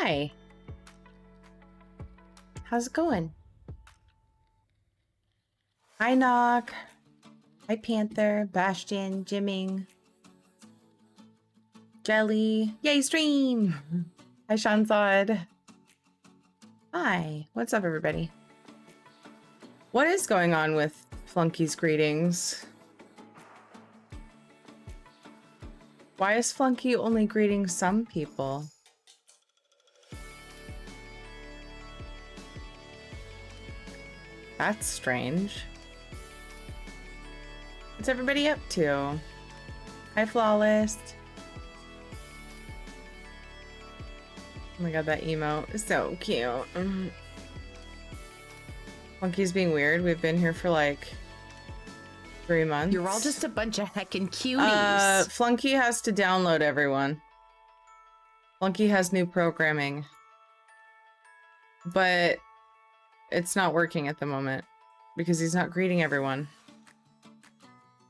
Hi. How's it going? Hi, Knock. Hi, Panther, Bastion, Jimming, Jelly. Yay, stream! Hi, Shanzad. Hi. What's up, everybody? What is going on with Flunky's greetings? Why is Flunky only greeting some people? That's strange. What's everybody up to? Hi, Flawless. Oh my god, that emote is so cute. Flunky's being weird. We've been here for like 3 months. You're all just a bunch of heckin' cuties. Flunky has to download everyone. Flunky has new programming. But it's not working at the moment because he's not greeting everyone.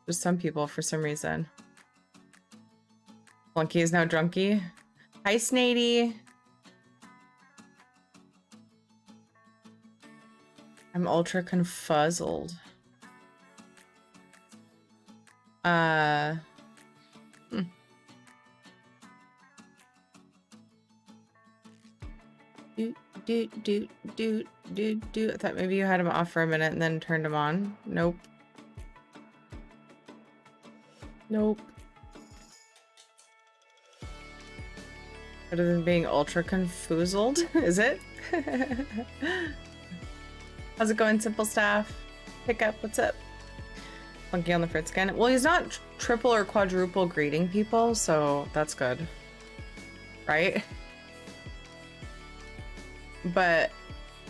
Just some people for some reason. Flunky is now drunky. Hi, Snady. I'm ultra confuzzled. I thought maybe you had him off for a minute and then turned him on. Nope. Nope. Better than being ultra confuzzled, is it? How's it going, Simple Staff? Pickup, what's up? Funky on the fritz again. Well, he's not triple or quadruple greeting people, so that's good. Right? But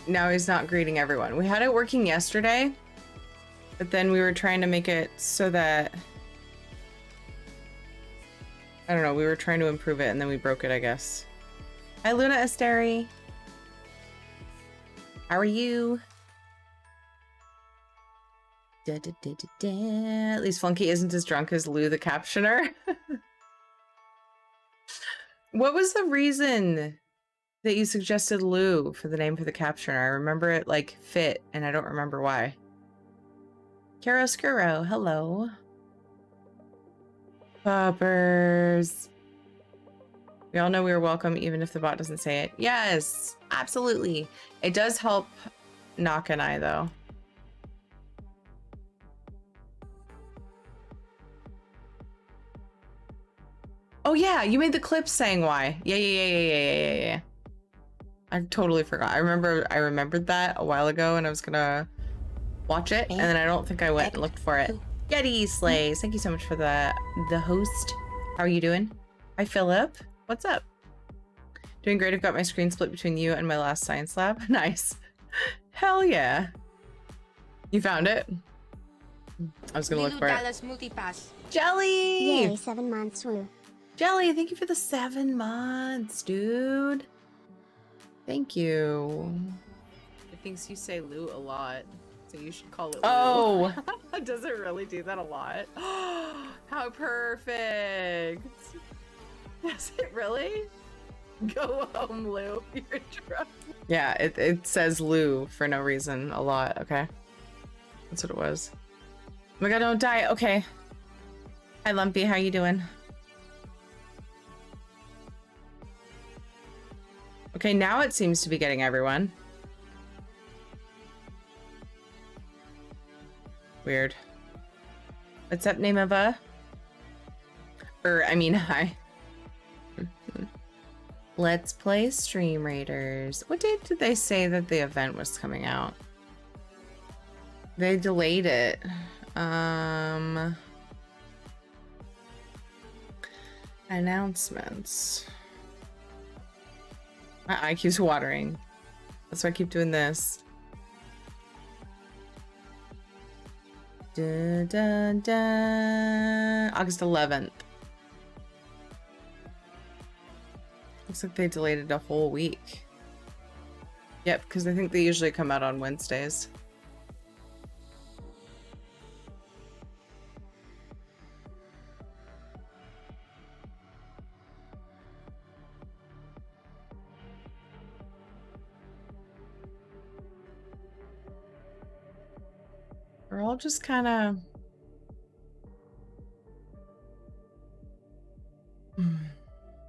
now he's not greeting everyone. We had it working yesterday, but then we were trying to make it so that... I don't know, we were trying to improve it and then we broke it, I guess. Hi, Luna Asteri. How are you? At least Flunky isn't as drunk as Lou the captioner. What was the reason that you suggested Lou for the name for the captioner? I remember it like fit and I don't remember why. Chiaroscuro, hello. Poppers. We all know we are welcome even if the bot doesn't say it. Yes, absolutely. It does help Knock and I though. Oh yeah, you made the clip saying why. Yeah. I totally forgot. I remembered that a while ago and I was gonna watch it and then I don't think I went and looked for it. Yeti Slays, thank you so much for the host. How are you doing? Hi Philip, what's up? Doing great. I've got my screen split between you and my last science lab. Nice. Hell yeah. You found it? I was gonna look for it. Multipass. Jelly! Yay, 7 months, woo. Jelly, thank you for the 7 months, dude. Thank you. It thinks you say Lou a lot, so you should call it Lou. Oh! Does it really do that a lot? How perfect! Does it really? Go home, Lou. You're drunk. Yeah, it says Lou for no reason a lot, okay? That's what it was. Oh my god, don't die. Okay. Hi, Lumpy. How you doing? Okay, now it seems to be getting everyone. Weird. What's up, name of a? Hi. Let's play Stream Raiders. What date did they say that the event was coming out? They delayed it. Announcements. My eye keeps watering. That's why I keep doing this. August 11th. Looks like they delayed it a whole week. Yep, because I think they usually come out on Wednesdays. We're all just kind of...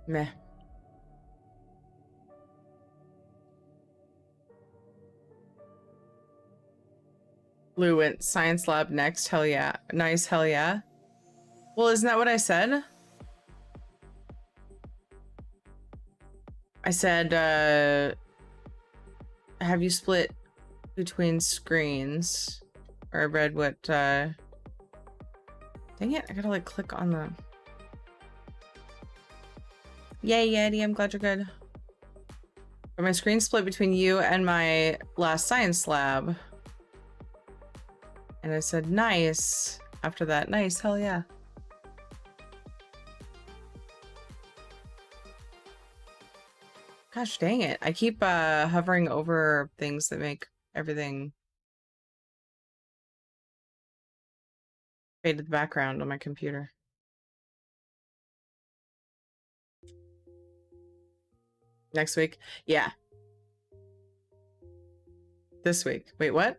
meh. Lou went science lab next. Hell yeah. Nice, hell yeah. Well, isn't that what I said? I said, have you split between screens? Or I read what, dang it, I gotta like click on the... Yay, Eddie, I'm glad you're good. But my screen split between you and my last science lab. And I said, nice. After that, nice, hell yeah. Gosh dang it. I keep hovering over things that make everything fade to the background on my computer. Next week? Yeah. This week. Wait, what?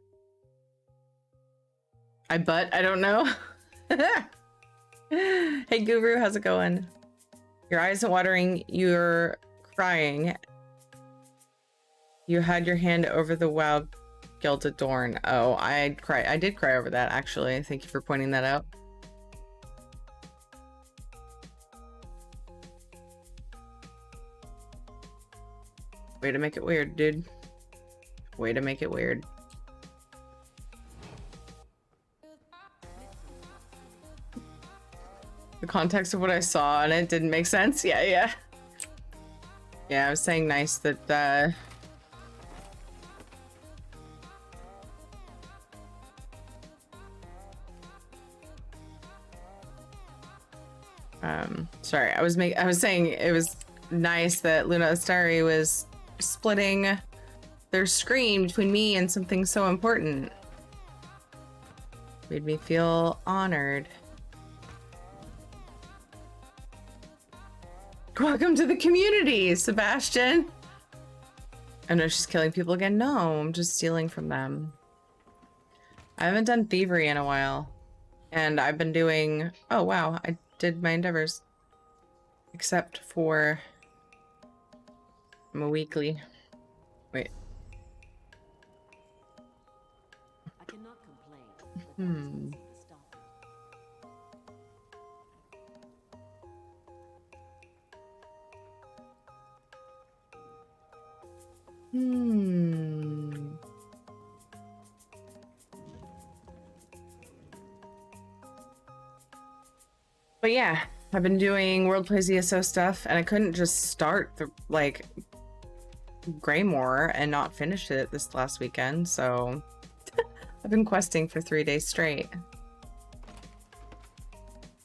I don't know. Hey Guru, how's it going? Your eyes are watering, you're crying. You had your hand over the wild gilded dorn. Oh, I did cry over that actually. Thank you for pointing that out. Way to make it weird, dude. Way to make it weird. The context of what I saw and it didn't make sense. Yeah. Yeah, I was saying nice that sorry, I was saying it was nice that Luna Astari was splitting their screen between me and something so important. Made me feel honored. Welcome to the community, Sebastian. I know she's killing people again. No, I'm just stealing from them. I haven't done Thievery in a while. And I've been doing... Oh, wow. I did my Endeavors. Except for... I'm a weekly. Wait. I cannot complain. But yeah, I've been doing WPESO stuff, and I couldn't just start the, like, Greymore and not finish it this last weekend, so I've been questing for 3 days straight. It'd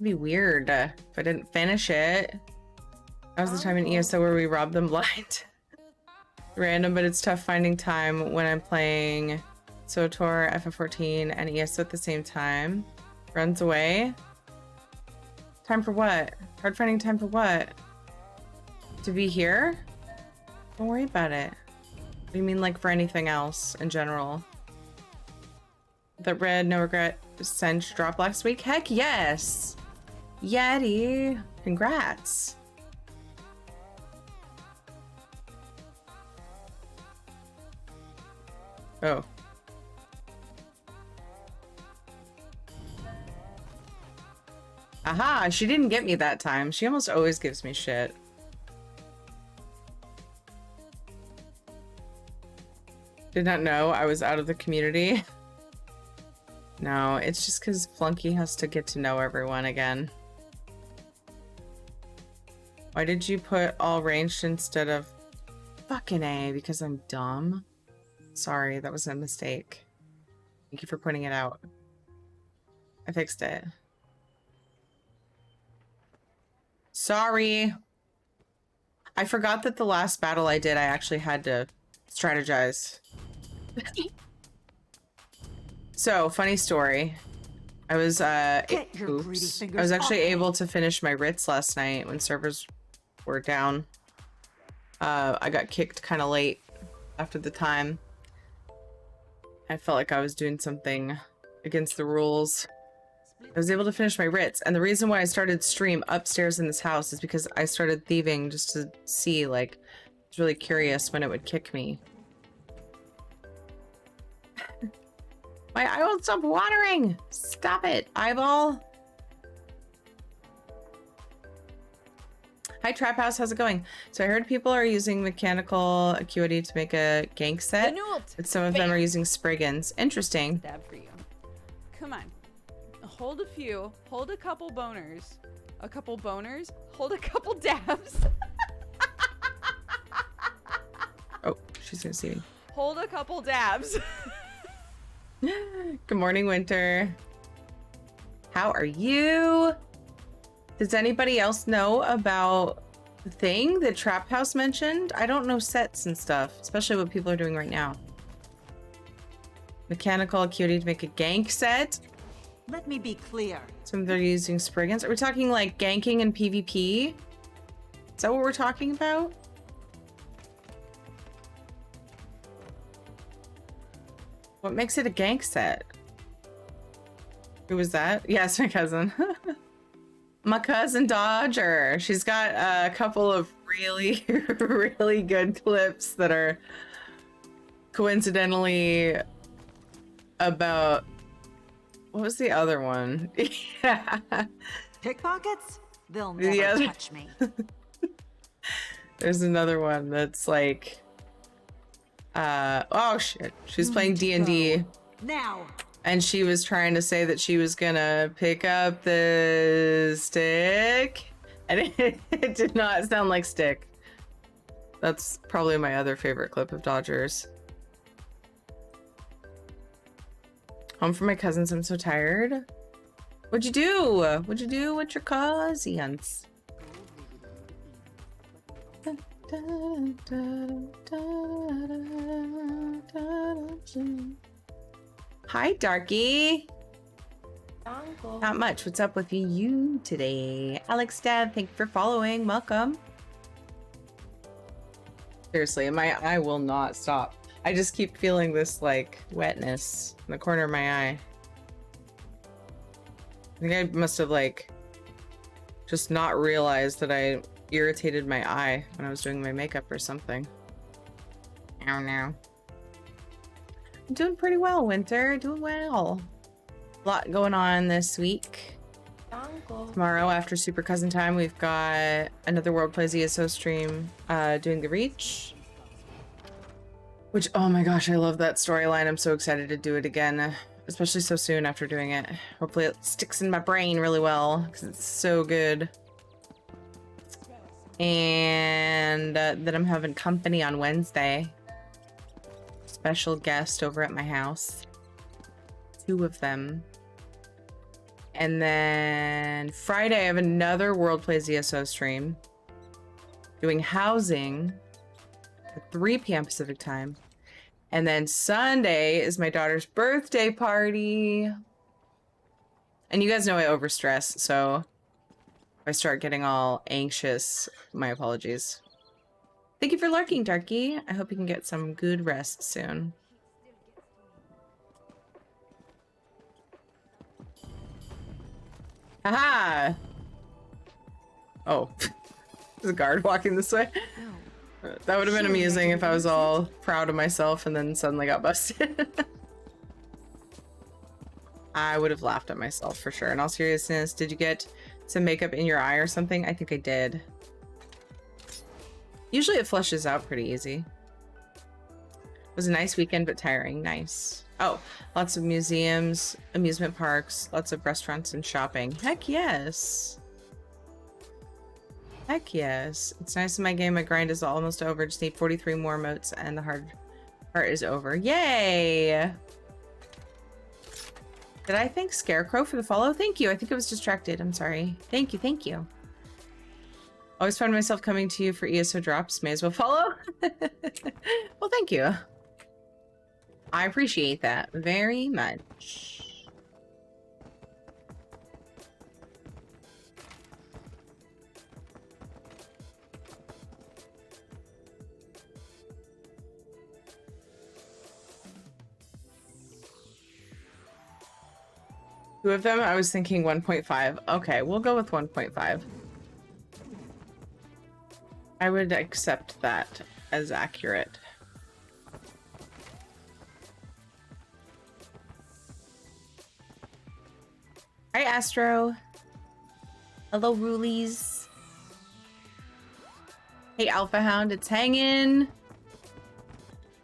be weird if I didn't finish it. That was the time in ESO where we robbed them blind. Random, but it's tough finding time when I'm playing SOTOR, FF14, and ESO at the same time. Runs away. Time for what? Hard finding time for what? To be here? Don't worry about it. What do you mean, like, for anything else in general? That red, no regret, Sench dropped last week? Heck yes! Yeti! Congrats! Oh. Aha! She didn't get me that time. She almost always gives me shit. Did not know I was out of the community. No, it's just because Flunky has to get to know everyone again. Why did you put all ranged instead of fucking A? Because I'm dumb. Sorry, that was a mistake. Thank you for pointing it out. I fixed it. Sorry. I forgot that the last battle I did, I actually had to strategize. So, funny story. I was, oops. I was actually able to finish my writs last night when servers were down. I got kicked kind of late after the time. I felt like I was doing something against the rules. I was able to finish my writs, and the reason why I started stream upstairs in this house is because I started thieving just to see, like, I was really curious when it would kick me. My eye won't stop watering! Stop it, eyeball! Hi, Trap House, how's it going? So I heard people are using mechanical acuity to make a gank set, but some of them are using Spriggans. Interesting. Dab for you. Come on. Hold a few. Hold a couple boners. A couple boners. Hold a couple dabs. Oh, she's gonna see me. Hold a couple dabs. Good morning, Winter. How are you? Does anybody else know about the thing that Trap House mentioned? I don't know sets and stuff, especially what people are doing right now. Mechanical acuity to make a gank set. Let me be clear. Some of them are using Spriggans. Are we talking like ganking and PvP? Is that what we're talking about? What makes it a gank set? Who was that? Yes, my cousin. My cousin Dodger. She's got a couple of really, really good clips that are coincidentally about... What was the other one? Yeah. Pickpockets? They'll never touch me. There's another one that's like... oh shit. She's playing D&D. Now. And she was trying to say that she was gonna pick up the stick. And it did not sound like stick. That's probably my other favorite clip of Dodgers. Home for my cousins, I'm so tired. What'd you do? What'd you do with your cousins? Hi, Darky. Uncle. Not much. What's up with you today? Alex Dad, thank you for following. Welcome. Seriously, my eye will not stop. I just keep feeling this like wetness in the corner of my eye. I think I must have like just not realized that I irritated my eye when I was doing my makeup or something. Ow, no. I'm doing pretty well, Winter. Doing well. A lot going on this week. Uncle. Tomorrow, after Super Cousin Time, we've got another World Plays ESO stream doing the Reach. Which, oh my gosh, I love that storyline. I'm so excited to do it again, especially so soon after doing it. Hopefully it sticks in my brain really well, because it's so good. And then I'm having company on Wednesday. Special guest over at my house. 2 of them. And then Friday, I have another World Plays ESO stream. Doing housing at 3 p.m. Pacific time. And then Sunday is my daughter's birthday party. And you guys know I overstress, so if I start getting all anxious, my apologies. Thank you for lurking, Darky. I hope you can get some good rest soon. Haha! Oh, there's a guard walking this way. That would have been amusing if I was all proud of myself and then suddenly got busted. I would have laughed at myself for sure. In all seriousness, did you get some makeup in your eye or something? I think I did. Usually it flushes out pretty easy. It was a nice weekend, but tiring. Nice. Oh, lots of museums, amusement parks, lots of restaurants and shopping. Heck yes. Heck yes. It's nice in my game. My grind is almost over. Just need 43 more motes and the hard part is over. Yay! Did I thank Scarecrow for the follow? Thank you. I think I was distracted. I'm sorry. Thank you. Thank you. Always find myself coming to you for ESO drops. May as well follow. Well, thank you. I appreciate that very much. Two of them? I was thinking 1.5. Okay, we'll go with 1.5. I would accept that as accurate. Hi, Astro. Hello, Rulies. Hey, Alpha Hound, it's hanging.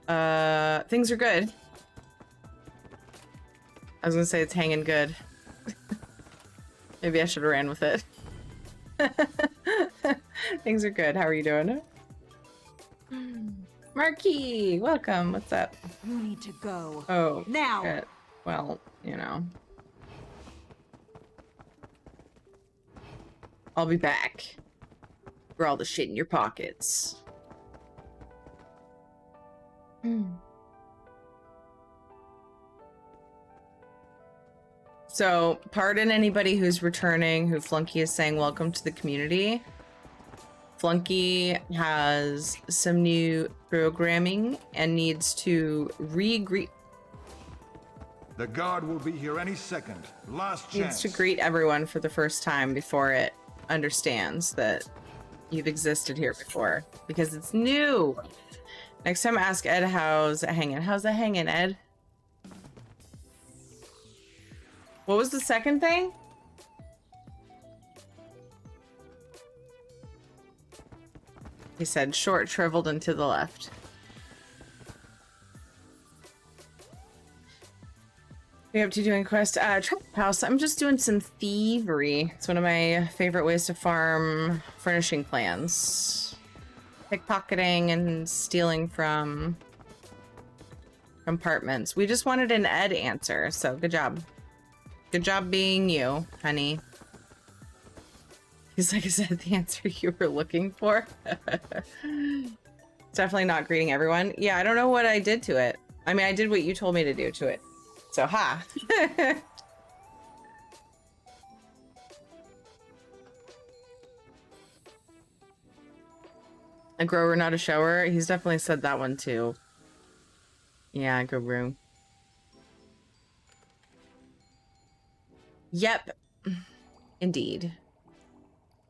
Things are good. I was gonna say it's hanging good. Maybe I should have ran with it. Things are good. How are you doing? Marquis, welcome. What's up? You need to go. Oh, Now. shit. Well, you know. I'll be back. For all the shit in your pockets. So, pardon anybody who's returning, who Flunky is saying welcome to the community. Flunky has some new programming and needs to re-greet. The guard will be here any second. Last chance. Needs to greet everyone for the first time before it understands that you've existed here before, because it's new. Next time, ask Ed how's it hanging. How's it hanging, Ed? What was the second thing? He said short, shriveled, and to the left. What are you up to doing quest? Trap house. I'm just doing some thievery. It's one of my favorite ways to farm furnishing plans. Pickpocketing and stealing from compartments. We just wanted an Ed answer, so good job. Good job being you, honey. He's like, is that the answer you were looking for? It's definitely not greeting everyone. Yeah, I don't know what I did to it. I mean, I did what you told me to do to it. So, ha. A grower, not a shower. He's definitely said that one too. Yeah, good room. Yep. Indeed.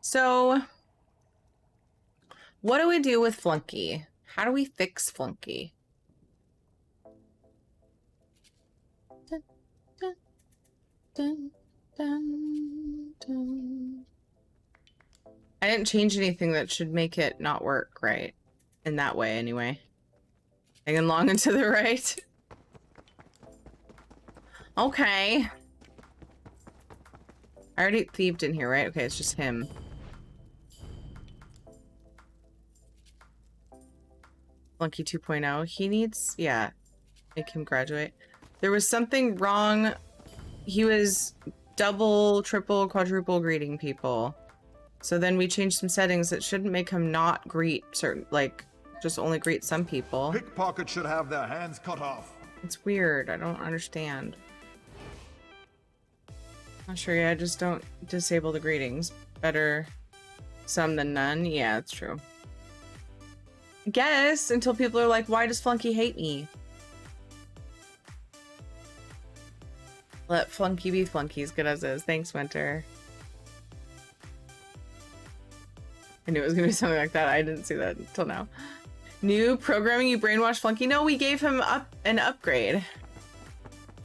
So, what do we do with Flunky? How do we fix Flunky? Dun, dun, dun, dun, dun. I didn't change anything that should make it not work right. In that way, anyway. Hanging long and to the right. Okay. I already thieved in here, right? Okay, it's just him. Flunky 2.0. He needs, yeah, make him graduate. There was something wrong. He was double, triple, quadruple greeting people. So then we changed some settings that shouldn't make him not greet certain, like, just only greet some people. Pickpockets should have their hands cut off. It's weird. I don't understand. Not sure. Yeah, I just don't disable the greetings. Better some than none. Yeah, it's true. I guess until people are like, why does Flunky hate me? Let Flunky be Flunky, as good as is. Thanks, Winter. I knew it was gonna be something like that. I didn't see that until now. New programming, you brainwashed Flunky? No, we gave him an upgrade.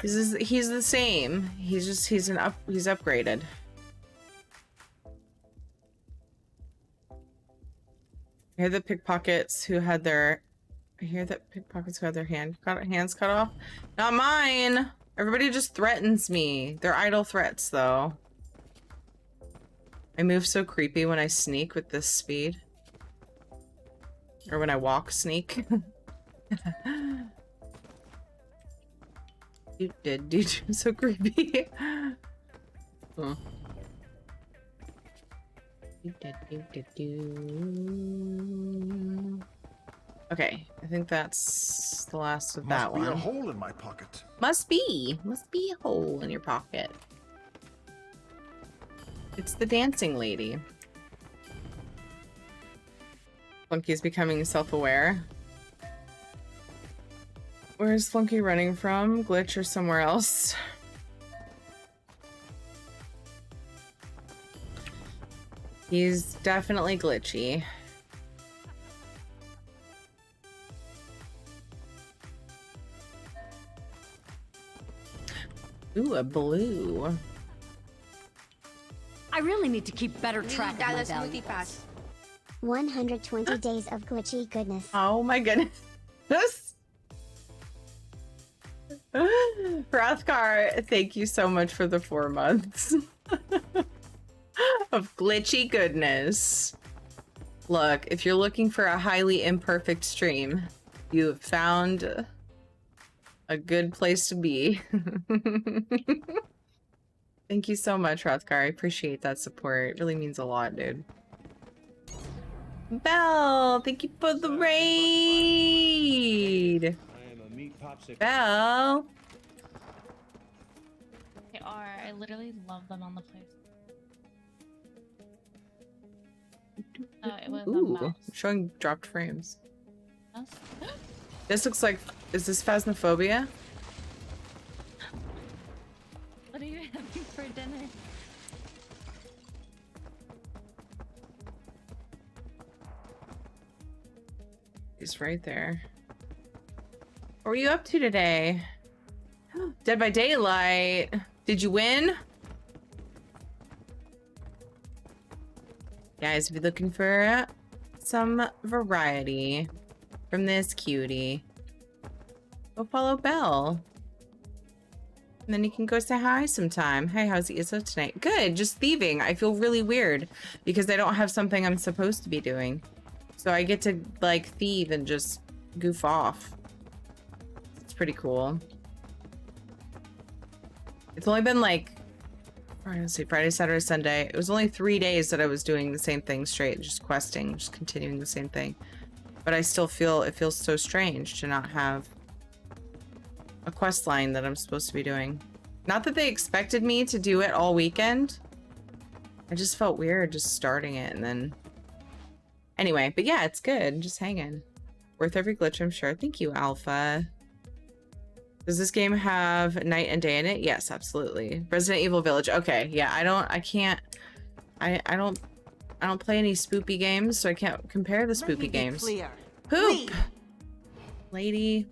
He's the same. He's upgraded. I hear the pickpockets who had their hands cut off. Not mine. Everybody just threatens me. They're idle threats, though. I move so creepy when I sneak with this speed. Or when I walk sneak. You did, dude. So creepy. Huh. Okay, I think that's the last of that one. Must be a hole in my pocket. Must be a hole in your pocket. It's the dancing lady. Flunky's becoming self-aware. Where's Flunky running from? Glitch or somewhere else? He's definitely glitchy. Ooh, a blue. I really need to keep better track of my Dallas valuables. multipass. 120 days of glitchy goodness. Oh my goodness. Hrothgar, thank you so much for the 4 months of glitchy goodness. Look, if you're looking for a highly imperfect stream, you have found a good place to be. Thank you so much, Hrothgar. I appreciate that support. It really means a lot, dude. Belle, thank you for the raid. Belle. They are. I literally love them on the place. It was a Ooh, mouse. showing dropped frames. Mouse? This looks like, is this Phasmophobia? What are you having for dinner? He's right there. What were you up to today? Dead by Daylight. Did you win? Guys, if you're looking for some variety from this cutie, go follow Belle. And then you can go say hi sometime. Hey, how's the ISO tonight? Good, just thieving. I feel really weird because I don't have something I'm supposed to be doing. So I get to like thieve and just goof off. It's pretty cool. It's only been like, let's see, Friday, Saturday, Sunday. It was only 3 days that I was doing the same thing straight, just questing, just continuing the same thing. But I still feel, it feels so strange to not have a quest line that I'm supposed to be doing. Not that they expected me to do it all weekend. I just felt weird just starting it and then... Anyway, but yeah, it's good. Just hanging. Worth every glitch, I'm sure. Thank you, Alpha. Does this game have night and day in it? Yes, absolutely. Resident Evil Village. Okay, yeah, I don't play any spoopy games, so I can't compare the spoopy games. Clear. Poop! Lady.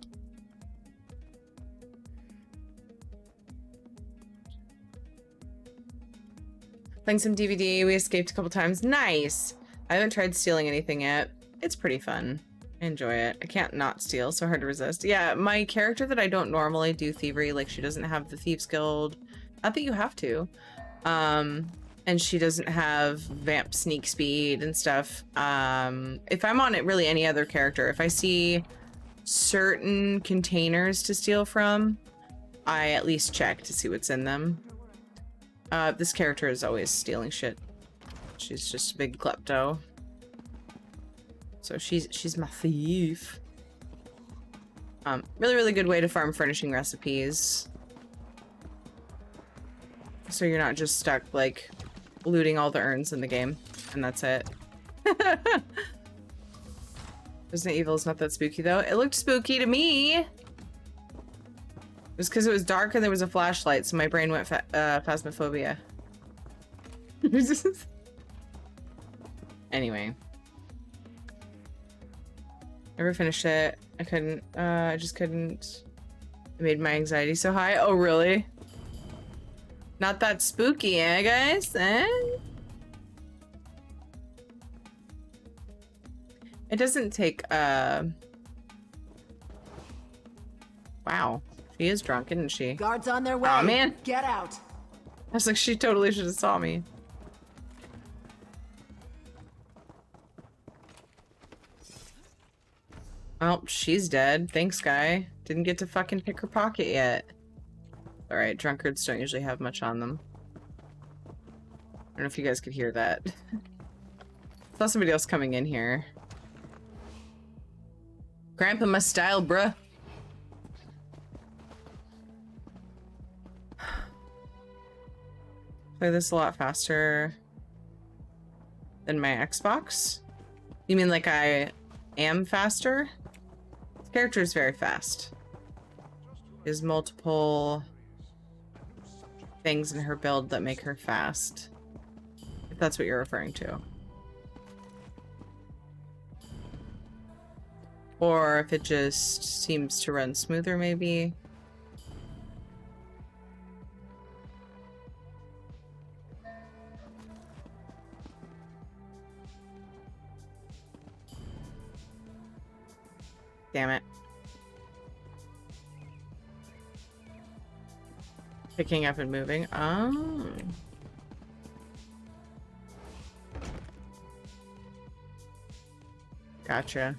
Playing some DVD, we escaped a couple times. Nice! I haven't tried stealing anything yet. It's pretty fun. I enjoy it. I can't not steal, so hard to resist. Yeah, my character that I don't normally do thievery, like she doesn't have the Thieves Guild. Not that you have to. And she doesn't have vamp sneak speed and stuff. If I'm on it, really any other character, if I see certain containers to steal from, I at least check to see what's in them. This character is always stealing shit. She's just a big klepto. So she's my thief. Really good way to farm furnishing recipes. So you're not just stuck like looting all the urns in the game and that's it. Resident Evil is not that spooky though. It looked spooky to me. It was because it was dark and there was a flashlight, so my brain went phasmophobia. Anyway. Never finished it. I couldn't. I just couldn't. It made my anxiety so high. Oh, really? Not that spooky, eh, guys? Eh? It doesn't take, Wow. She is drunk, isn't she? Guards on their way. Aw, man. Get out. I was like, she totally should have saw me. Oh, she's dead. Thanks, guy. Didn't get to fucking pick her pocket yet. Alright, drunkards don't usually have much on them. I don't know if you guys could hear that. Saw somebody else coming in here. Grandpa my style, bruh. Play this a lot faster than my Xbox? You mean like I am faster? This character is very fast. There's multiple things in her build that make her fast. If that's what you're referring to. Or if it just seems to run smoother, maybe. Damn it. Picking up and moving. Oh. Gotcha.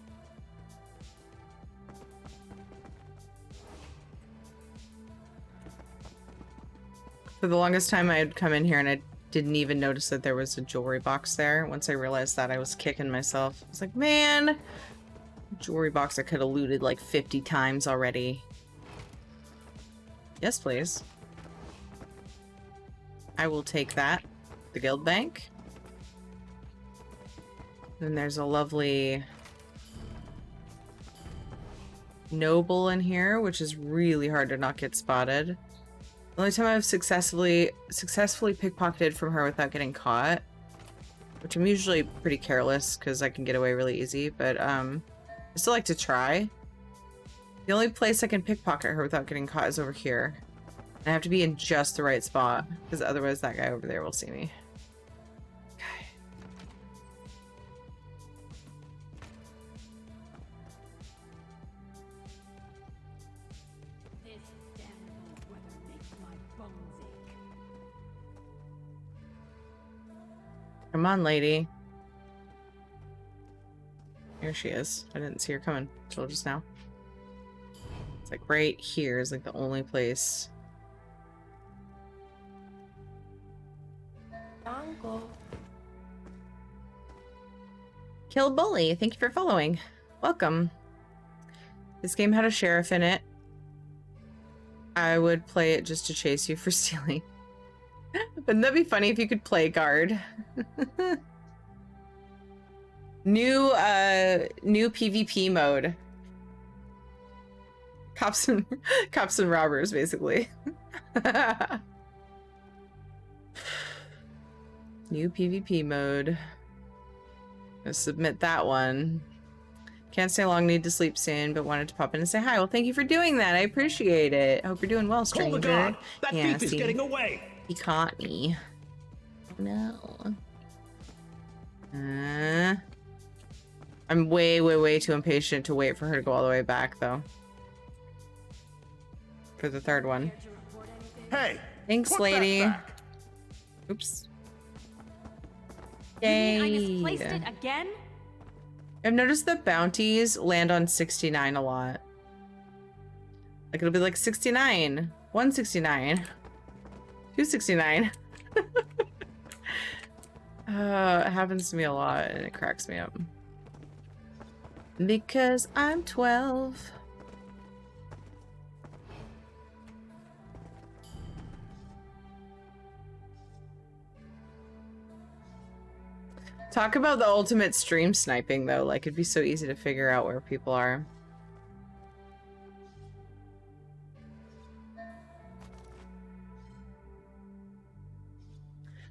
For the longest time, I'd come in here and I didn't even notice that there was a jewelry box there. Once I realized that, I was kicking myself. I was like, man, jewelry box I could have looted like 50 times already. Yes, please. I will take that. The guild bank. Then there's a lovely noble in here, which is really hard to not get spotted. The only time I've successfully pickpocketed from her without getting caught, which I'm usually pretty careless because I can get away really easy, but I still like to try. The only place I can pickpocket her without getting caught is over here. I have to be in just the right spot because otherwise that guy over there will see me. Okay. This damn weather makes my bones ache. Come on, lady. Here she is. I didn't see her coming until just now. It's like right here is like the only place. Tango. Kill Bully, thank you for following. Welcome. This game had a sheriff in it. I would play it just to chase you for stealing. Wouldn't that be funny if you could play guard? New PvP mode. Cops and robbers, basically. New PvP mode. Gonna submit that one. Can't stay long, need to sleep soon, but wanted to pop in and say hi. Well, thank you for doing that. I appreciate it. Hope you're doing well, stranger. Call the guard. That yeah, thief is getting away. He caught me. No. I'm way too impatient to wait for her to go all the way back, though. For the third one. Hey! Thanks, put lady. that back. Oops. You mean I Yay. misplaced it again? I've noticed that bounties land on 69 a lot. Like it'll be like 69, 169, 269. It happens to me a lot and it cracks me up. Because I'm 12. Talk about the ultimate stream sniping, though. Like, it'd be so easy to figure out where people are.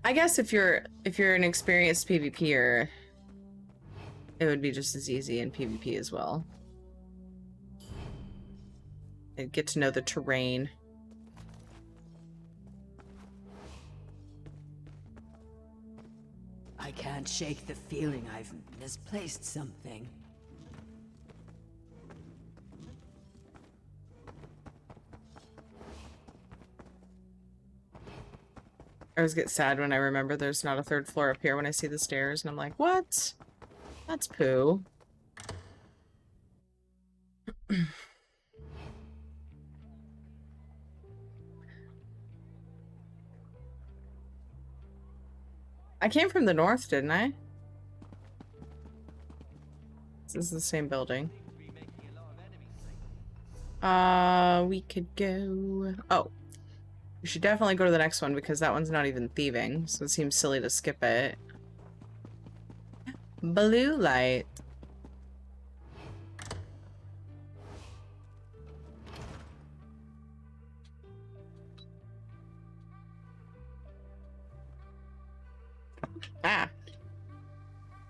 I guess if you're an experienced PvPer, it would be just as easy in PvP as well. And get to know the terrain. I can't shake the feeling I've misplaced something. I always get sad when I remember there's not a third floor up here when I see the stairs, and I'm like, what? That's poo. I came from the north, didn't I? This is the same building. We could go... Oh. We should definitely go to the next one because that one's not even thieving, so it seems silly to skip it. Blue light. Ah.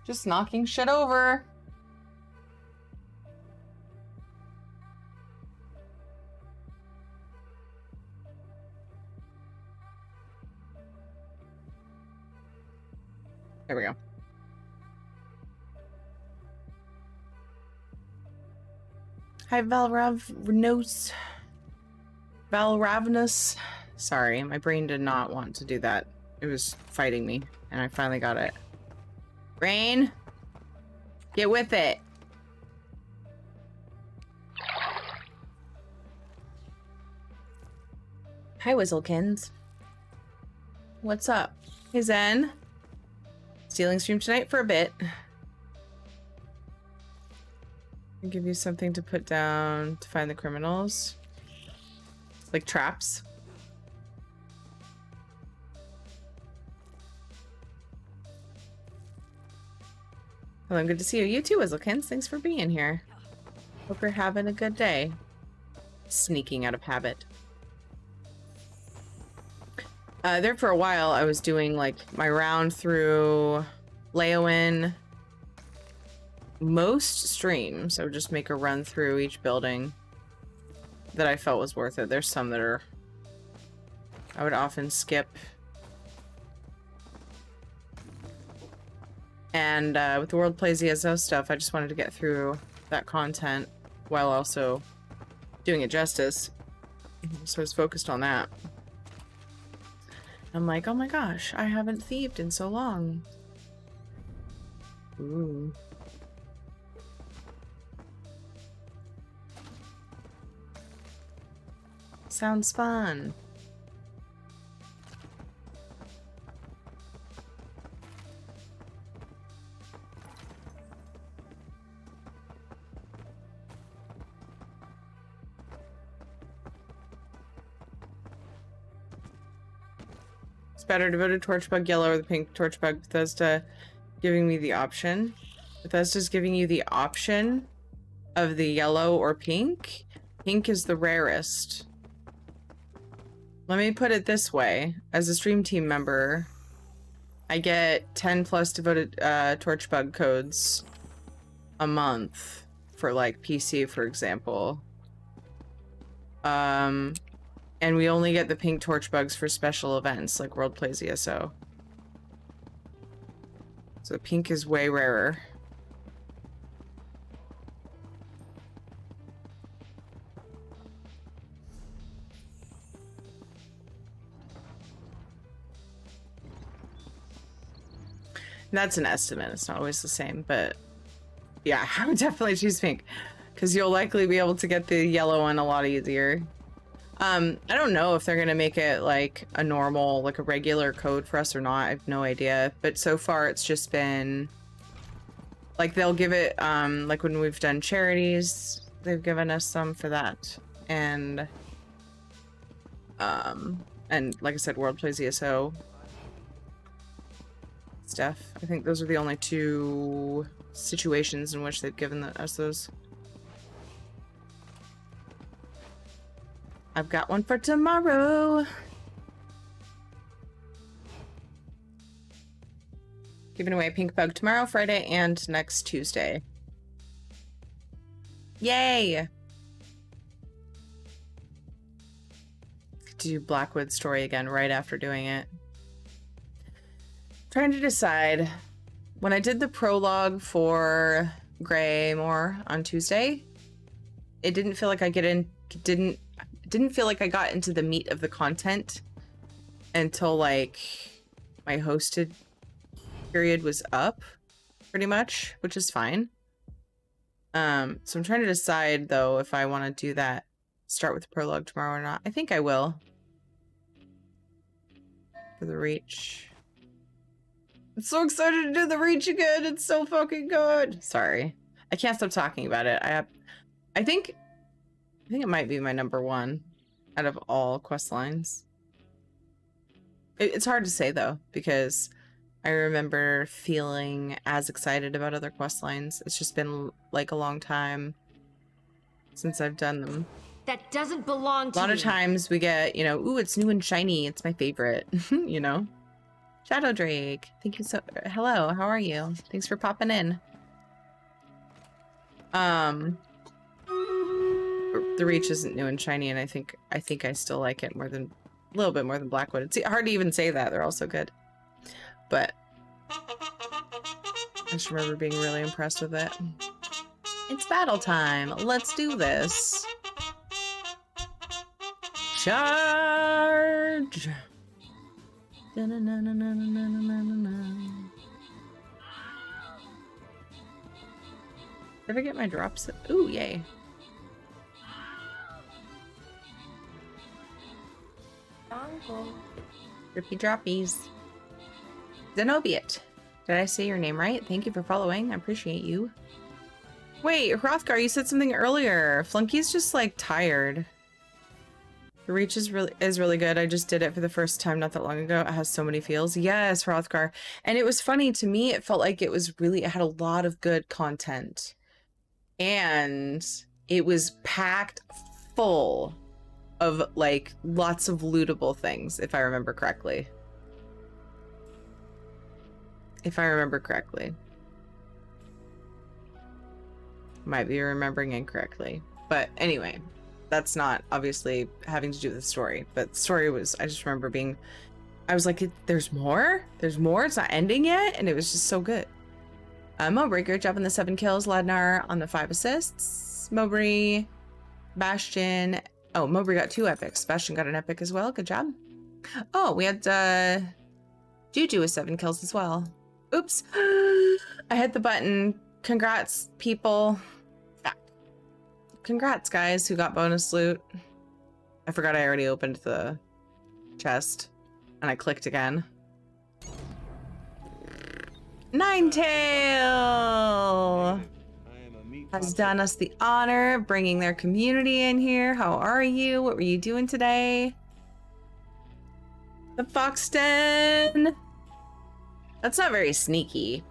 Just knocking shit over. There we go. Hi, Valravnos. Valravnus. Sorry, my brain did not want to do that. It was fighting me, and I finally got it. Brain, get with it. Hi, Whistлекins. What's up? Hey, Zen. Stealing stream tonight for a bit. I'll give you something to put down to find the criminals. Like traps. Hello, good to see you. You too, Whistлекins. Thanks for being here. Hope you're having a good day. Sneaking out of habit. There for a while, I was doing like my round through Leowen. Most streams, I would just make a run through each building that I felt was worth it. There's some that are... I would often skip. And with the WPESO stuff, I just wanted to get through that content while also doing it justice. So I was focused on that. I'm like, oh my gosh, I haven't thieved in so long. Ooh. Sounds fun. It's better to vote a torchbug yellow or the pink torchbug. Bethesda giving me the option. Bethesda's giving you the option of the yellow or pink. Pink is the rarest. Let me put it this way. As a stream team member, I get 10 plus devoted torchbug codes a month for like PC, for example. And we only get the pink torchbugs for special events like WPESO. So the pink is way rarer. That's an estimate. It's not always the same, but yeah, I would definitely choose pink because you'll likely be able to get the yellow one a lot easier. I don't know if they're gonna make it like a normal, like a regular code for us or not. I have no idea, but so far it's just been like they'll give it like when we've done charities, they've given us some for that, and like I said, WPESO stuff. I think those are the only two situations in which they've given us those. I've got one for tomorrow. Giving away a pink bug tomorrow, Friday, and next Tuesday. Yay! Do Blackwood story again right after doing it. Trying to decide. When I did the prologue for Greymore on Tuesday, it didn't feel like I didn't feel like I got into the meat of the content until like my hosted period was up, pretty much, which is fine. So I'm trying to decide though if I want to do that, start with the prologue tomorrow or not. I think I will. For the Reach. I'm so excited to do the Reach again. It's so fucking good. Sorry. I can't stop talking about it. I think it might be my #1 out of all quest lines. It's hard to say though, because I remember feeling as excited about other quest lines. It's just been like a long time since I've done them. That doesn't belong to A lot of times we get, you know, ooh, it's new and shiny. It's my favorite, you know? Shadow Drake, thank you so. Hello, how are you? Thanks for popping in. The Reach isn't new and shiny, and I think I still like it more than a little bit more than Blackwood. It's hard to even say that. They're all so good. But I just remember being really impressed with it. It's battle time. Let's do this. Charge! Did I get my drops? Ooh, yay. Drippy droppies. Zenobiot. Did I say your name right? Thank you for following. I appreciate you. Wait, Hrothgar, you said something earlier. Flunky's just like tired. The reach is really good. I just did it for the first time not that long ago. It has so many feels. Yes, Hrothgar. And it was funny to me. It felt like it had a lot of good content. And it was packed full of like lots of lootable things, if I remember correctly. Might be remembering incorrectly. But anyway, that's not obviously having to do with the story. But the story was, I just remember I was like, there's more? There's more? It's not ending yet? And it was just so good. Mowbray, great job on the 7 kills. Ladnar on the 5 assists. Mowbray, Bastion. Oh, Mowbray got 2 epics. Bastion got an epic as well. Good job. Oh, we had Juju with 7 kills as well. Oops. I hit the button. Congrats, people. Congrats, guys, who got bonus loot. I forgot I already opened the chest. And I clicked again. Ninetail has done us the honor of bringing their community in here. How are you? What were you doing today? The Foxton. That's not very sneaky.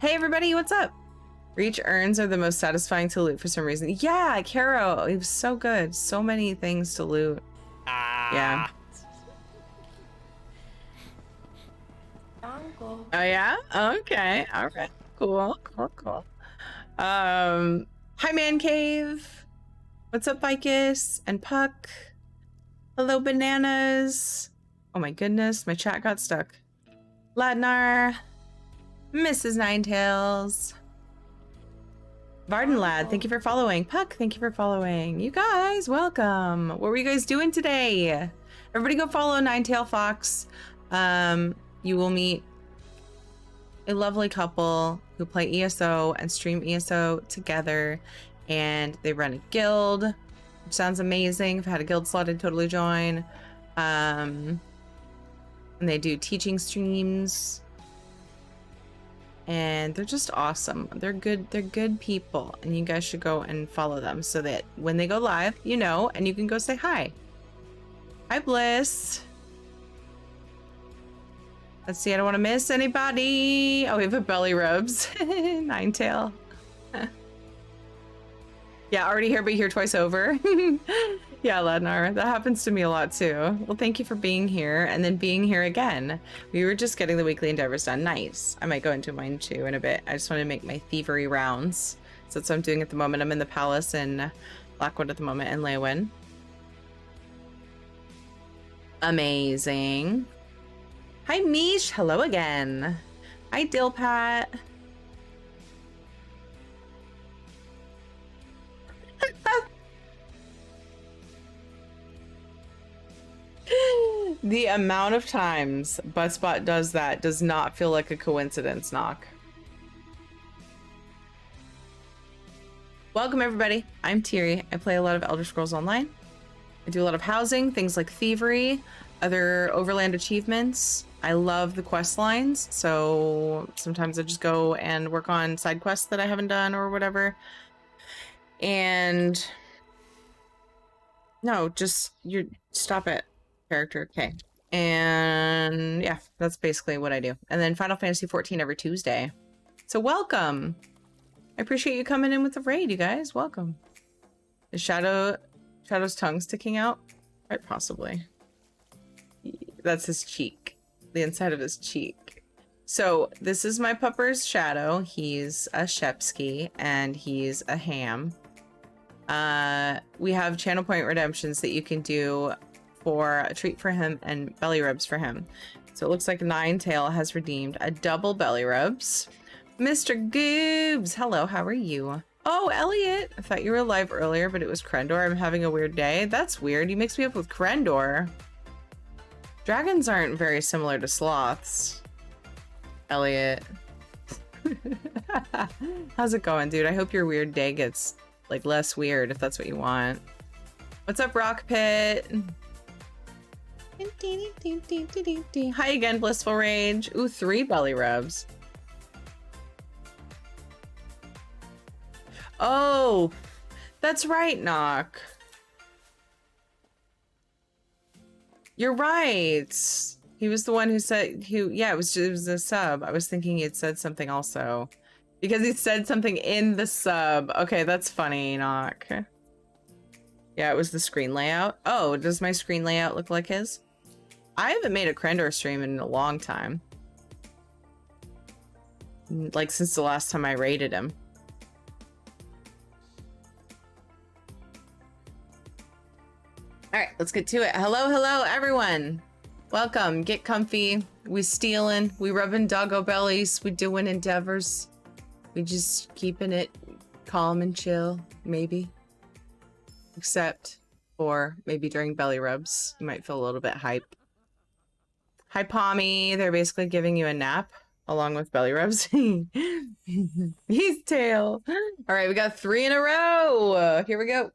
Hey everybody, what's up? Reach urns are the most satisfying to loot for some reason. Yeah, Caro, it was so good. So many things to loot. Yeah. Oh yeah? Okay. All right. Cool. Hi Man Cave. What's up, Vicus and Puck? Hello, Bananas. Oh my goodness, my chat got stuck. Ladnar. Mrs. Ninetails. Varden Lad, thank you for following. Puck, thank you for following. You guys, welcome. What were you guys doing today? Everybody go follow Ninetail Fox. You will meet a lovely couple who play ESO and stream ESO together, and they run a guild, which sounds amazing. If I had a guild slot, I'd totally join. And they do teaching streams, and they're just awesome. They're good people, and you guys should go and follow them so that when they go live, you know, and you can go say hi. Hi, Bliss. Let's see, I don't want to miss anybody. Oh, we have a belly rubs. Ninetail. Yeah, already here, but here twice over. Yeah, Ladnar, that happens to me a lot too. Well, thank you for being here and then being here again. We were just getting the weekly endeavors done. Nice. I might go into mine too in a bit. I just want to make my thievery rounds. So that's what I'm doing at the moment. I'm in the palace in Blackwood at the moment in Leywin. Amazing. Hi, Mish. Hello again. Hi, Dillpat. The amount of times Buttspot does that does not feel like a coincidence, Knock. Welcome, everybody. I'm Tiri. I play a lot of Elder Scrolls Online. I do a lot of housing, things like thievery, other overland achievements. I love the quest lines, so sometimes I just go and work on side quests that I haven't done or whatever. And no, just stop it. Character, okay. And yeah, that's basically what I do. And then Final Fantasy 14 every Tuesday. So welcome. I appreciate you coming in with the raid, you guys. Welcome. Is Shadow's tongue sticking out? Right, possibly. That's his cheek. The inside of his cheek. So this is my pupper's Shadow. He's a Shepsky and he's a ham. We have channel point redemptions that you can do for a treat for him and belly rubs for him. So it looks like Ninetail has redeemed a double belly rubs. Mr. Goobs, hello, how are you? Oh, Elliot, I thought you were live earlier, but it was Krendor. I'm having a weird day. That's weird. You mixed me up with Krendor. Dragons aren't very similar to sloths. Elliot. How's it going, dude? I hope your weird day gets like less weird if that's what you want. What's up, Rock Pit? Hi again, Blissful Rage. Ooh, 3 belly rubs. Oh, that's right, Knock. You're right. He was the one who said, yeah, it was a sub. I was thinking he had said something also. Because he said something in the sub. Okay, that's funny, Knock. Yeah, it was the screen layout. Oh, does my screen layout look like his? I haven't made a Krendor stream in a long time. Like, since the last time I raided him. Alright, let's get to it. Hello, everyone. Welcome. Get comfy. We stealing. We rubbing doggo bellies. We doing endeavors. We just keeping it calm and chill, maybe. Except for maybe during belly rubs. You might feel a little bit hype. Hi, Pommy. They're basically giving you a nap along with belly rubs. He's tail. All right, we got 3 in a row. Here we go.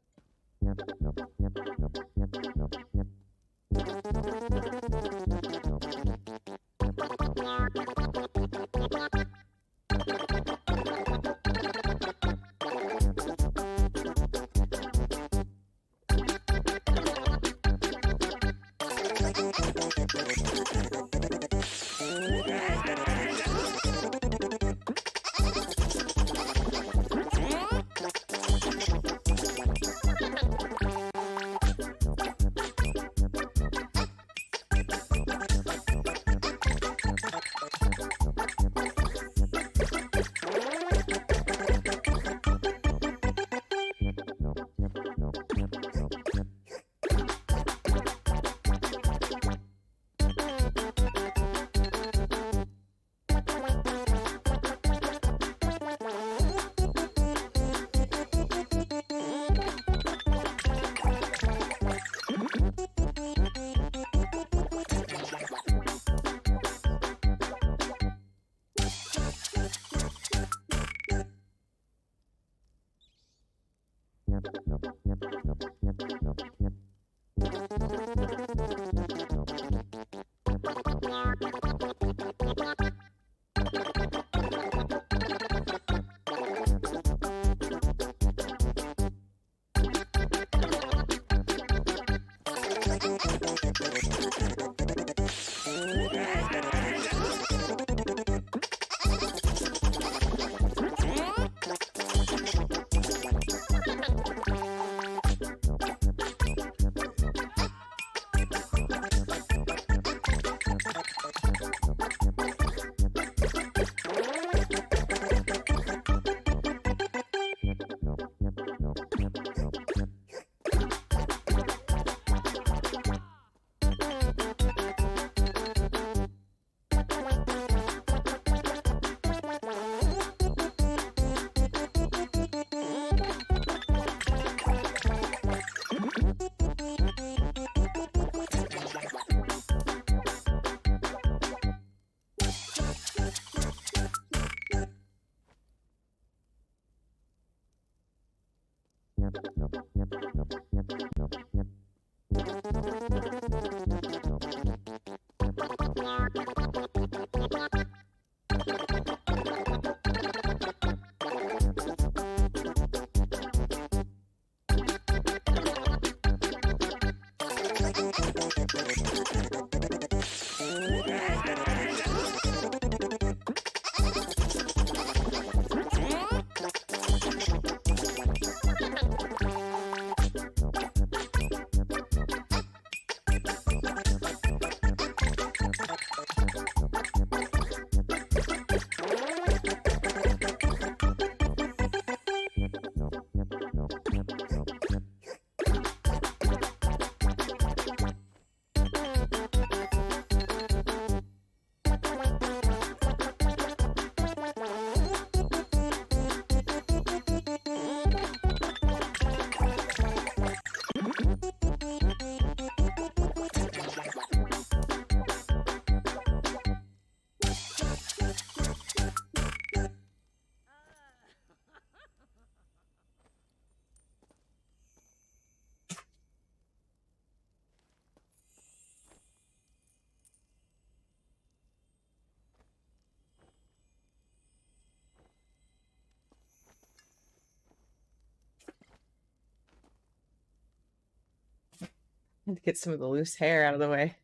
had to get some of the loose hair out of the way.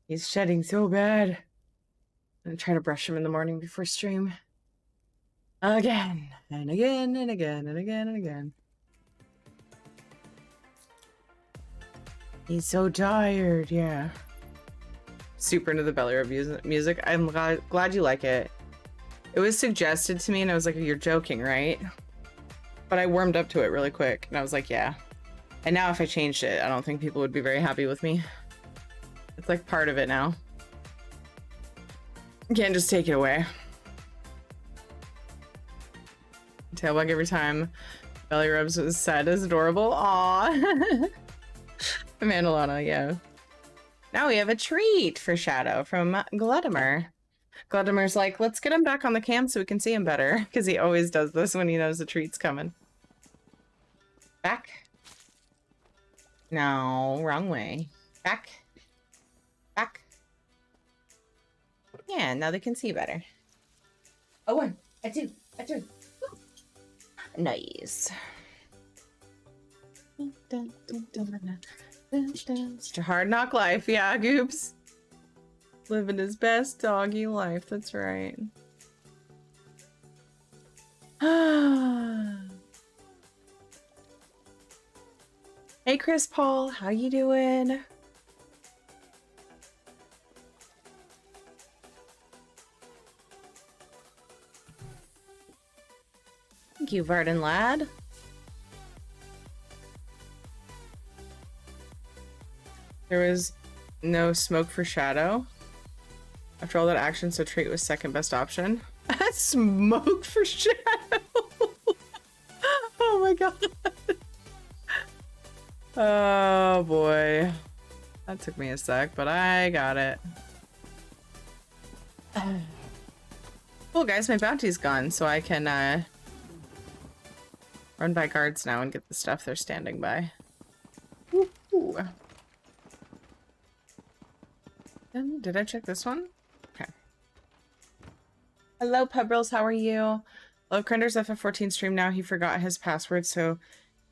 He's shedding so bad. I'm gonna try to brush him in the morning before stream. Again, and again, and again, and again, and again. He's so tired, yeah. Super into the belly rub music. I'm glad you like it. It was suggested to me and I was like, you're joking, right? But I warmed up to it really quick and I was like, yeah. And now if I changed it, I don't think people would be very happy with me. It's like part of it now. You can't just take it away. Tailbug every time. Belly rubs was sad as adorable. Aww. Mandalana, yeah. Now we have a treat for Shadow from Gladimer. Gladimer's like, let's get him back on the cam so we can see him better. Because he always does this when he knows the treat's coming. Back. No, wrong way. Back. Back. Yeah, now they can see better. A 1, a 2, a 3. Nice. Such a hard knock life, yeah, Goops. Living his best doggy life, that's right. Hey Chris Paul, how you doing? Thank you, Varden lad. There was no smoke for Shadow. After all that action, so Treat was second best option. Smoke for Shadow! Oh my god. Oh boy. That took me a sec, but I got it. Cool guys, my bounty's gone, so I can run by guards now and get the stuff they're standing by. Ooh. Did I check this one? Okay. Hello, Pebrils. How are you? Love Crender's FF14 stream now. He forgot his password, so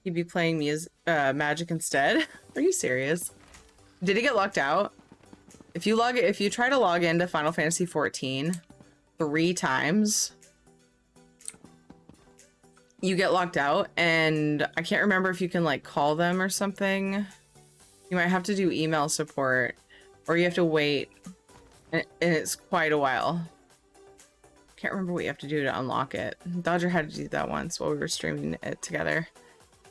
he'd be playing Magic instead. Are you serious? Did he get locked out? If you try to log into Final Fantasy 14 3 times, you get locked out, and I can't remember if you can like call them or something. You might have to do email support. Or you have to wait, and it's quite a while. Can't remember what you have to do to unlock it. Dodger had to do that once while we were streaming it together.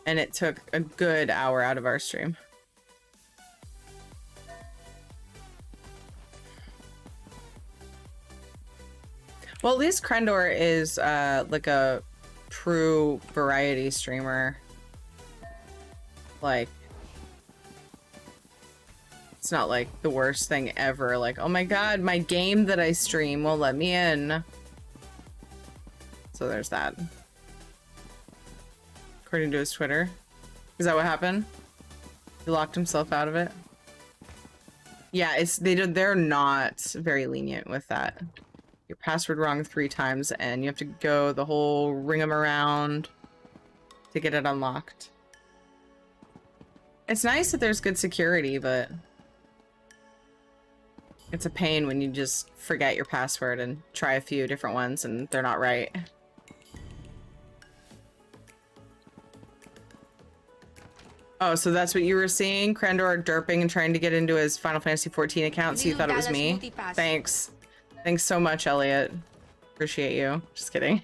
And it took a good hour out of our stream. Well, at least Krendor is like a true variety streamer. Like, it's not like the worst thing ever. Like, oh my god, my game that I stream won't let me in. So there's that. According to his Twitter. Is that what happened? He locked himself out of it? Yeah, they're not very lenient with that. Your password wrong 3 times and you have to go the whole ring-em-around to get it unlocked. It's nice that there's good security, but it's a pain when you just forget your password and try a few different ones and they're not right. Oh, so that's what you were seeing? Krendor derping and trying to get into his Final Fantasy 14 account, so you thought it was me? Thanks. Thanks so much, Elliot. Appreciate you. Just kidding.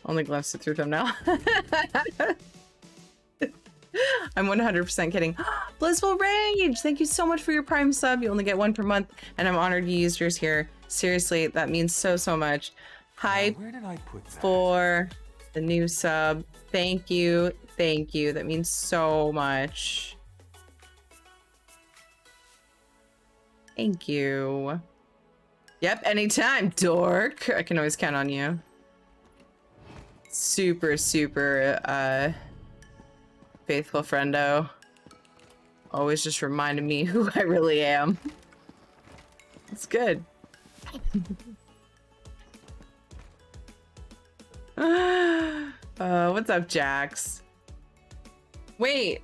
Only glimpsed it through thumbnail. I'm 100% kidding. Blissful Rage! Thank you so much for your Prime sub. You only get 1 per month, and I'm honored you used yours here. Seriously, that means so, so much. Hype for the new sub. Thank you. Thank you. That means so much. Thank you. Yep, anytime, dork. I can always count on you. Super, super, faithful friendo. Always just reminding me who I really am. It's good. What's up, Jax? Wait.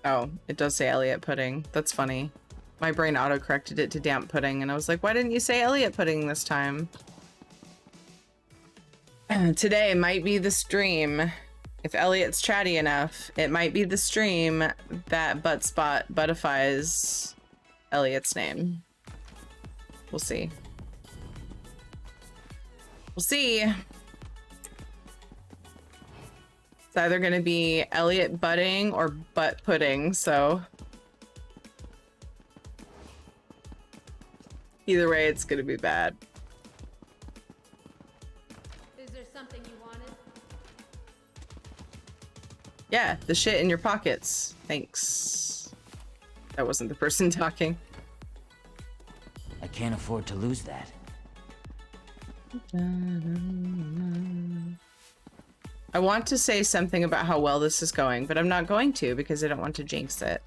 Oh, it does say Elliot pudding. That's funny. My brain auto-corrected it to damp pudding, and I was like, why didn't you say Elliot pudding this time? Today might be the stream. If Elliot's chatty enough, it might be the stream that Buttspot buttifies Elliot's name. We'll see. We'll see. It's either gonna be Elliot Budding or Butt Pudding, so either way, it's gonna be bad. Is there something you wanted? Yeah, the shit in your pockets. Thanks. That wasn't the person talking. I can't afford to lose that. I want to say something about how well this is going, but I'm not going to because I don't want to jinx it.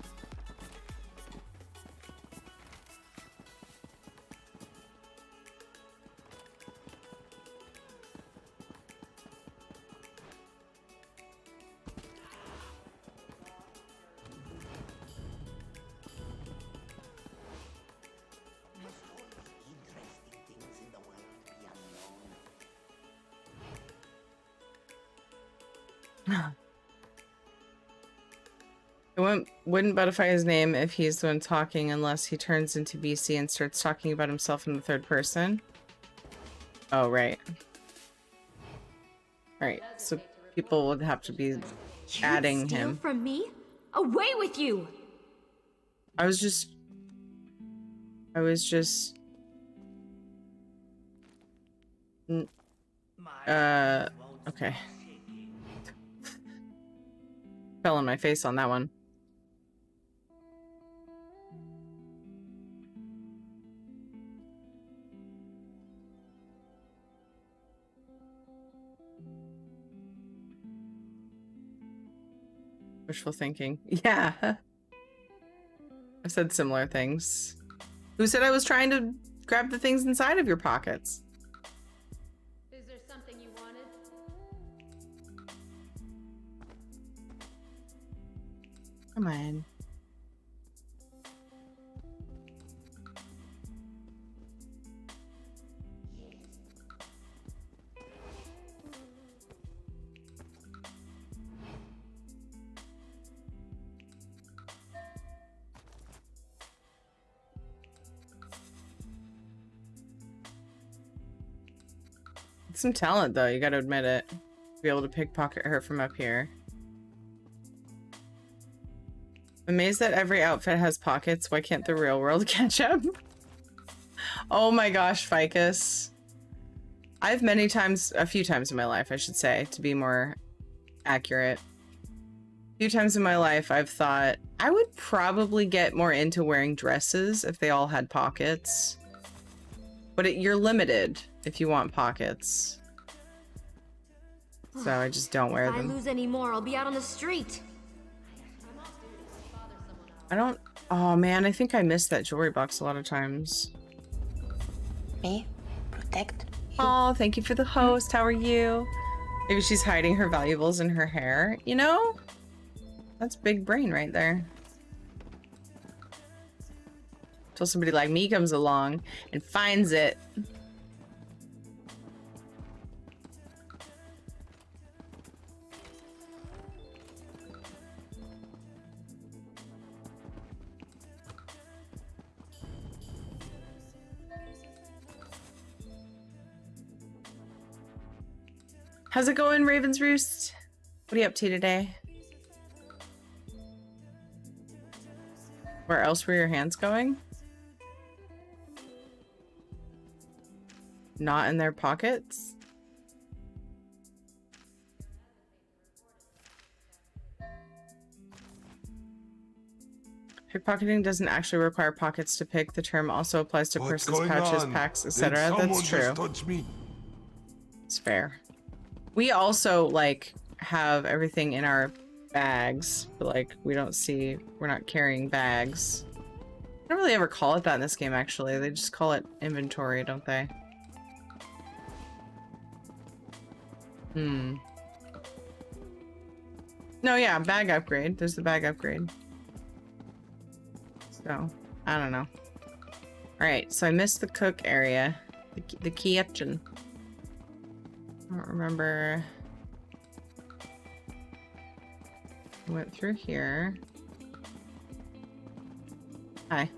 It wouldn't butterfly his name if he's the one talking unless he turns into BC and starts talking about himself in the third person. Oh, right. Right, so people would have to be adding Steal him. from me? Away with you! I was just... Okay. Fell on my face on that one. Wishful thinking. Yeah. I've said similar things. Who said I was trying to grab the things inside of your pockets? Is there something you wanted? Come on. It's some talent, though. You gotta admit it. To be able to pickpocket her from up here. Amazed that every outfit has pockets. Why can't the real world catch up? Oh my gosh, Ficus. I've a few times in my life, I should say, to be more accurate. A few times in my life, I've thought I would probably get more into wearing dresses if they all had pockets. But you're limited if you want pockets. So I just don't wear If I them. lose any more, I'll be out on the street. I don't... Oh man, I think I missed that jewelry box a lot of times. Me? Protect? Oh, thank you for the host. How are you? Maybe she's hiding her valuables in her hair. You know? That's big brain right there. Till somebody like me comes along and finds it. How's it going, Raven's Roost? What are you up to today? Where else were your hands going? Not in their pockets? Pickpocketing doesn't actually require pockets to pick. The term also applies to What's purses, going pouches, on? packs, Did etc. someone That's true. just touch me? It's fair. We also, like, have everything in our bags, but, like, we're not carrying bags. I don't really ever call it that in this game, actually. They just call it inventory, don't they? No, yeah, bag upgrade. There's the bag upgrade. So, I don't know. Alright, so I missed the cook area. The kitchen. I don't remember. I went through here. Hi.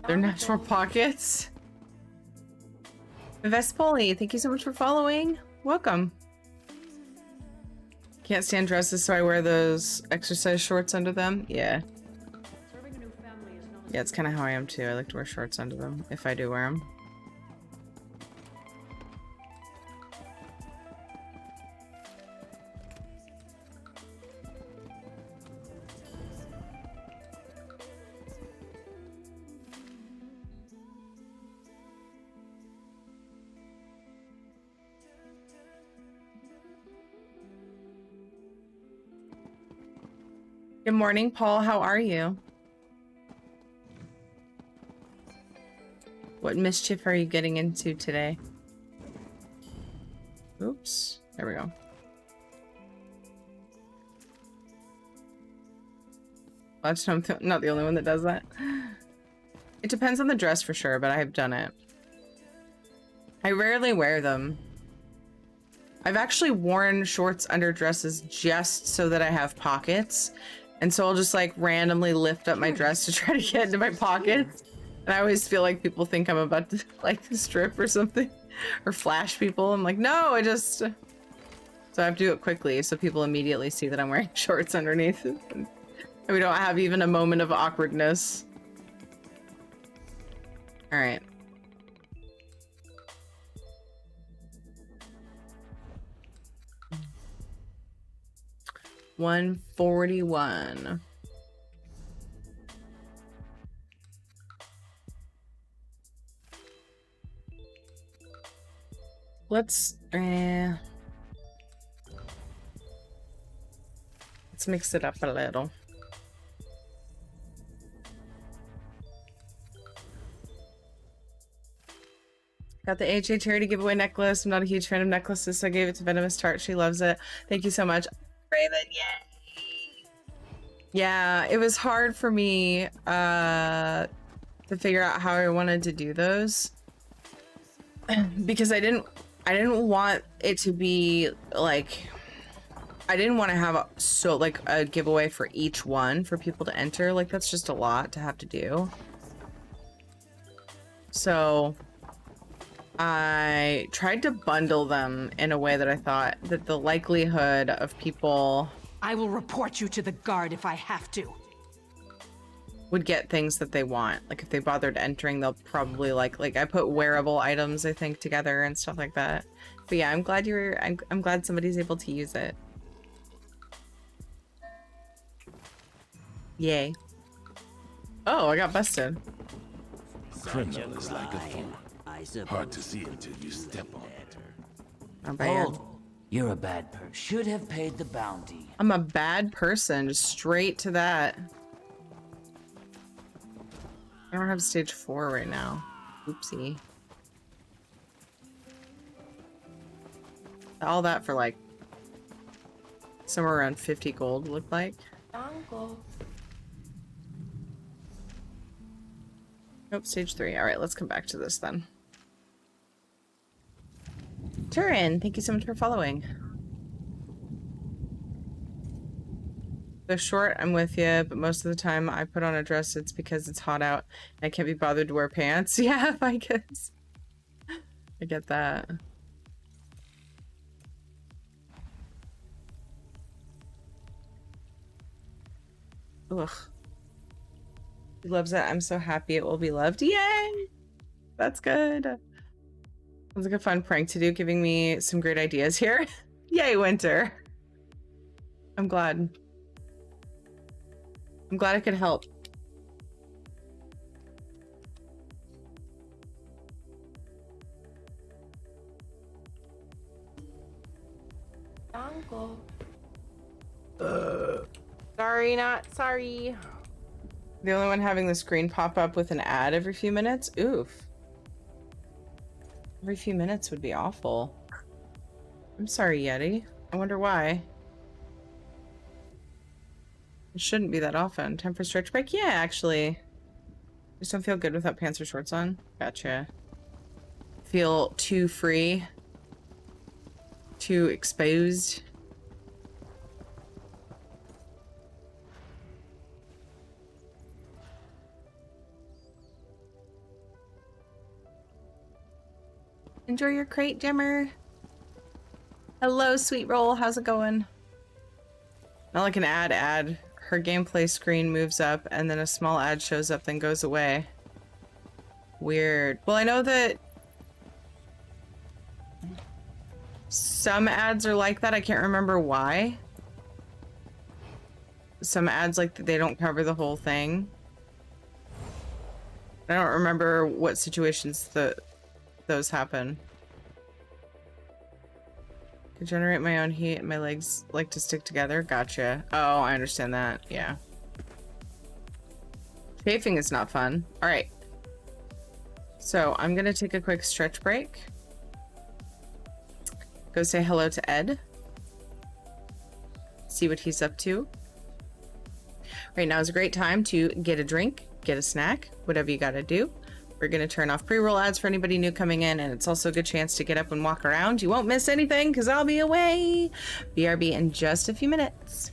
They're natural pockets. Vespoli, thank you so much for following. Welcome. Can't stand dresses, so I wear those exercise shorts under them. Yeah. Yeah, it's kind of how I am too. I like to wear shorts under them, if I do wear them. Good morning, Paul. How are you? What mischief are you getting into today? Oops. There we go. Watch, I'm not the only one that does that. It depends on the dress for sure, but I've done it. I rarely wear them. I've actually worn shorts under dresses just so that I have pockets. And so I'll just like randomly lift up my dress to try to get into my pockets. And I always feel like people think I'm about to like strip or something or flash people. I'm like, no, I just, so I have to do it quickly so people immediately see that I'm wearing shorts underneath. And we don't have even a moment of awkwardness. All right. $141. Let's mix it up a little. Got the HA charity giveaway necklace. I'm not a huge fan of necklaces, so I gave it to Venomous Tart. She loves it. Thank you so much. Raven, yay! Yeah, it was hard for me to figure out how I wanted to do those because I didn't want it to be like, I didn't want to have a giveaway for each one for people to enter. Like, that's just a lot to have to do. So I tried to bundle them in a way that I thought that the likelihood of people... I will report you to the guard if I have to. ...would get things that they want. Like, if they bothered entering, they'll probably like I put wearable items, I think, together and stuff like that. But yeah, I'm glad I'm glad somebody's able to use it. Yay. Oh, I got busted. Criminal is like a fool. Hard to see until you step on it. Not bad. You're a bad person. Should have paid the bounty. I'm a bad person. Just straight to that. I don't have stage 4 right now. Oopsie. All that for like somewhere around 50 gold looked like. Nope, stage 3. All right, let's come back to this then. Turin, thank you so much for following. The short, I'm with you, but most of the time I put on a dress, it's because it's hot out and I can't be bothered to wear pants. Yeah, I guess. I get that. Ugh. He loves it. I'm so happy it will be loved. Yay! That's good. Sounds like a fun prank to do, giving me some great ideas here. Yay, Winter. I'm glad. I'm glad I could help. Sorry, not sorry. The only one having the screen pop up with an ad every few minutes? Oof. Every few minutes would be awful. I'm sorry, Yeti. I wonder why. It shouldn't be that often. Time for stretch break? Yeah, actually. Just don't feel good without pants or shorts on. Gotcha. Feel too free. Too exposed. Enjoy your crate, Jimmer. Hello, sweet roll. How's it going? Not like an ad. Her gameplay screen moves up and then a small ad shows up, then goes away. Weird. Well, I know that some ads are like that. I can't remember why. Some ads, like, they don't cover the whole thing. I don't remember what situations those happen. To generate my own heat, my legs like to stick together. Gotcha. Oh, I understand that. Yeah. Chafing is not fun. All right. So I'm gonna take a quick stretch break. Go say hello to Ed. See what he's up to. Right now is a great time to get a drink, get a snack, whatever you gotta do. We're gonna turn off pre-roll ads for anybody new coming in, and it's also a good chance to get up and walk around. You won't miss anything because I'll be away. BRB in just a few minutes.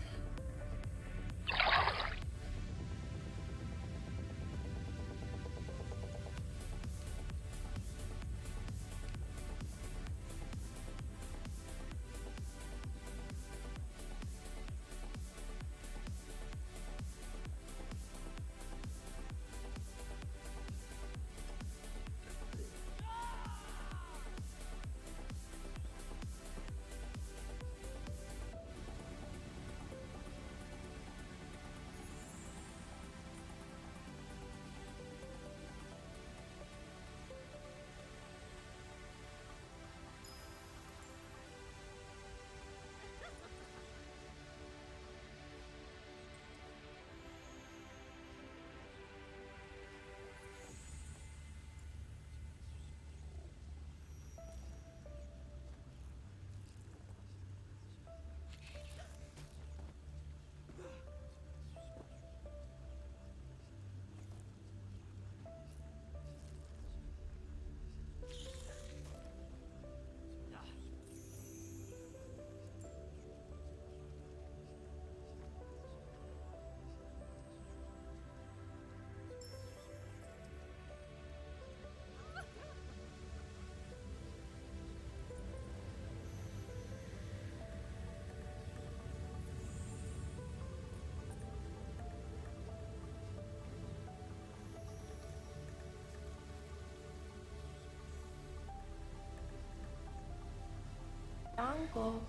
Uncle.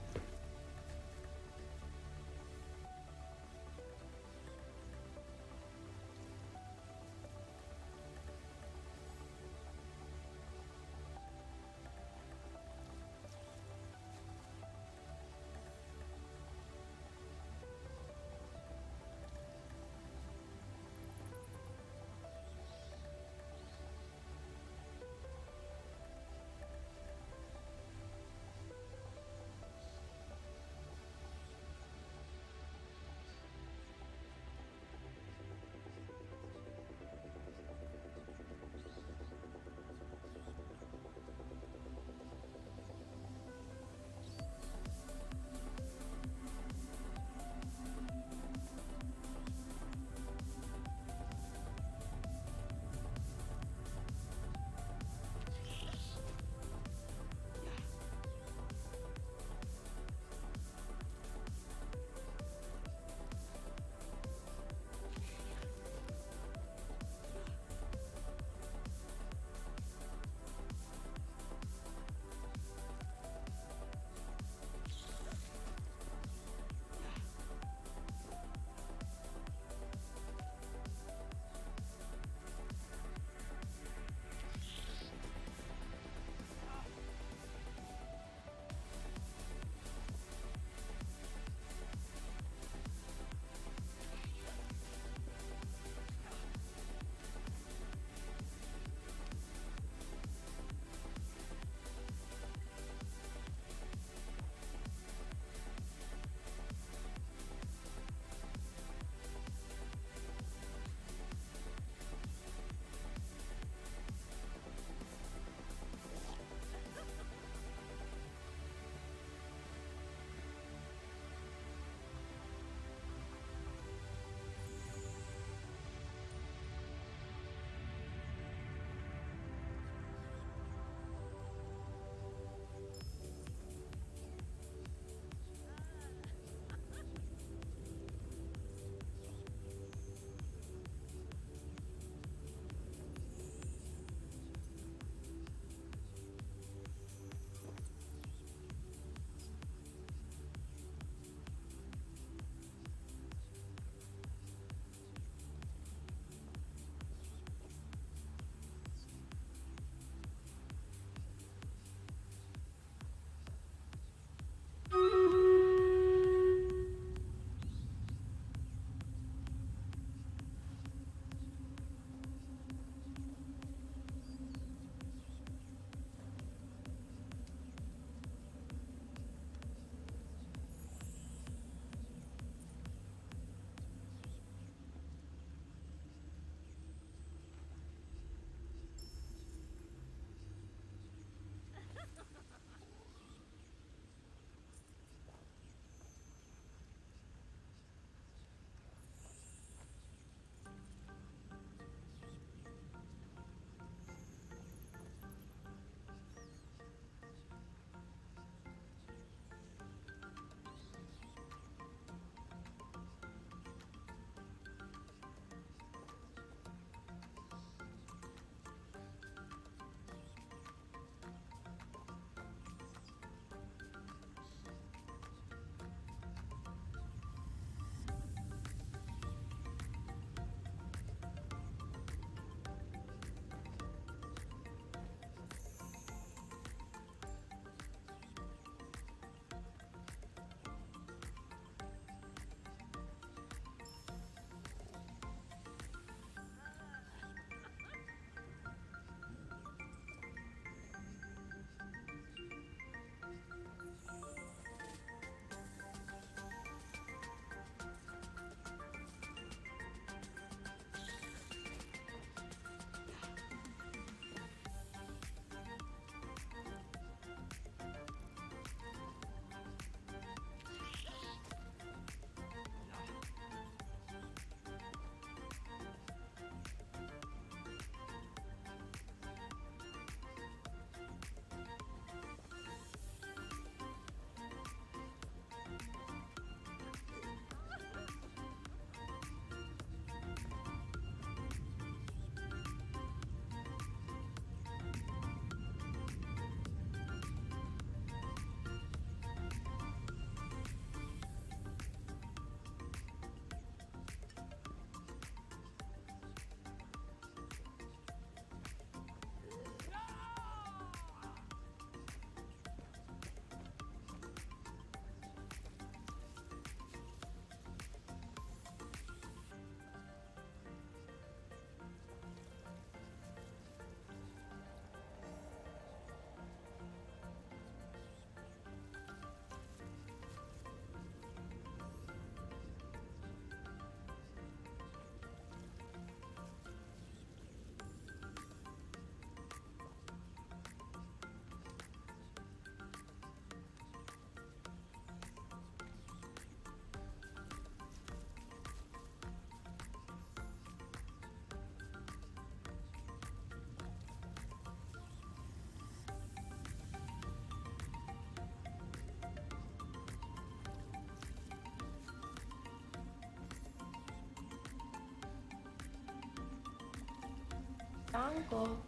Uncle.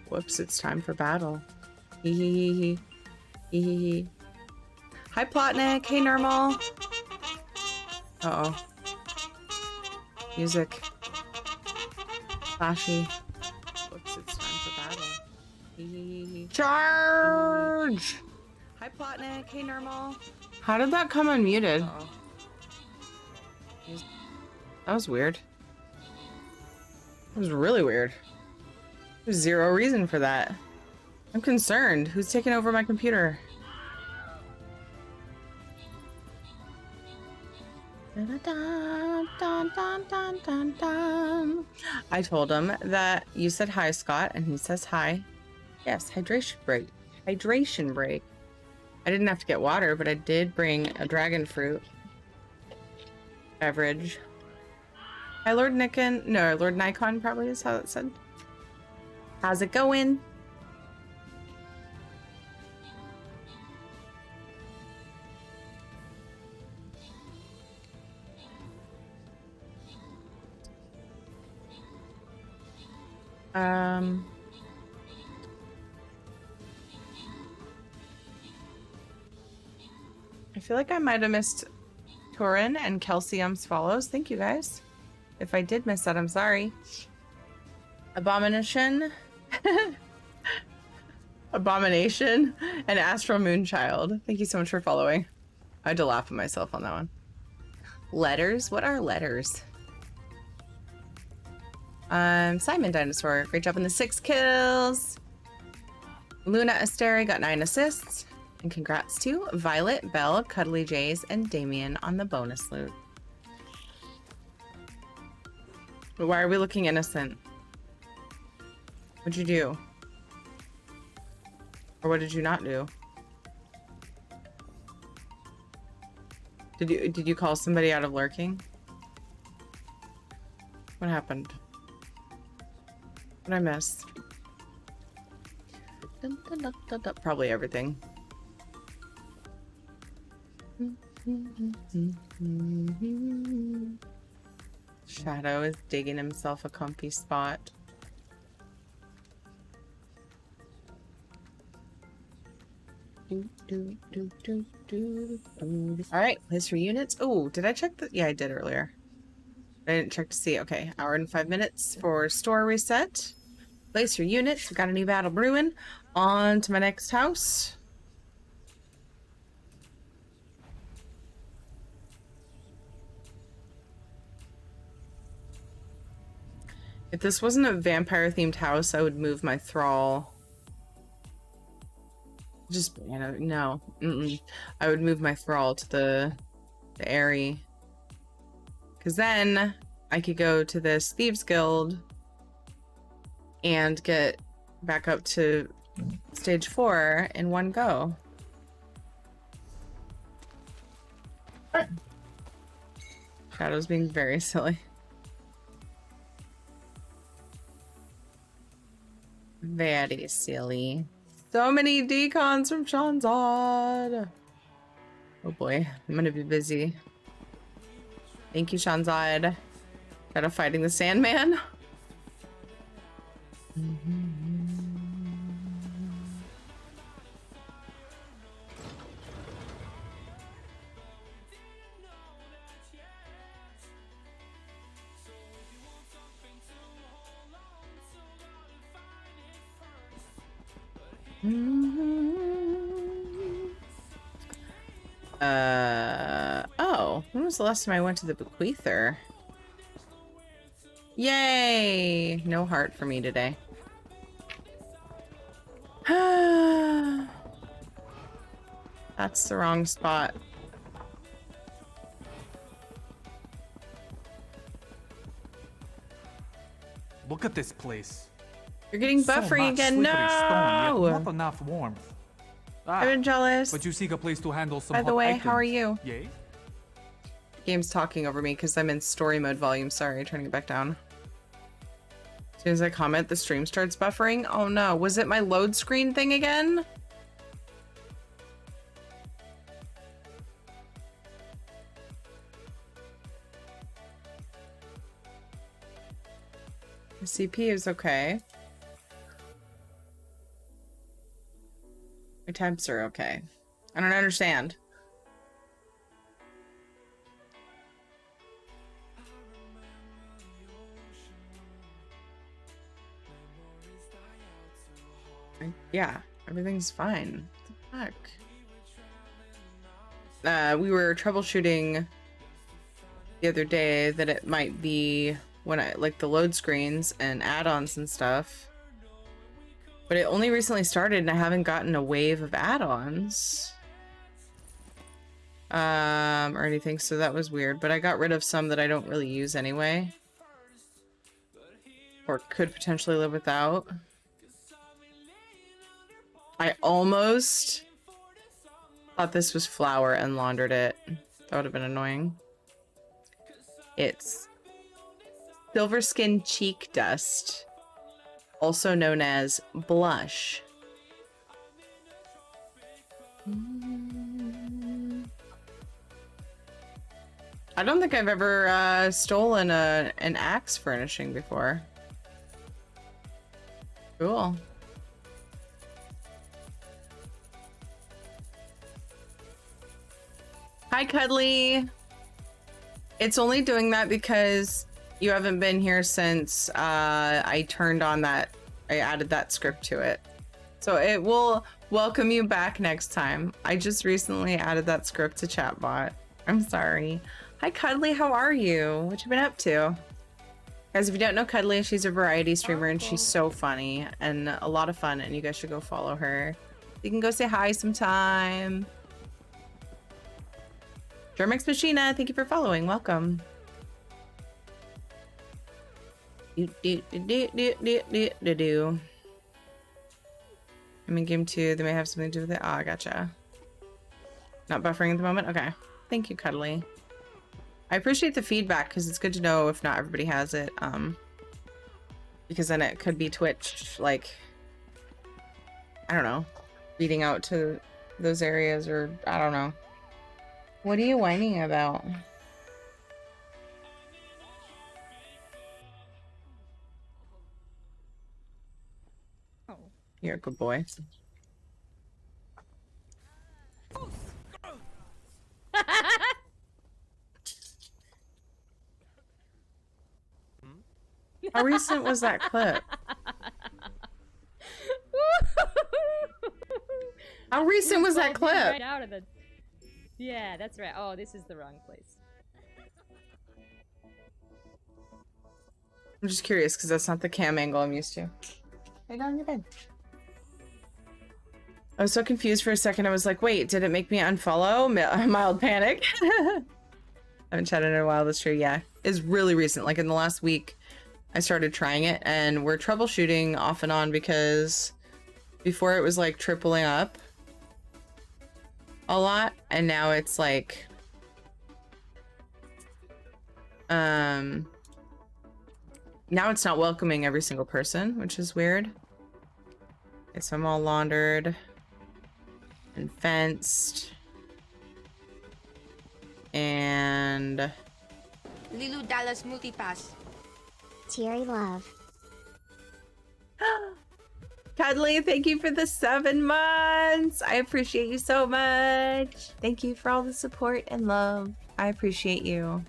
Whoops, it's time for battle. Hee hee hee hee. Hee hee hee. Hi, Plotnik. Hey, Normal. Uh-oh. Music. Flashy. Whoops, it's time for battle. Hee hee hee hee. Charge! Hi, Plotnik. Hey, Normal. How did that come unmuted? Uh-oh. That was weird. That was really weird. There's zero reason for that. I'm concerned. Who's taking over my computer? I told him that you said hi, Scott, and he says hi. Yes, hydration break. Hydration break. I didn't have to get water, but I did bring a dragon fruit beverage. Hi, Lord Nikon. No, Lord Nikon probably is how it said. How's it going? I feel like I might have missed Torin and Calcium's follows. Thank you guys. If I did miss that, I'm sorry. Abomination. Abomination and Astral Moonchild. Thank you so much for following. I had to laugh at myself on that one. Letters? What are letters? Simon Dinosaur. Great job on the 6 kills. Luna Asteri got 9 assists. And congrats to Violet, Belle, Cuddly Jays, and Damien on the bonus loot. But why are we looking innocent? What'd you do? Or what did you not do? Did you call somebody out of lurking? What happened? What'd I miss? Probably everything. Shadow is digging himself a comfy spot. Alright, place for units. Oh, did I check the... Yeah, I did earlier. I didn't check to see. Okay, hour and 5 minutes for store reset. Place your units. We've got a new battle brewing. On to my next house. If this wasn't a vampire-themed house, I would move my thrall. Just, you know, no. I would move my thrall to the Airy. Because then I could go to this Thieves Guild and get back up to stage 4 in one go. Shadow's being very silly. Very silly. So many decons from Shanzad. Oh boy, I'm gonna be busy. Thank you, Shanzad. Gotta fighting the Sandman. Oh, when was the last time I went to the Bequeather? Yay! No heart for me today. That's the wrong spot. Look at this place. You're getting So buffery much again. slippery stone, yet No! not enough warmth. I've been jealous. But you seek a place to handle some By the hot way, items. how are you? Yay? Game's talking over me because I'm in story mode volume. Sorry, turning it back down. As soon as I comment, the stream starts buffering. Oh no, was it my load screen thing again? The CPU is okay. My temps are okay. I don't understand. Yeah, everything's fine. What the heck? We were troubleshooting the other day that it might be when I like the load screens and add-ons and stuff. But it only recently started and I haven't gotten a wave of add-ons. Or anything, so that was weird. But I got rid of some that I don't really use anyway. Or could potentially live without. I almost thought this was flour and laundered it. That would have been annoying. It's silver skin cheek dust, also known as blush. I don't think I've ever stolen an axe furnishing before. Cool. Hi, Cuddly. It's only doing that because you haven't been here since I turned on that, I added that script to it. So it will welcome you back next time. I just recently added that script to chatbot. I'm sorry. Hi, Cuddly, how are you? What you been up to? Guys, if you don't know Cuddly, she's a variety streamer and she's so funny and a lot of fun, and you guys should go follow her. You can go say hi sometime. Germix Machina, thank you for following. Welcome. I'm in game 2. They may have something to do with it. Ah, gotcha. Not buffering at the moment? Okay. Thank you, Cuddly. I appreciate the feedback because it's good to know if not everybody has it. Because then it could be Twitch, like, I don't know, reading out to those areas, or I don't know. What are you whining about? Oh. You're a good boy. How recent was that clip? How recent was that clip? Right out of the... Yeah, that's right. Oh, this is the wrong place. I'm just curious because that's not the cam angle I'm used to. Lay down in your bed. I was so confused for a second. I was like, wait, did it make me unfollow? Mild panic. I haven't chatted in a while. That's true. Yeah. It's really recent. Like in the last week, I started trying it and we're troubleshooting off and on because before it was like tripling up a lot. And now it's like, now it's not welcoming every single person, which is weird. Okay, so I'm all laundered and fenced. And Lilu Dallas Multipass. Teary love. Cuddly, thank you for the 7 months. I appreciate you so much. Thank you for all the support and love. I appreciate you.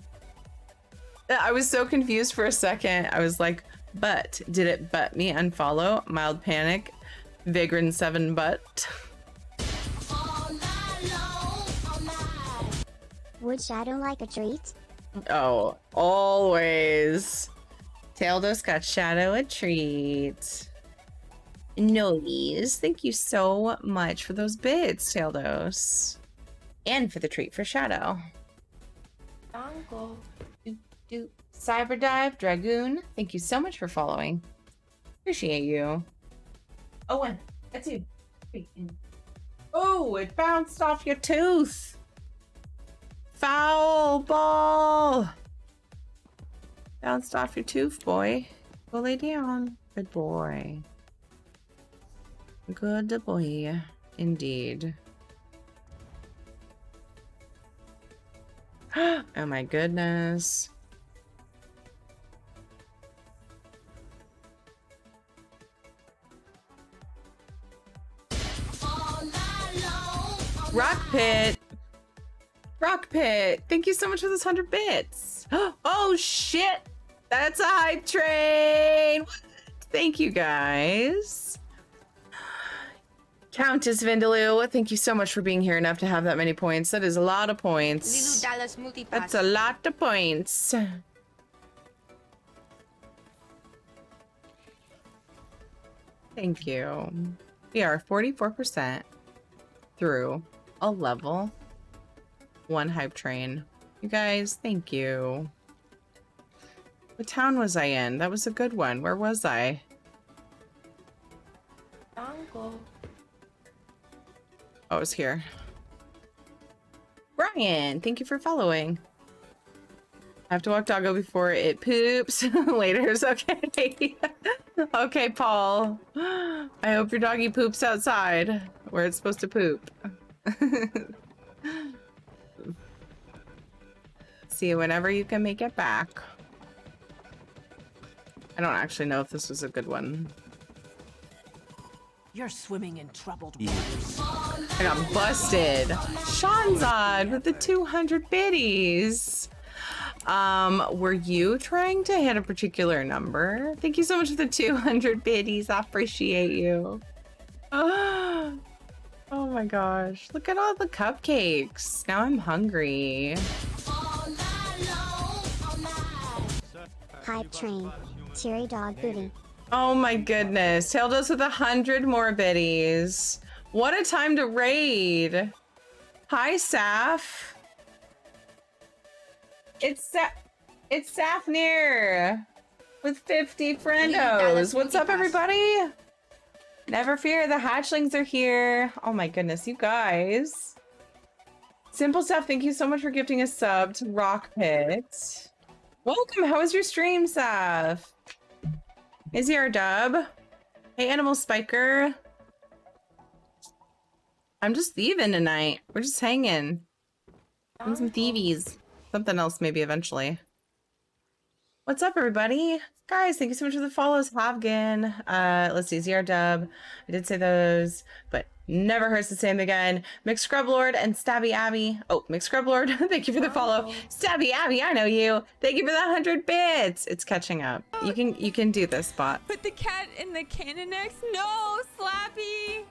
I was so confused for a second. I was like, but did it butt me unfollow? Mild panic. Vagrant 7 butt. Would Shadow like a treat? Oh, always. Taildos got Shadow a treat. Noise. Thank you so much for those bits, Taildos. And for the treat for Shadow. Uncle. Cyberdive Dragoon. Thank you so much for following. Appreciate you. Oh, one. A 2. 3. Oh, it bounced off your tooth. Foul ball! Bounced off your tooth, boy. Go lay down. Good boy. Good boy. Indeed. Oh my goodness. Rock Pit. Rock Pit. Thank you so much for those 100 bits. Oh shit. That's a hype train. What? Thank you guys. Countess Vindaloo, thank you so much for being here enough to have that many points. That is a lot of points. Lilu Dallas Multipass. That's a lot of points. Thank you. We are 44% through a level 1 hype train. You guys, thank you. What town was I in? That was a good one. Where was I? Uncle. Oh, it was here. Brian, thank you for following. I have to walk doggo before it poops. Later is okay. Okay, Paul. I hope your doggy poops outside where it's supposed to poop. See you whenever you can make it back. I don't actually know if this was a good one. You're swimming in troubled waters. I got busted. Shanzad with the 200 biddies. Were you trying to hit a particular number? Thank you so much for the 200 biddies. I appreciate you. Oh my gosh. Look at all the cupcakes. Now I'm hungry. Hype train. Cheery dog booty. Oh my goodness. Taildos with 100 more biddies. What a time to raid. Hi, Saf. It's Safnir with 50 friendos. What's up, everybody? Never fear, the hatchlings are here. Oh my goodness, you guys. Simple Stuff, thank you so much for gifting a sub to Rock Pit. Welcome, how was your stream, Saf? Is he our dub? Hey, Animal Spiker. I'm just thieving tonight. We're just hanging. Doing some thievies. Something else maybe eventually. What's up, everybody? Guys, thank you so much for the follows. Havgan. Let's see, ZR Dub. I did say those, but never hurts to say them again. McScrublord and Stabby Abby. Oh, McScrublord, thank you for the follow. Stabby Abby, I know you. Thank you for the 100 bits. It's catching up. You can do this, bot. Put the cat in the cannon next. No, Slappy.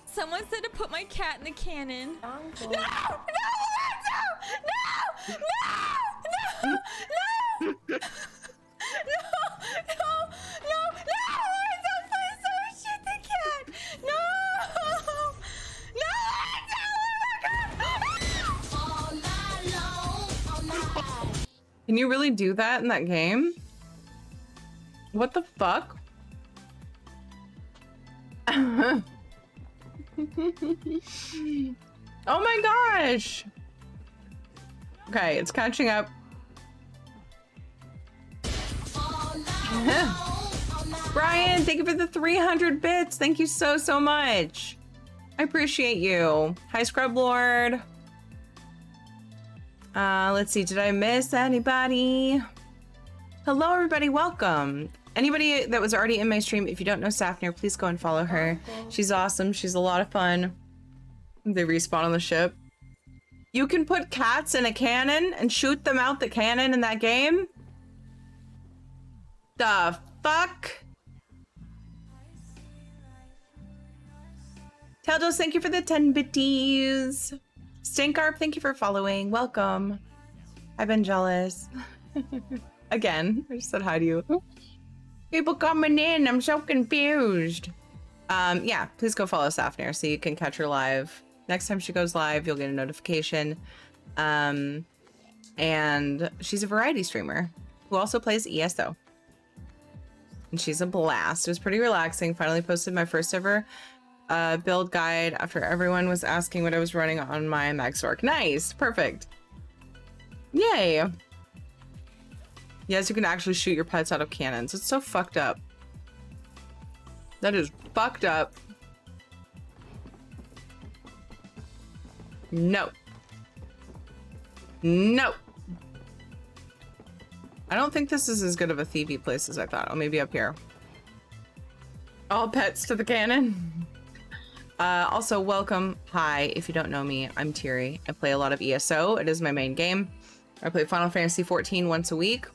Someone said to put my cat in the cannon. Uncle. No! No! No! No! No! No! No! Please don't shoot the cat! No! No! Can you really do that in that game? What the fuck? Oh my gosh! Okay, it's catching up. Brian, thank you for the 300 bits. Thank you so much. I appreciate you. Hi, Scrub Lord. Let's see, did I miss anybody? Hello, everybody, welcome. Anybody that was already in my stream, if you don't know Safnir, please go and follow her. She's awesome. She's a lot of fun. They respawn on the ship. You can put cats in a cannon and shoot them out the cannon in that game? The fuck? Teldos, thank you for the 10 bitties. Stinkarp, thank you for following. Welcome. I've been jealous. Again, I just said hi to you. People coming in, I'm so confused. Yeah, please go follow Safnir so you can catch her live. Next time she goes live, you'll get a notification. And she's a variety streamer who also plays ESO. And she's a blast. It was pretty relaxing. Finally posted my first ever build guide after everyone was asking what I was running on my Max Orc. Nice, perfect. Yay. Yes, you can actually shoot your pets out of cannons. It's so fucked up. That is fucked up. No. No. I don't think this is as good of a thievy place as I thought. Oh, maybe up here. All pets to the cannon. Also, welcome. Hi, if you don't know me, I'm Thiery. I play a lot of ESO. It is my main game. I play Final Fantasy 14 once a week.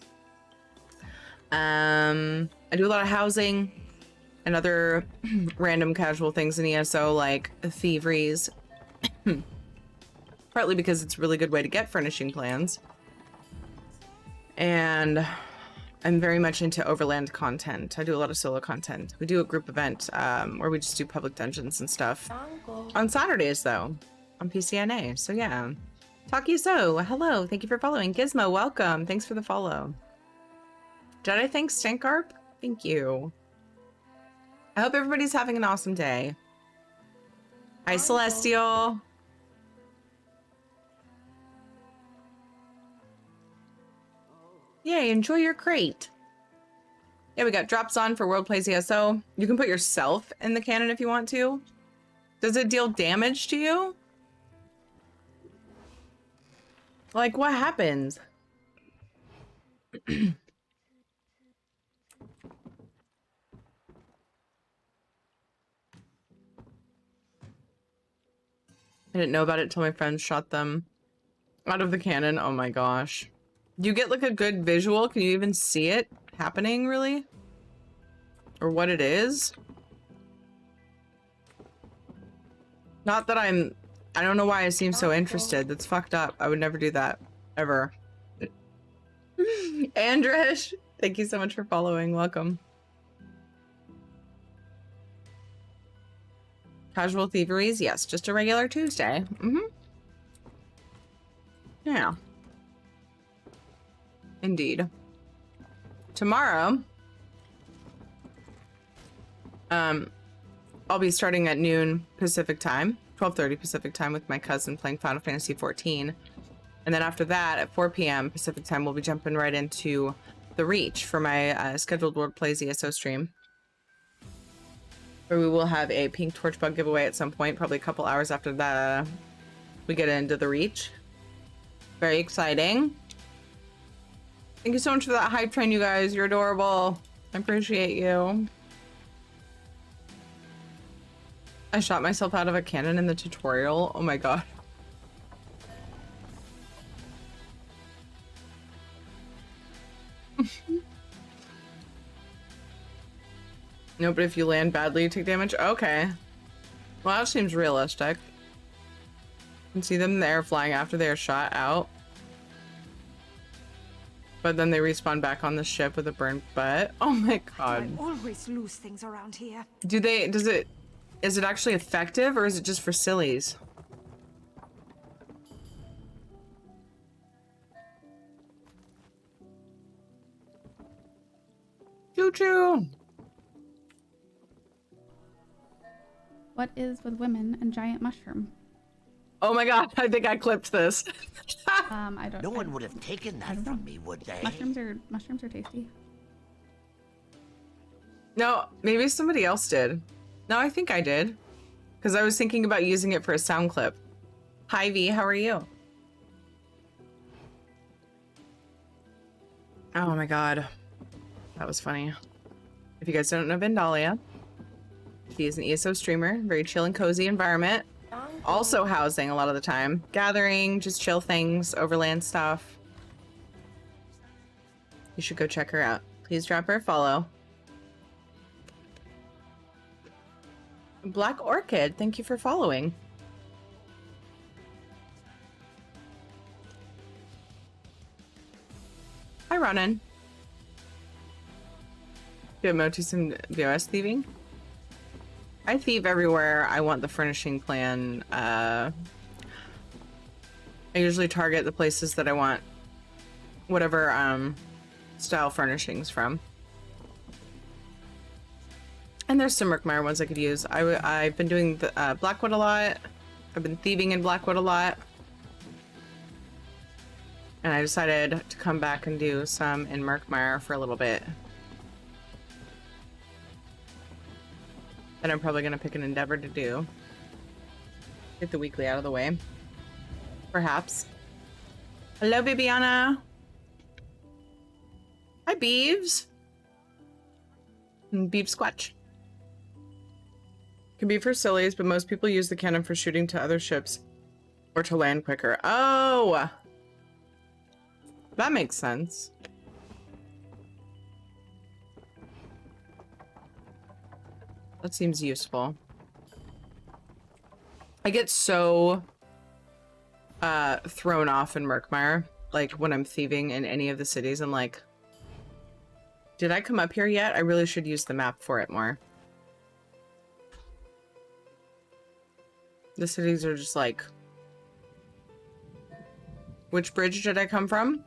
I do a lot of housing and other random casual things in ESO like Thieveries. Partly because it's a really good way to get furnishing plans. And I'm very much into overland content. I do a lot of solo content. We do a group event where we just do public dungeons and stuff. On Saturdays, though, on PCNA. So yeah. TalkYeSo, hello. Thank you for following. Gizmo, welcome. Thanks for the follow. Jedi, thanks. Stankarp, thank you. I hope everybody's having an awesome day. Hi, Celestial. Yay, enjoy your crate. Yeah, we got drops on for World Plays ESO. You can put yourself in the cannon if you want to. Does it deal damage to you? Like, what happens? I didn't know about it till my friends shot them out of the cannon. Oh my gosh. Do you get like a good visual? Can you even see it happening, really? Or what it is? Not that I don't know why I seem so interested. That's fucked up. I would never do that. Ever. Andresh, thank you so much for following. Welcome. Casual Thieveries? Yes, just a regular Tuesday. Yeah. Indeed. Tomorrow, I'll be starting at noon Pacific time, 12:30 Pacific time with my cousin playing Final Fantasy 14. And then after that, at 4 p.m. Pacific time, we'll be jumping right into The Reach for my scheduled World Plays ESO stream. Where we will have a pink torch bug giveaway at some point, probably a couple hours after that we get into The Reach. Very exciting. Thank you so much for that hype train, you guys. You're adorable. I appreciate you. I shot myself out of a cannon in the tutorial. Oh my god. No, but if you land badly, you take damage? Okay. Well, that seems realistic. You can see them in the air flying after they are shot out. But then they respawn back on the ship with a burnt butt. Oh my god. I always lose things around here. Is it actually effective or is it just for sillies? Choo choo. What is with women and giant mushroom? Oh my god, I think I clipped this. I don't. No one would have taken that from me, would they? Mushrooms are tasty. No, maybe somebody else did. No, I think I did. Because I was thinking about using it for a sound clip. Hi V, how are you? Oh my god. That was funny. If you guys don't know Vandalia, she is an ESO streamer. Very chill and cozy environment. Also housing a lot of the time. Gathering, just chill things, overland stuff. You should go check her out. Please drop her a follow. Black Orchid, thank you for following. Hi, Ronan. Do Moti some BOS thieving? I thieve everywhere I want the furnishing plan. I usually target the places that I want whatever style furnishings from. And there's some Murkmire ones I could use. I've been doing the Blackwood a lot. I've been thieving in Blackwood a lot. And I decided to come back and do some in Murkmire for a little bit. Then I'm probably going to pick an Endeavor to do. Get the weekly out of the way. Perhaps. Hello, Bibiana. Hi, Beeves. And Beef Squatch. Can be for sillies, but most people use the cannon for shooting to other ships or to land quicker. Oh! That makes sense. That seems useful. I get so thrown off in Murkmire, like when I'm thieving in any of the cities. I'm like, did I come up here yet? I really should use the map for it more. The cities are just like, which bridge did I come from?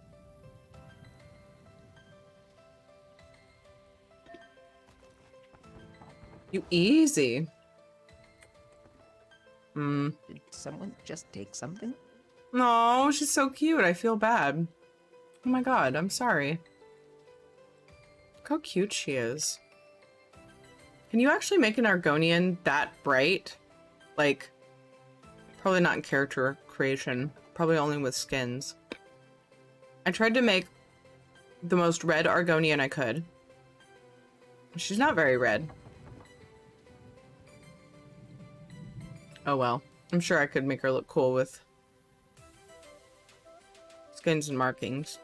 You easy. Did someone just take something? No, she's so cute. I feel bad. Oh my god, I'm sorry. Look how cute she is. Can you actually make an Argonian that bright? Like, probably not in character creation. Probably only with skins. I tried to make the most red Argonian I could. She's not very red. Oh well. I'm sure I could make her look cool with skins and markings.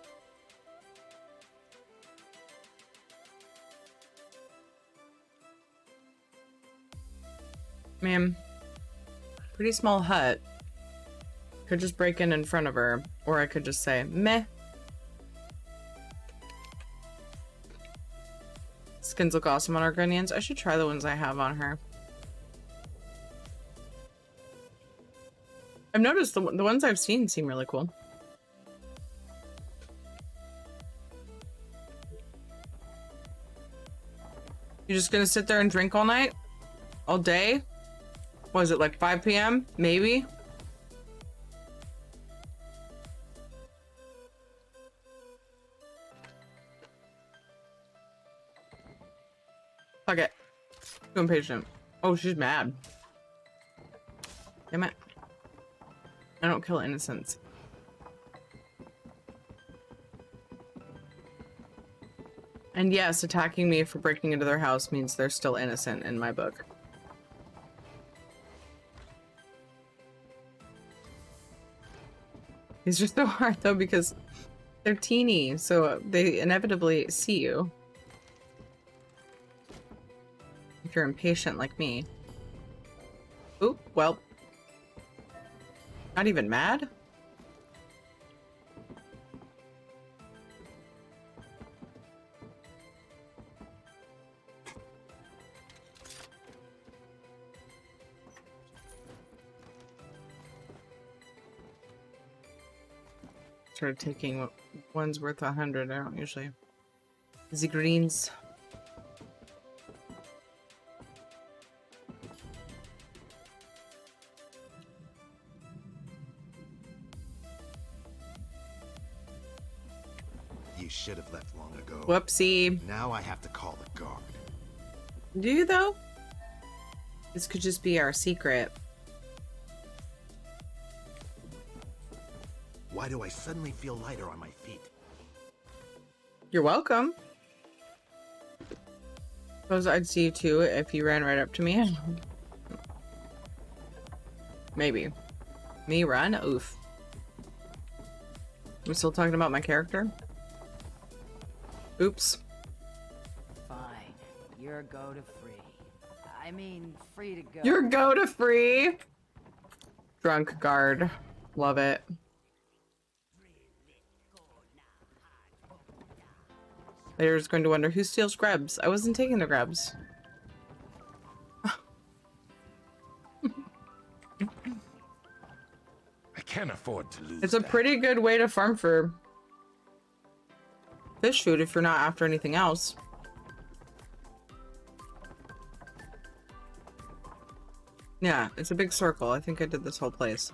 Man, pretty small hut. Could just break in front of her, or I could just say, meh. Skins look awesome on Argonians. I should try the ones I have on her. I've noticed the ones I've seen seem really cool. You just gonna sit there and drink all night? All day? Was it like 5 p.m.? Maybe? Fuck it. Too impatient. Oh, she's mad. Damn it. I don't kill innocents. And yes, attacking me for breaking into their house means they're still innocent in my book. These are so hard though because they're teeny, so they inevitably see you. If you're impatient like me. Oop, well. Not even mad? Started taking one's worth 100. I don't usually. The greens. You should have left long ago. Whoopsie. Now I have to call the guard. Do you though? This could just be our secret. Why do I suddenly feel lighter on my feet? You're welcome. Suppose I'd see you too if you ran right up to me. Maybe. Me run? Oof. We're still talking about my character? Oops. Fine. You're go to free. I mean, free to go. You're go to free. Drunk guard. Love it. They're just going to wonder who steals grubs. I wasn't taking the grubs. I can't afford to lose. It's a pretty good way to farm for fish food if you're not after anything else. Yeah, it's a big circle. I think I did this whole place.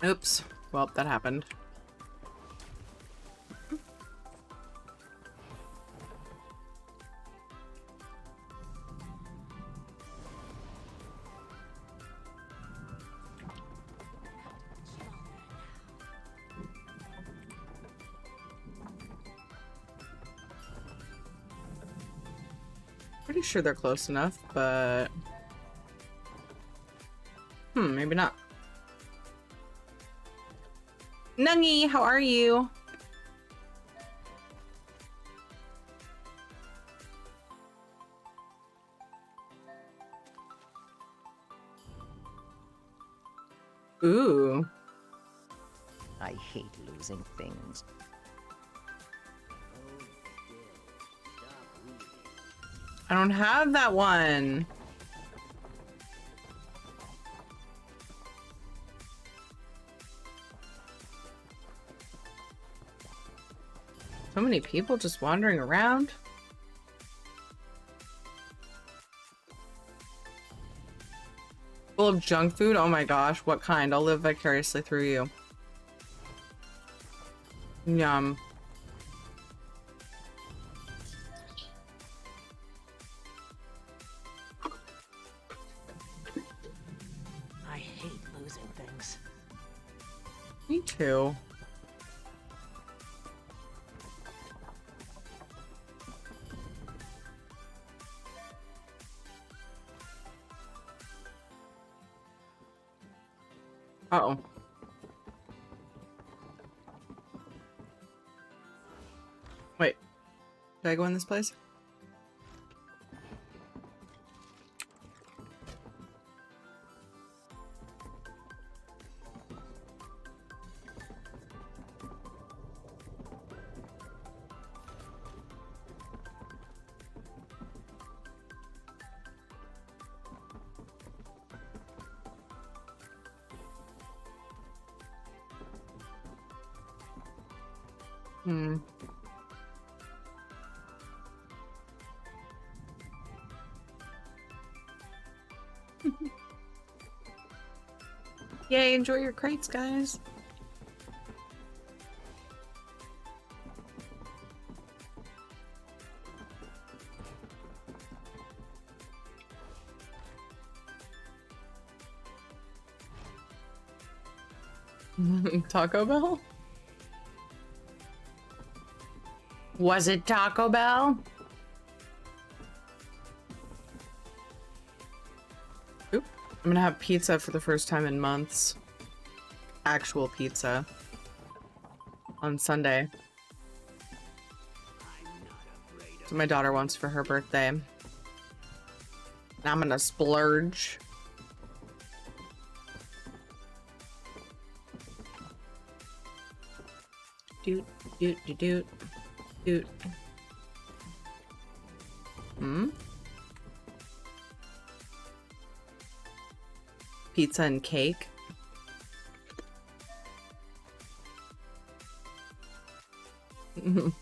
Oops. Well, that happened. Pretty sure they're close enough, but... maybe not. Nungy, how are you? Ooh. I hate losing things. I don't have that one. So many people just wandering around. Full of junk food? Oh my gosh, what kind? I'll live vicariously through you. Yum. I hate losing things. Me too. Uh-oh. Wait. Did I go in this place? Hmm. Yay, enjoy your crates, guys. Taco Bell? Was it Taco Bell? Oop. I'm gonna have pizza for the first time in months. Actual pizza. On Sunday. That's what my daughter wants for her birthday. And I'm gonna splurge. Doot, doot, doot, doot, doot. Pizza and cake. Can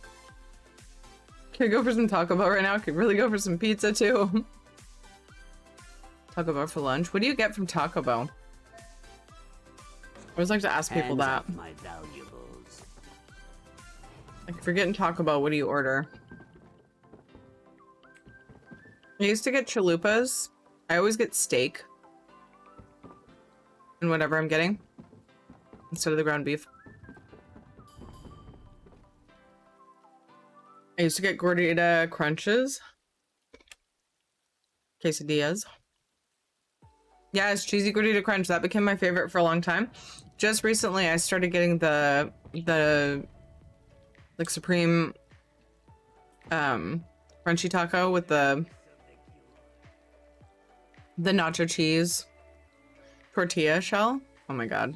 I go for some Taco Bell right now? Could really go for some pizza too. Taco Bell for lunch. What do you get from Taco Bell? I always like to ask people that. My valuables. Like if you're getting Taco Bell, what do you order? I used to get chalupas. I always get steak. And whatever I'm getting. Instead of the ground beef. I used to get gordita crunches. Quesadillas. Yes, cheesy gordita crunch. That became my favorite for a long time. Just recently, I started getting the like supreme crunchy taco with the nacho cheese tortilla shell. Oh my god,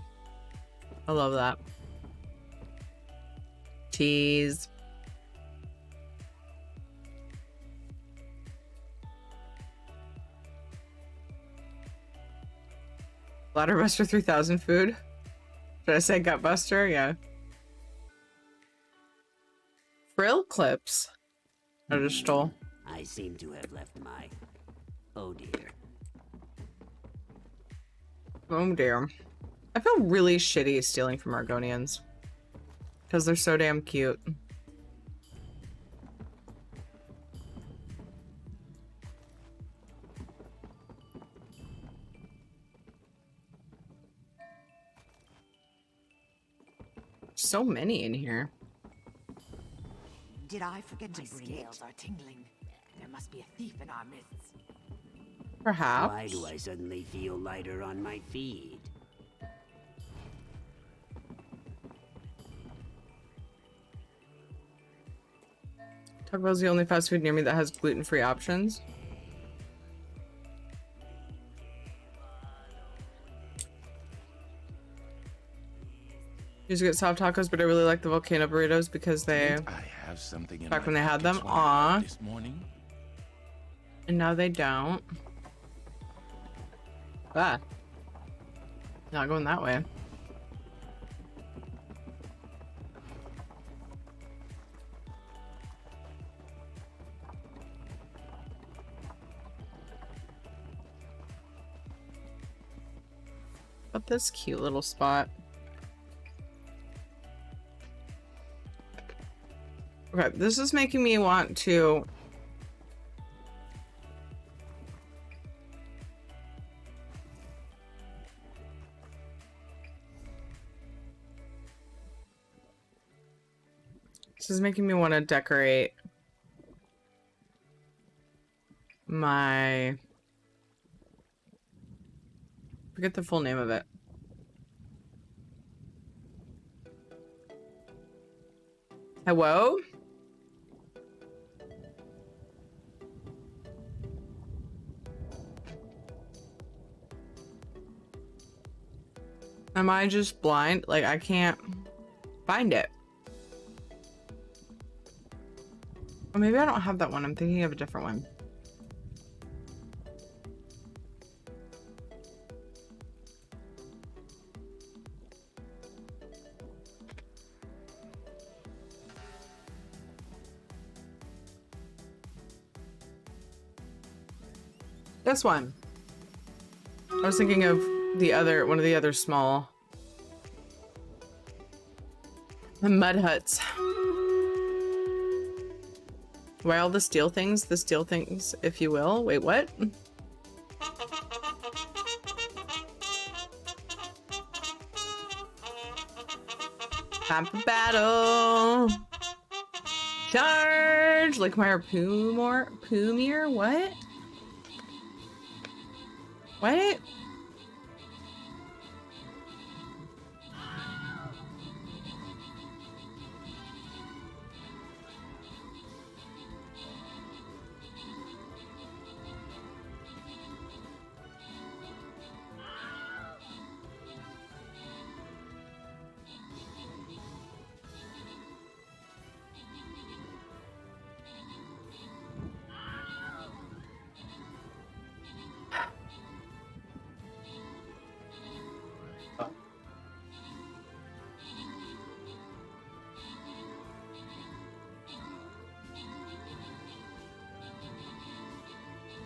I love that. Cheese. Bladderbuster 3000 food. Should I say Gutbuster? Yeah. Frill clips. I just stole. I seem to have left my... Oh dear. Oh dear. I feel really shitty stealing from Argonians. Because they're so damn cute. So many in here. Did I forget to bring scales are tingling. There must be a thief in our midst. Perhaps. Why do I suddenly feel lighter on my feet? Taco Bell's the only fast food near me that has gluten-free options. Used to get soft tacos, but I really like the volcano burritos because they. I have something in back when my they had them. pockets when I Aw. left this morning. And now they don't. Ah. Not going that way. But this cute little spot. Okay, this is making me want to decorate my, forget the full name of it. Hello? Am I just blind? Like, I can't find it. Or maybe I don't have that one. I'm thinking of a different one. This one. I was thinking of the other, one of the other small mud huts. Why all the steel things? The steel things, if you will. Wait, what? Time for battle. Charge! Like my Poomier? What? What?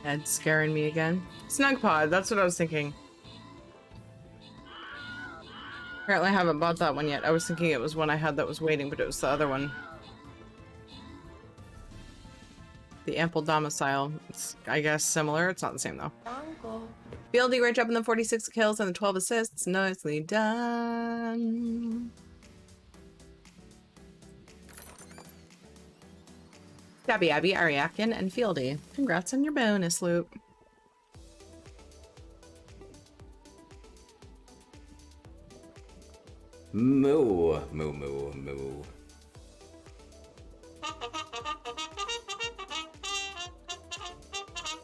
Head scaring me again. Snug pod, that's what I was thinking. Apparently I haven't bought that one yet. I was thinking it was one I had that was waiting, but it was the other one. The Ample Domicile. It's, I guess, similar. It's not the same, though. Uncle. BLD, great job on the 46 kills and the 12 assists. Nicely done. Gabby, Abby, Ariakin, and Fieldy. Congrats on your bonus loot. Moo, moo, moo, moo.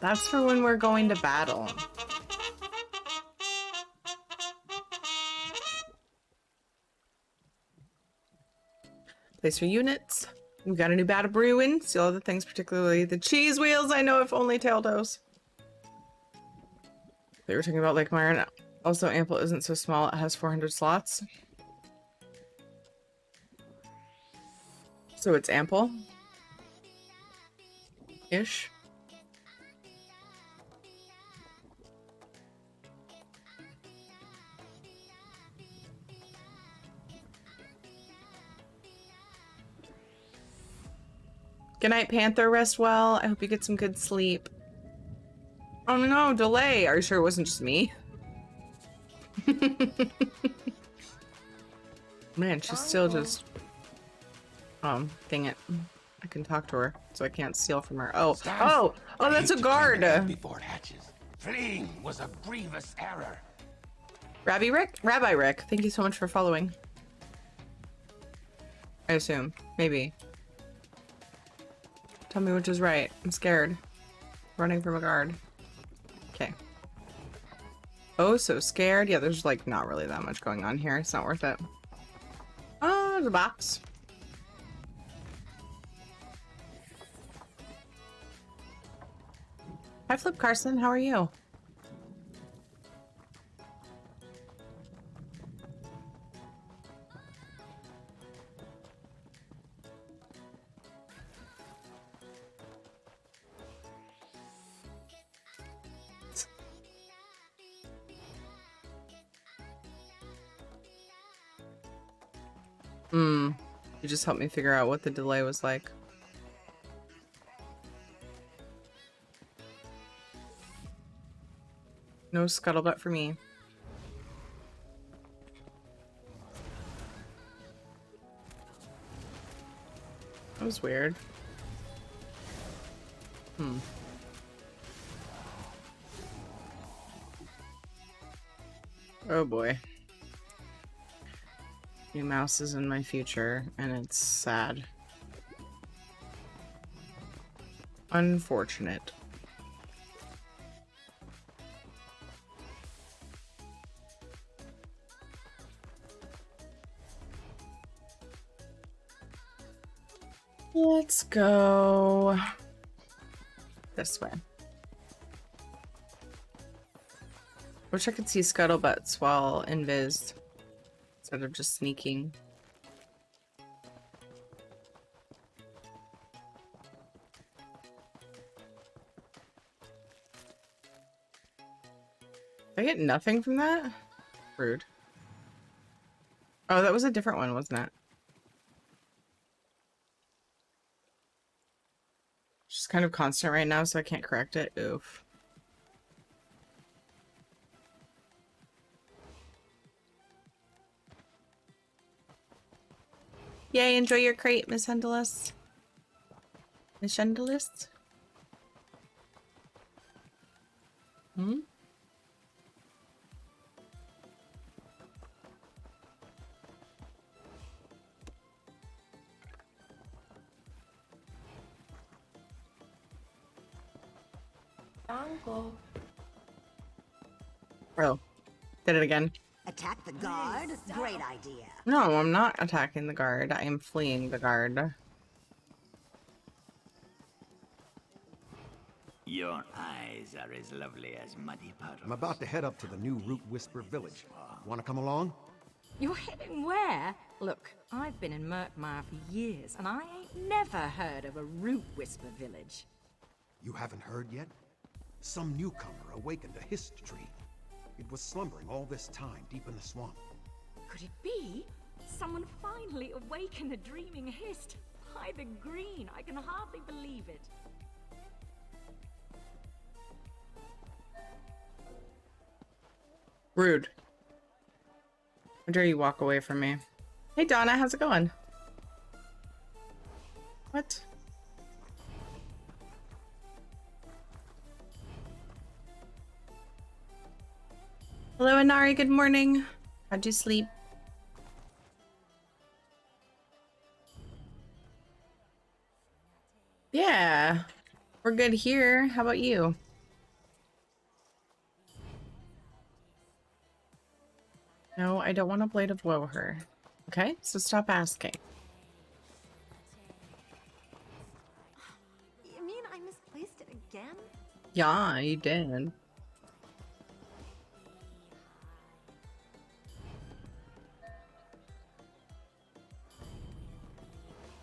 That's for when we're going to battle. Place for units. We've got a new battle brewing. See all the things, particularly the cheese wheels. I know if only Taildos. They were talking about Lake Myron. Also, Ample isn't so small. It has 400 slots. So it's ample. Ish. Good night, Panther. Rest well. I hope you get some good sleep. Oh no, delay. Are you sure it wasn't just me? Man, she's still just... dang it. I can talk to her, so I can't steal from her. Oh, that's a guard! Before it hatches. Fleeing was a grievous error. Rabbi Rick, thank you so much for following. I assume. Maybe. Tell me which is right. I'm scared. Running from a guard. Okay. Oh, so scared. Yeah, there's like not really that much going on here. It's not worth it. Oh, there's a box. Hi, Flip Carson. How are you? You just helped me figure out what the delay was like. No scuttlebutt for me. That was weird. Oh boy. New mouse is in my future, and it's sad. Unfortunate. Let's go this way. Wish I could see scuttlebutts while invis instead of just sneaking. Did I get nothing from that? Rude. Oh, that was a different one, wasn't it? Just kind of constant right now, so I can't correct it. Oof. Yay, enjoy your crate, Miss Hendelis. Miss Hendelis? Oh, did it again. Attack the guard? Great idea. No, I'm not attacking the guard. I am fleeing the guard. Your eyes are as lovely as muddy puddles. I'm about to head up to the new Root Whisper village. Want to come along? You're heading where? Look, I've been in Murkmire for years, and I ain't never heard of a Root Whisper village. You haven't heard yet? Some newcomer awakened a hist tree. It was slumbering all this time deep in the swamp. Could it be? Someone finally awakened a dreaming hist. By the green, I can hardly believe it. Rude. How dare you walk away from me? Hey Donna, how's it going? What? Hello Inari, good morning. How'd you sleep? Yeah, we're good here. How about you? No, I don't want a Blade of Woe her. Okay, so stop asking. You mean I misplaced it again? Yeah, you did.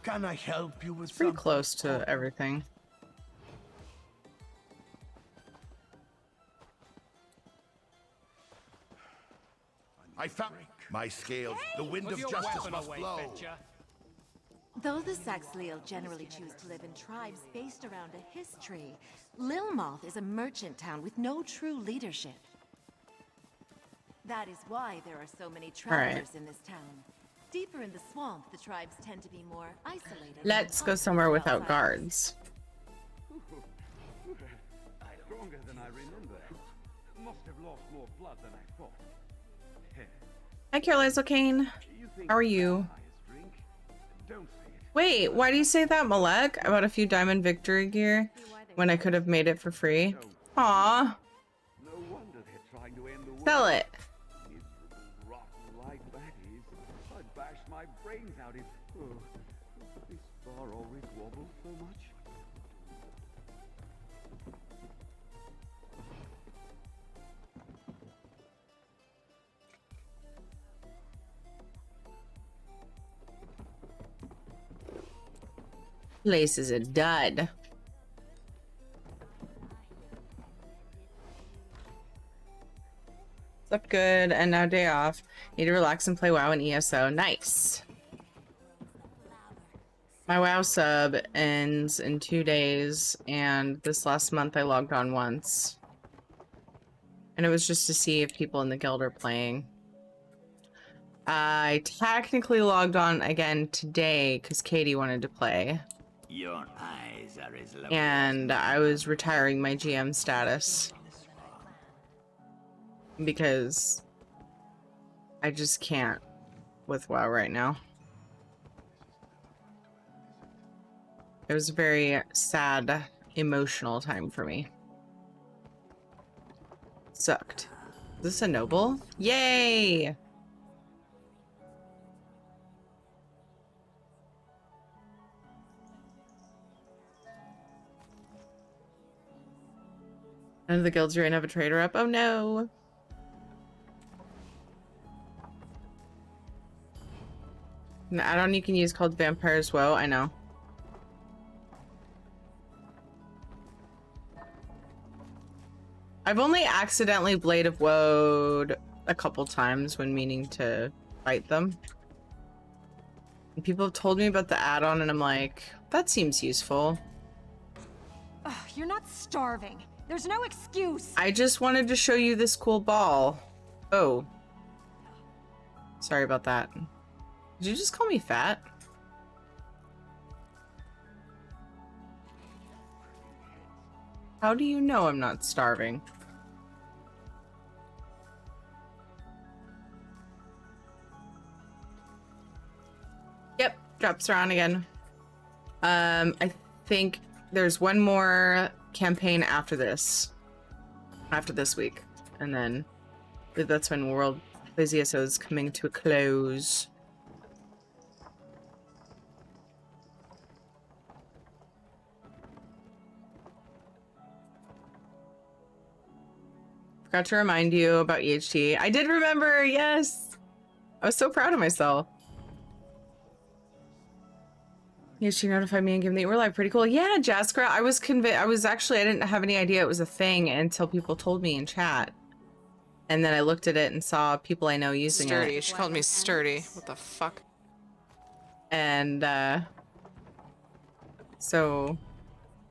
Can I help you with Pretty something? close to everything. I found my scales. The wind of justice must flow. Though the Saxhleel generally choose to live in tribes based around a history, Lilmoth is a merchant town with no true leadership. That is why there are so many travelers in this town. Deeper in the swamp, the tribes tend to be more isolated. Let's go somewhere without guards. Stronger than I remember. Must have lost more blood than I thought. Hi, Caroline Kane. How are you? Wait, why do you say that, Malek? I bought a few diamond victory gear when I could have made it for free. Aw. No wonder they're trying to end the world. Sell it. Miserable, rotten like baddies. I'd bash my brains out if this bar always wobbles so much. Place is a dud. Slept good and now day off. Need to relax and play WoW and ESO. Nice. My WoW sub ends in 2 days, and this last month I logged on once. And it was just to see if people in the guild are playing. I technically logged on again today because Katie wanted to play. Your eyes are as lovely And I was retiring my GM status because I just can't with WoW right now. It was a very sad, emotional time for me. Sucked. Is this a noble? Yay! None of the guilds you're in have a trader up. Oh no! An add-on you can use called Vampire's Woe. I know. I've only accidentally Blade of Woed a couple times when meaning to fight them. And people have told me about the add-on and I'm like, that seems useful. Ugh, you're not starving. There's no excuse. I just wanted to show you this cool ball. Oh. Sorry about that. Did you just call me fat? How do you know I'm not starving? Yep, drops around again. I think there's one more campaign after this week, and then I believe that's when World WPESO is coming to a close. Forgot to remind you about EHT. I did remember, yes! I was so proud of myself. EHT notified me and gave me the we're live. Pretty cool. Yeah, Jaskra, I was convinced. I didn't have any idea it was a thing until people told me in chat. And then I looked at it and saw people I know using Sturdy. it. She called me sturdy. What the fuck? And so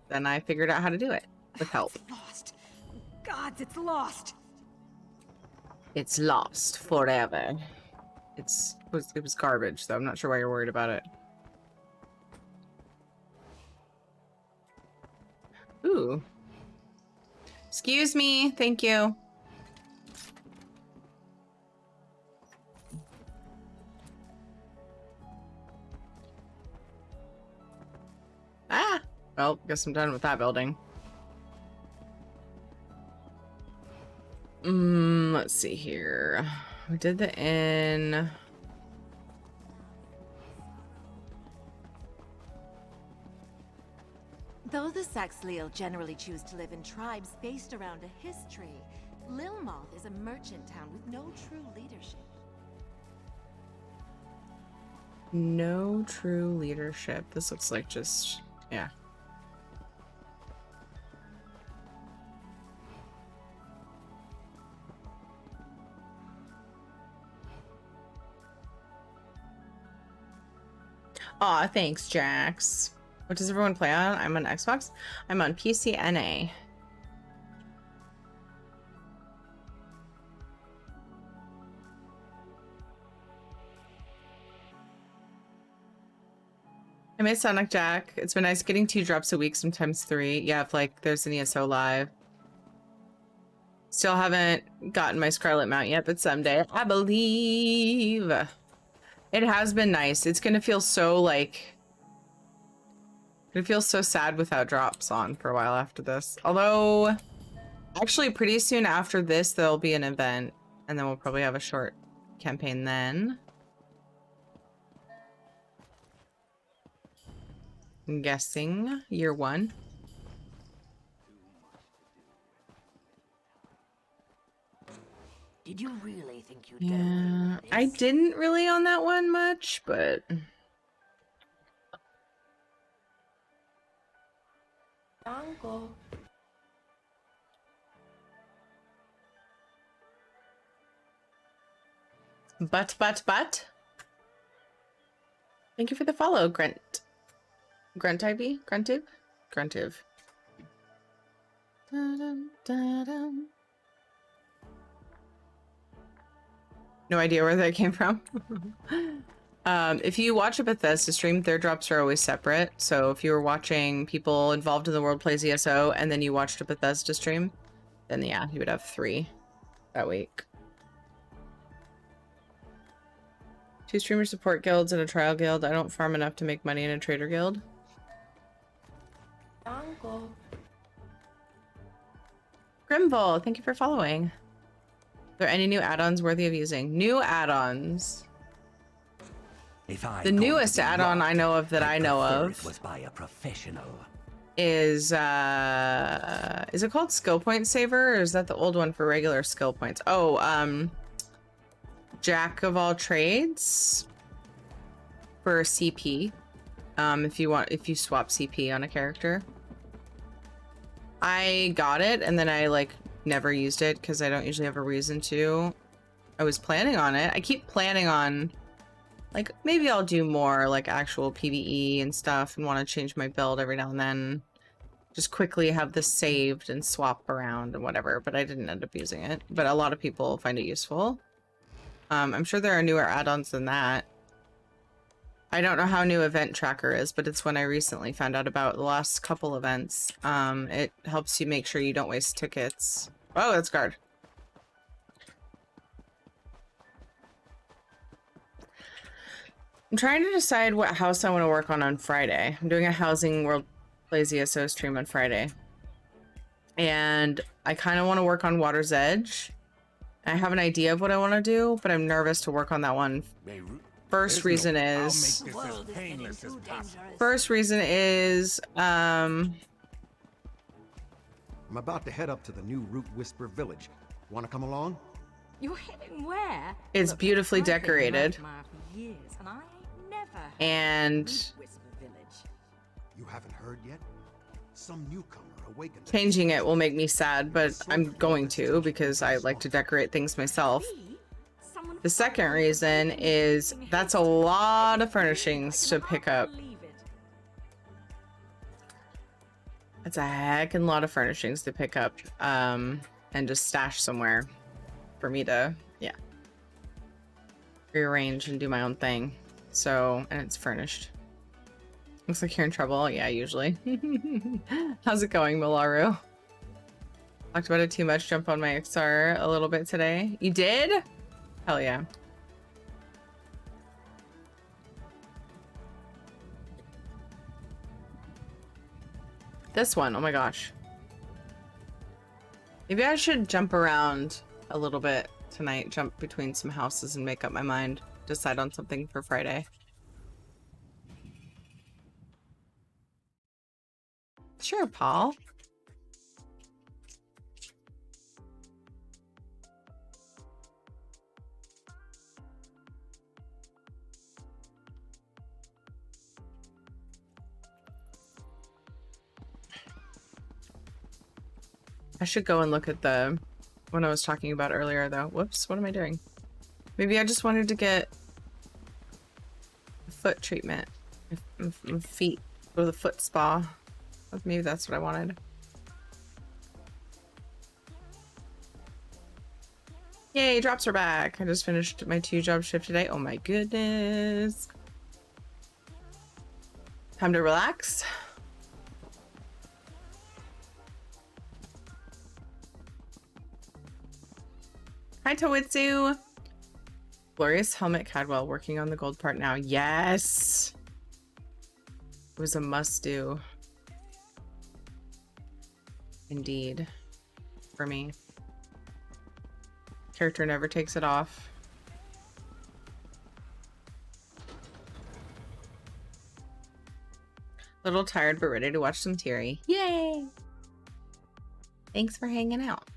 then I figured out how to do it with help. Lost. Gods, it's lost. It's lost forever. It was garbage, though. I'm not sure why you're worried about it. Ooh. Excuse me. Thank you. Ah! Well, guess I'm done with that building. Let's see here. We did the inn. Though the Saxhleel generally choose to live in tribes based around a history, Lilmoth is a merchant town with no true leadership. No true leadership. This looks like just, yeah. Aw, thanks, Jax. What does everyone play on? I'm on Xbox. I'm on PC NA. I made Sonic Jack. It's been nice getting 2 drops a week, sometimes 3. Yeah, if like there's an ESO live. Still haven't gotten my Scarlet mount yet, but someday I believe. It has been nice. It's gonna feel so like it feels so sad without drops on for a while after this. Although actually pretty soon after this there'll be an event and then we'll probably have a short campaign then. I'm guessing year 1. Did you really think you'd Yeah, I didn't really on that one much, but Uncle. but thank you for the follow, Gruntive. Dun, dun, dun. No idea where that came from. If you watch a Bethesda stream, their drops are always separate. So if you were watching people involved in the World Plays ESO and then you watched a Bethesda stream, then yeah, you would have 3 that week. 2 streamer support guilds and a trial guild. I don't farm enough to make money in a trader guild. Uncle. Grimvol, thank you for following. Are there any new add-ons worthy of using? New add-ons. The newest add-on I know of that I know of was by a professional. Is it called Skill Point Saver, or is that the old one for regular skill points? Oh, Jack of all trades for CP. If you swap CP on a character. I got it and then I like never used it because I don't usually have a reason to. I was planning on it. I keep planning on like maybe I'll do more like actual PvE and stuff and want to change my build every now and then. Just quickly have this saved and swap around and whatever, but I didn't end up using it. But a lot of people find it useful. I'm sure there are newer add-ons than that. I don't know how new Event Tracker is, but it's one I recently found out about the last couple events. It helps you make sure you don't waste tickets. Oh, that's guard. I'm trying to decide what house I want to work on Friday. I'm doing a Housing World Plays ESO stream on Friday. And I kind of want to work on Water's Edge. I have an idea of what I want to do, but I'm nervous to work on that one. First reason is I'm about to head up to the new Root Whisper village. Want to come along? You're heading where? It's Look, beautifully I've been decorated. in Murkmire for years, and I ain't never And Root Whisper village. You haven't heard yet? Some newcomer awakened. changing it will make me sad, but I'm going to because I like to decorate things myself. The second reason is that's a lot of furnishings to pick up. That's a heckin' lot of furnishings to pick up and just stash somewhere for me to, yeah, rearrange and do my own thing. So, and it's furnished. Looks like you're in trouble. Yeah, usually. How's it going, Milaru? Talked about it too much. Jump on my XR a little bit today. You did? Hell yeah. This one, oh my gosh. Maybe I should jump around a little bit tonight, jump between some houses and make up my mind. Decide on something for Friday. Sure, Paul. I should go and look at the one I was talking about earlier, though. Whoops, what am I doing? Maybe I just wanted to get a foot treatment. My feet. Go to the foot spa. Maybe that's what I wanted. Yay, drops are back. I just finished my 2-job shift today. Oh my goodness. Time to relax. Hi, Toitsu. Glorious Helmet Cadwell working on the gold part now. Yes. It was a must-do. Indeed. For me. Character never takes it off. Little tired but ready to watch some Thieveries. Yay! Thanks for hanging out.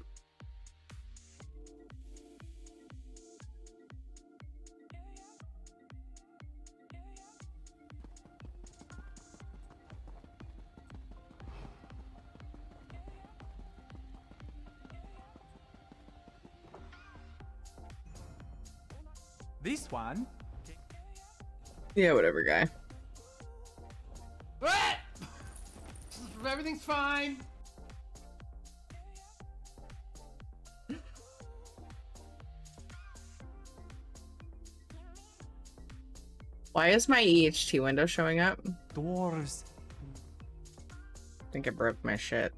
This one? Yeah, whatever, guy. Everything's fine. Why is my EHT window showing up? Dwarves. I think I broke my shit.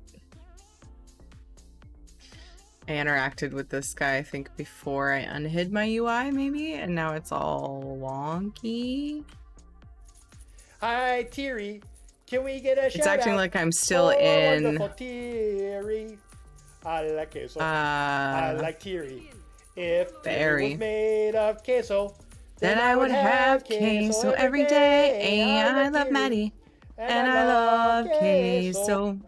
I interacted with this guy, I think, before I unhid my UI, maybe, and now it's all wonky. Hi, Thievery. Can we get a shout It's acting out like I'm still for in. wonderful Thievery. I like queso. I like Thievery. If Thievery was made of queso, then I would have queso every day. I love Maddie, and I love queso.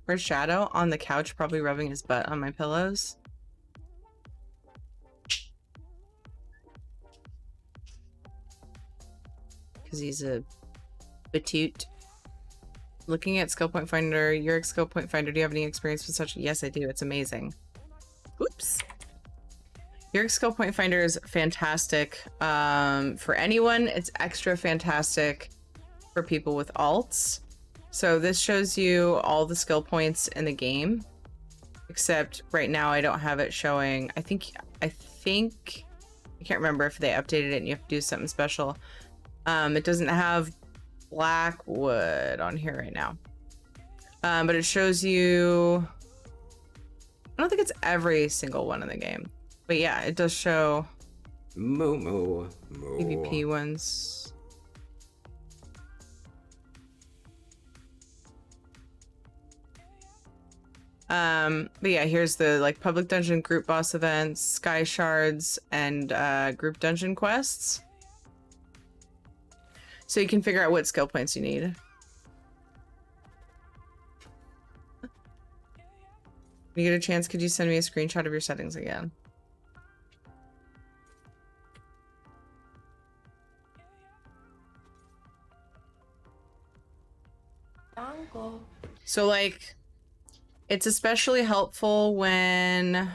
Where's Shadow? On the couch, probably rubbing his butt on my pillows. Because he's a batute. Looking at Skill Point Finder, your Skill Point Finder, do you have any experience with such? Yes, I do. It's amazing. Oops. Your Skill Point Finder is fantastic for anyone. It's extra fantastic for people with alts. So this shows you all the skill points in the game, except right now I don't have it showing. I think I can't remember if they updated it and you have to do something special. It doesn't have Blackwood on here right now, but it shows you. I don't think it's every single one in the game, but yeah, it does show PvP ones. But yeah, here's the like public dungeon, group boss events, sky shards, and group dungeon quests. So you can figure out what skill points you need. When you get a chance, could you send me a screenshot of your settings again? Uncle. So like, it's especially helpful when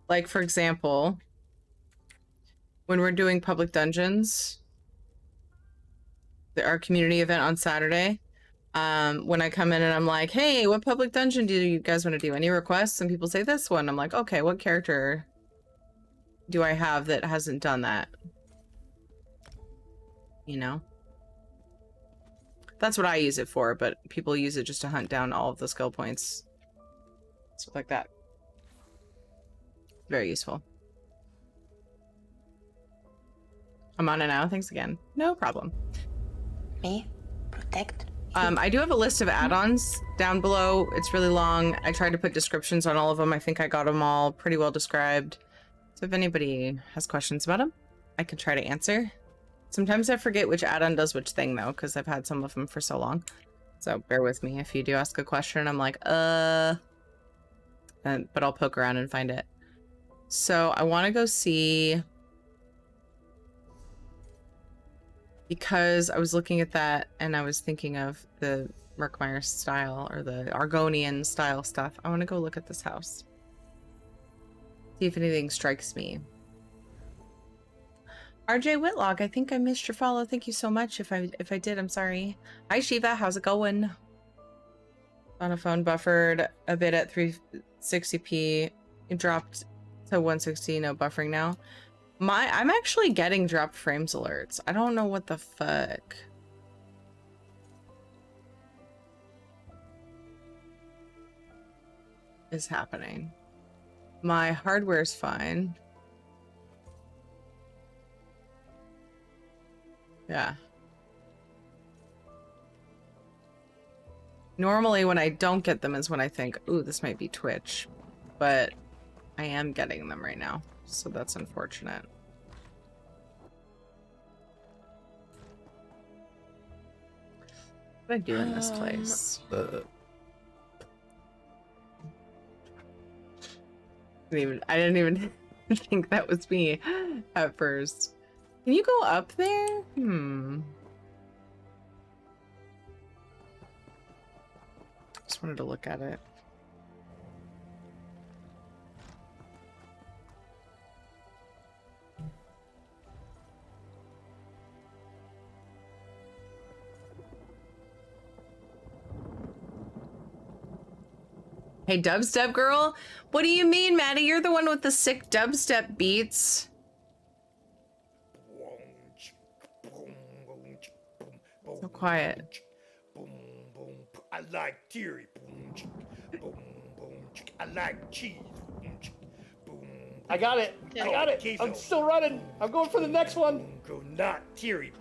like, for example, when we're doing public dungeons, our community event on Saturday, when I come in and I'm like, hey, what public dungeon do you guys want to do? Any requests? And people say this one. I'm like, okay, what character do I have that hasn't done that? You know? That's what I use it for, but people use it just to hunt down all of the skill points. Stuff like that. Very useful. I'm on it now. Thanks again. No problem. Me? Protect? I do have a list of add-ons down below. It's really long. I tried to put descriptions on all of them. I think I got them all pretty well described. So if anybody has questions about them, I can try to answer. Sometimes I forget which add-on does which thing, though, because I've had some of them for so long. So bear with me if you do ask a question. I'm like, but I'll poke around and find it. So I want to go see, because I was looking at that and I was thinking of the Merkmeyer style or the Argonian style stuff. I want to go look at this house. See if anything strikes me. RJ Whitlock, I think I missed your follow. Thank you so much. If I did, I'm sorry. Hi Shiva, how's it going? On a phone buffered a bit at 360p. It dropped to 160, no buffering now. I'm actually getting dropped frames alerts. I don't know what the fuck is happening. My hardware's fine. Yeah. Normally when I don't get them is when I think, ooh, this might be Twitch. But I am getting them right now, so that's unfortunate. What do I do in this place? I didn't even think that was me at first. Can you go up there? Just wanted to look at it. Hey, dubstep girl? What do you mean, Maddie? You're the one with the sick dubstep beats. So quiet. I like Thieveries. I like cheese. I got it. I got it. I'm still running. I'm going for the next one. Not Thieveries,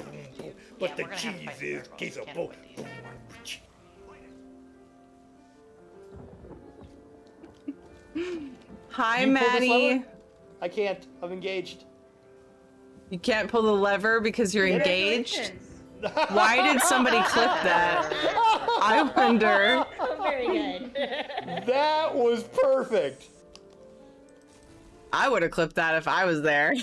but the cheese is queso. Hi, Maddie. I can't. I'm engaged. You can't pull the lever because you're engaged? Why did somebody clip that? I wonder. Oh, very good. That was perfect. I would have clipped that if I was there.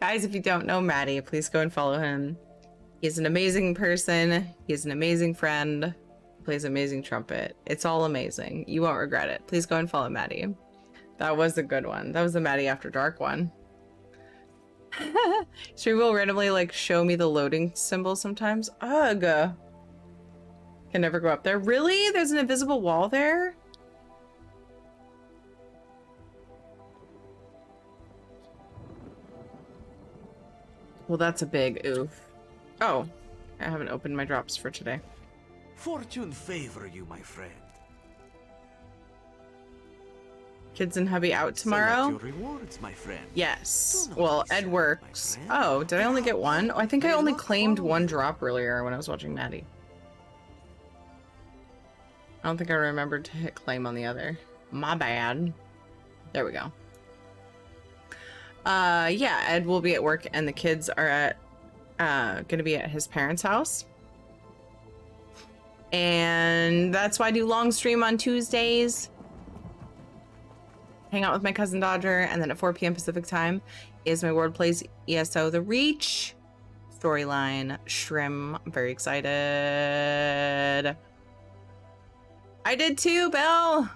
Guys, if you don't know Maddie, please go and follow him. He's an amazing person. He's an amazing friend. Plays amazing trumpet. It's all amazing. You won't regret it. Please go and follow Maddie. That was a good one. That was the Maddie After Dark one. Stream will randomly like show me the loading symbol sometimes. Ugh. Can never go up there. Really? There's an invisible wall there? Well, that's a big oof. Oh, I haven't opened my drops for today. Fortune favor you, my friend. Kids and hubby out tomorrow? Select your rewards, my friend. Yes. Well, Ed works. Oh, did I only get one? Oh, I think I only claimed one drop earlier when I was watching Maddie. I don't think I remembered to hit claim on the other. My bad. There we go. Yeah, Ed will be at work and the kids are at gonna be at his parents' house. And that's why I do long stream on Tuesdays. Hang out with my cousin Dodger, and then at 4 p.m. Pacific time is my World Plays ESO The Reach storyline. Shrim, I'm very excited. I did too, Belle.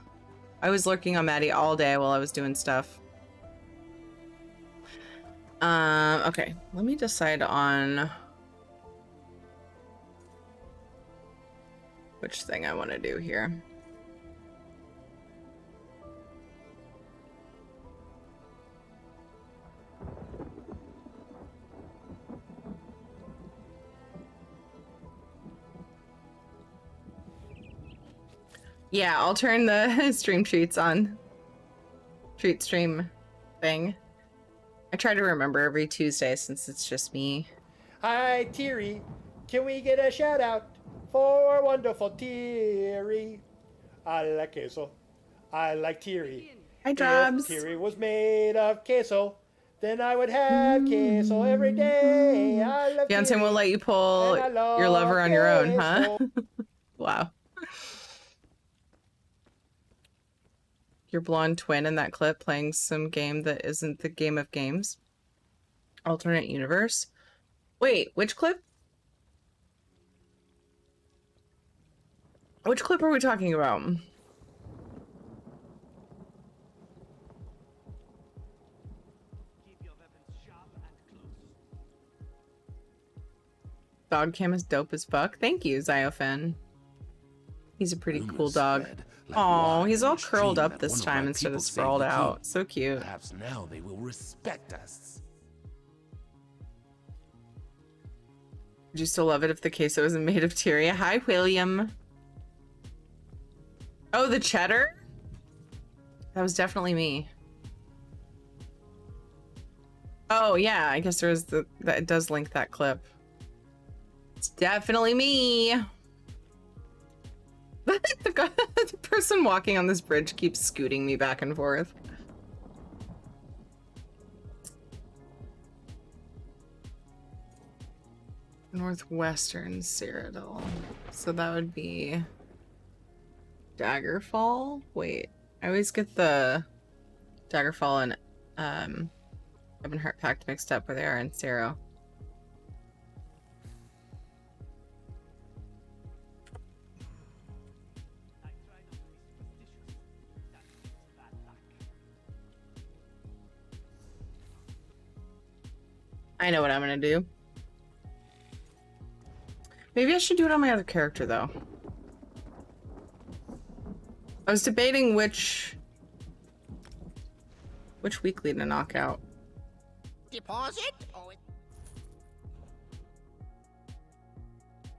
I was lurking on Maddie all day while I was doing stuff. Okay, let me decide on which thing I want to do here. Yeah, I'll turn the stream treats on. Treat stream thing. I try to remember every Tuesday since it's just me. Hi, Thieveries. Can we get a shout out for wonderful Thieveries? I like queso. I like Thieveries. Hi, Drobs. If Thieveries was made of queso, then I would have queso every day. I love Beyonce won't let you pull your lover on your own, huh? Wow. Your blonde twin in that clip playing some game that isn't the game of games. Alternate universe. Wait, which clip? Which clip are we talking about? Dog cam is dope as fuck. Thank you, Zyofan. He's a pretty cool dog. Oh, he's all curled up this time instead of sprawled out. So cute. Perhaps now they will respect us. Would you still love it if the queso wasn't made of Tyria? Hi, William. Oh, the cheddar? That was definitely me. Oh, yeah, I guess there is that it does link that clip. It's definitely me. The person walking on this bridge keeps scooting me back and forth. Northwestern Cyrodiil. So that would be Daggerfall? Wait, I always get the Daggerfall and Ebonheart Pact mixed up where they are in Cyrodiil. I know what I'm gonna do. Maybe I should do it on my other character, though. I was debating which weekly to knock out. Deposit? I'm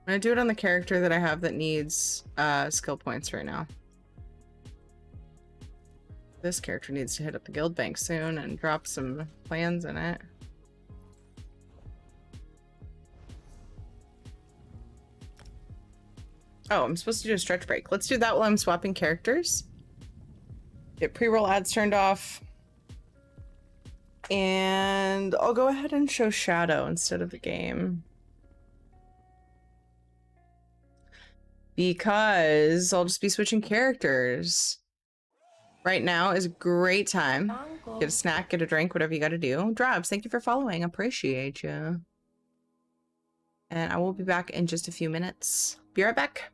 gonna do it on the character that I have that needs skill points right now. This character needs to hit up the guild bank soon and drop some plans in it. Oh, I'm supposed to do a stretch break. Let's do that while I'm swapping characters. Get pre-roll ads turned off. And I'll go ahead and show Shadow instead of the game. Because I'll just be switching characters. Right now is a great time. Get a snack, get a drink, whatever you gotta do. Drabs, thank you for following. Appreciate you. And I will be back in just a few minutes. Be right back.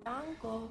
Uncle.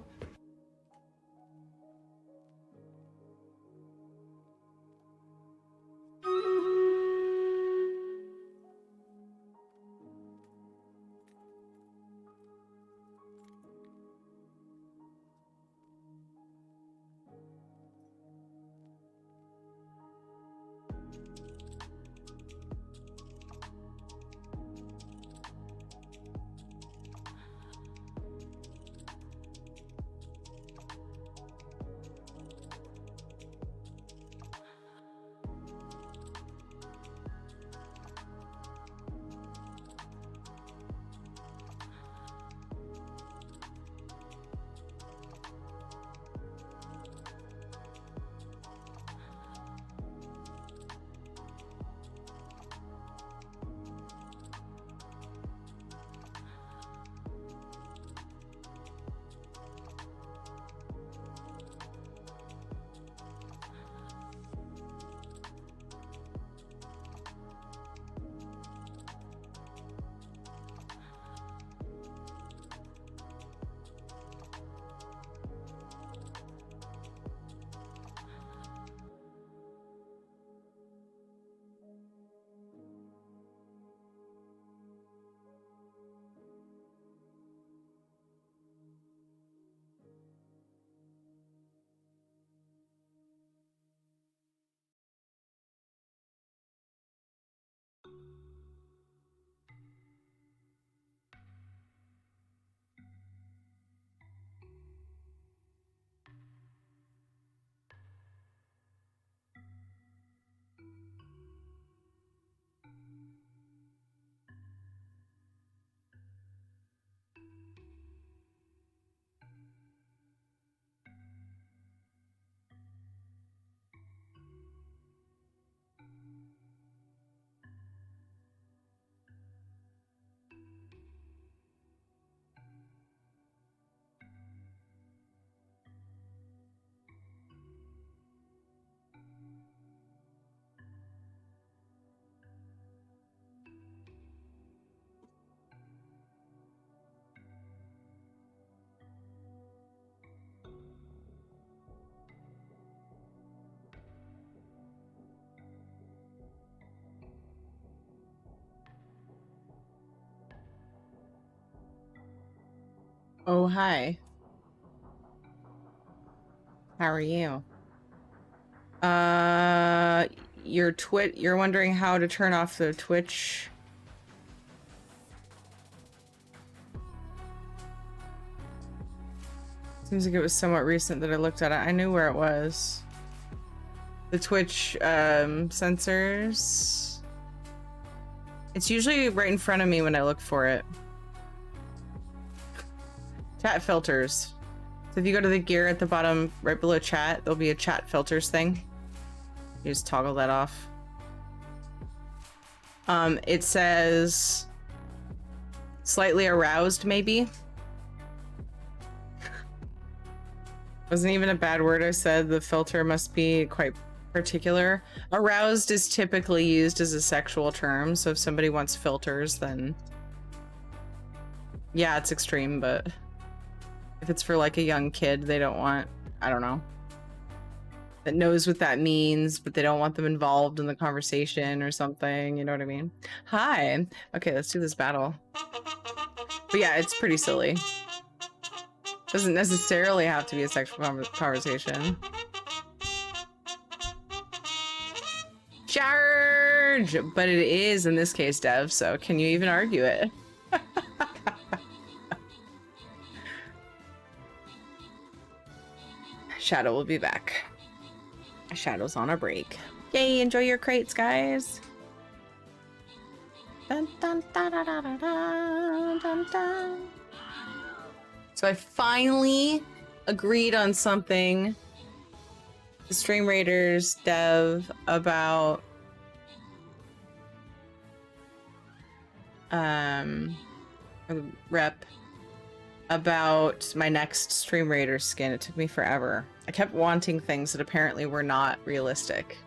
Oh, hi. How are you? You're wondering how to turn off the Twitch. Seems like it was somewhat recent that I looked at it. I knew where it was. The Twitch sensors. It's usually right in front of me when I look for it. Chat filters. So if you go to the gear at the bottom, right below chat, there'll be a chat filters thing. You just toggle that off. It says slightly aroused, maybe. Wasn't even a bad word I said. The filter must be quite particular. Aroused is typically used as a sexual term, so if somebody wants filters, then yeah, it's extreme, but if it's for like a young kid, they don't want, I don't know, that knows what that means, but they don't want them involved in the conversation or something, you know what I mean? Hi. Okay, let's do this battle. But yeah, it's pretty silly. Doesn't necessarily have to be a sexual conversation. Charge! But it is in this case, Dev, so can you even argue it? Shadow will be back. Shadow's on a break. Yay, enjoy your crates, guys. Dun, dun, dun, dun, dun, dun, dun, dun. So I finally agreed on something. The Stream Raiders dev about rep about my next Stream Raider skin. It took me forever. I kept wanting things that apparently were not realistic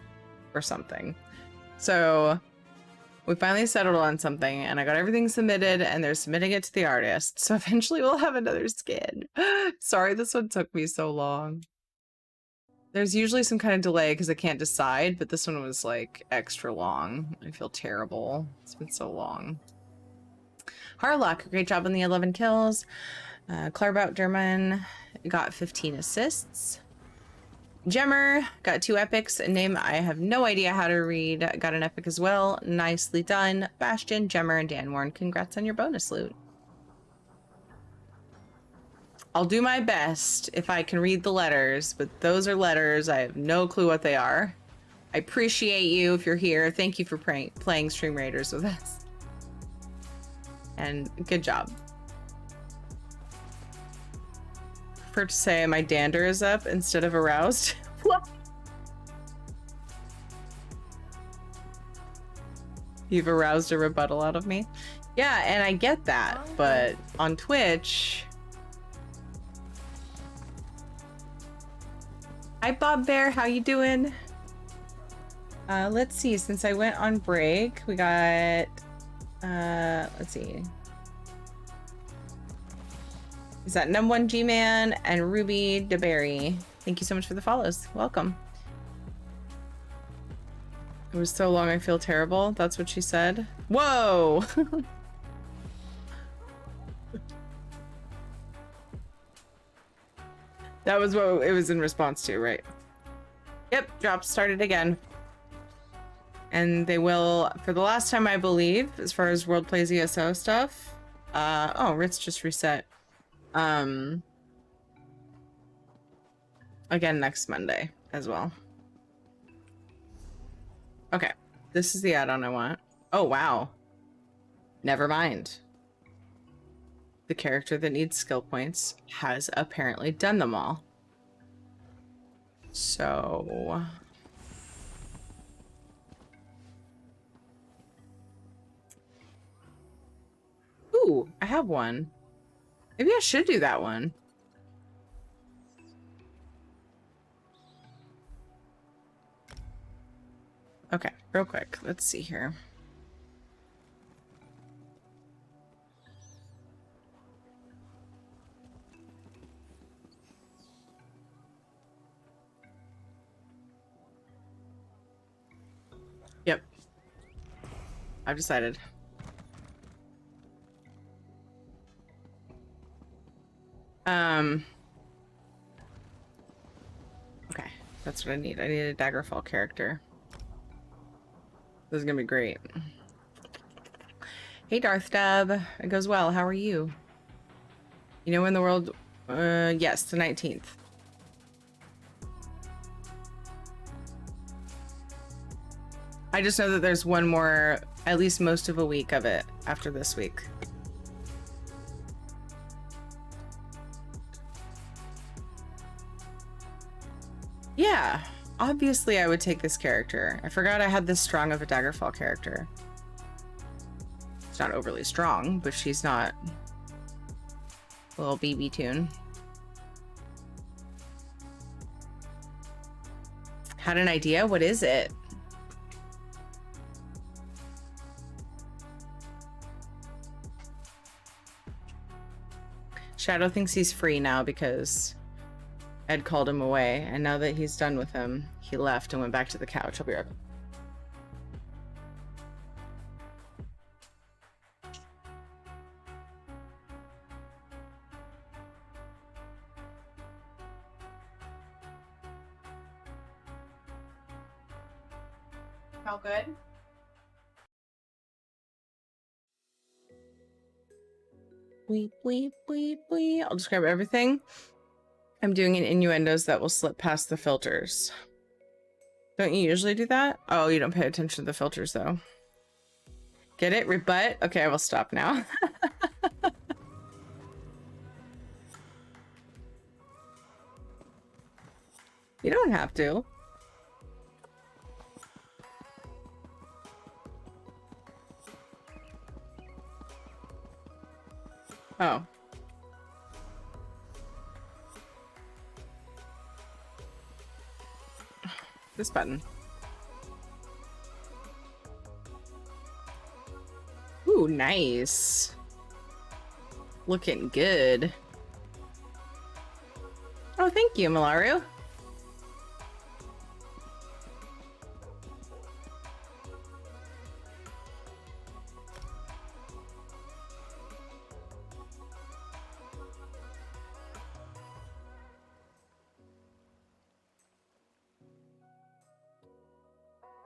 or something. So we finally settled on something and I got everything submitted and they're submitting it to the artist. So eventually we'll have another skin. Sorry, this one took me so long. There's usually some kind of delay because I can't decide, but this one was like extra long. I feel terrible. It's been so long. Harlock, great job on the 11 kills. Clarbout Derman got 15 assists. Gemmer got 2 epics. A name I have no idea how to read. Got an epic as well. Nicely done. Bastion, Gemmer, and Danwarn. Congrats on your bonus loot. I'll do my best if I can read the letters, but those are letters. I have no clue what they are. I appreciate you if you're here. Thank you for playing Stream Raiders with us. And good job. Prefer to say my dander is up instead of aroused. What? You've aroused a rebuttal out of me. Yeah, and I get that, but on Twitch... Hi, Bob Bear. How you doing? Let's see. Since I went on break, we got... let's see. Is that Num1 G-Man and Ruby DeBerry. Thank you so much for the follows. Welcome. It was so long I feel terrible. That's what she said. Whoa! That was what it was in response to, right? Yep, drop started again. And they will, for the last time I believe, as far as World Plays ESO stuff. Oh, Ritz just reset. Again next Monday as well. Okay, this is the add-on I want. Oh, wow. Never mind. The character that needs skill points has apparently done them all. So... Ooh, I have one. Maybe I should do that one. Okay, real quick. Let's see here. Yep. I've decided. Okay, that's what I need. I need a Daggerfall character. This is gonna be great. Hey Darth Dub, it goes well. How are you? You know when the world? Yes, the 19th. I just know that there's one more, at least most of a week of it after this week. Yeah, obviously I would take this character. I forgot I had this strong of a Daggerfall character. It's not overly strong, but she's not a little BB tune. Had an idea? What is it? Shadow thinks he's free now because Ed called him away, and now that he's done with him, he left and went back to the couch. I'll be right back. How good? Weep, weep, weep, weep. I'll describe everything. I'm doing an innuendos that will slip past the filters. Don't you usually do that? Oh, you don't pay attention to the filters though. Get it? Rebut? Okay, I will stop now. You don't have to. Oh. This button. Ooh, nice. Looking good. Oh, thank you, Malaru.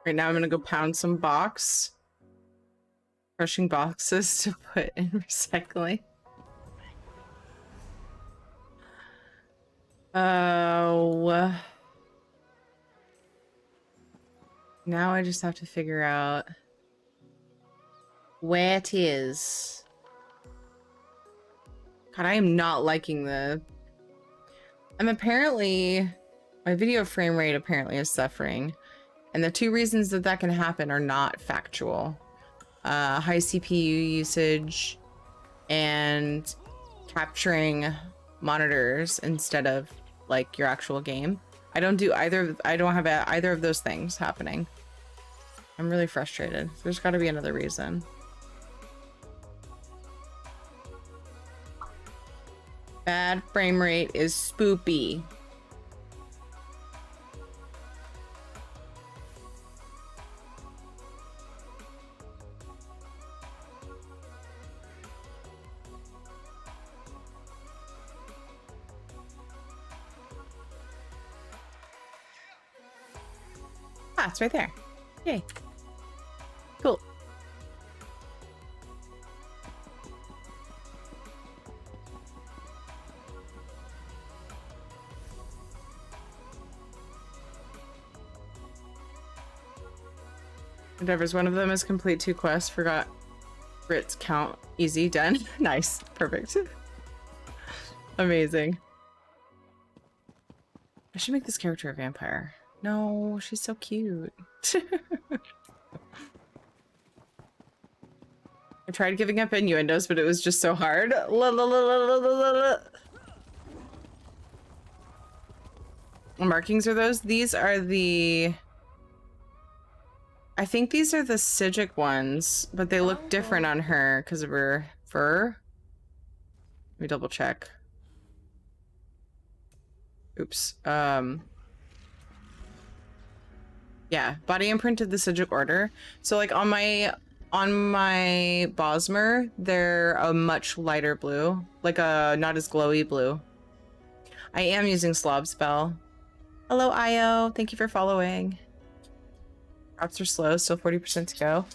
Right now I'm gonna go pound some box. Crushing boxes to put in recycling. Oh. Now I just have to figure out where it is. God, I am not liking the... I'm apparently... My video frame rate apparently is suffering. And the two reasons that that can happen are not factual. High CPU usage and capturing monitors instead of like your actual game. I don't do either. I don't have either of those things happening. I'm really frustrated. There's got to be another reason. Bad frame rate is spoopy. Ah, it's right there. Yay. Cool. Endeavors, one of them is complete 2 quests. Forgot Brits count. Easy, done. Nice. Perfect. Amazing. I should make this character a vampire. No, she's so cute. I tried giving up innuendos, but it was just so hard. La, la, la, la, la, la, la. What markings are those? These are the... I think these are the Sigic ones, but they look different on her because of her fur. Let me double check. Oops. Yeah, body imprinted the Sigic order. So like on my Bosmer, they're a much lighter blue, like a not as glowy blue. I am using Slob Spell. Hello, Io. Thank you for following. Drops are slow, still 40% to go.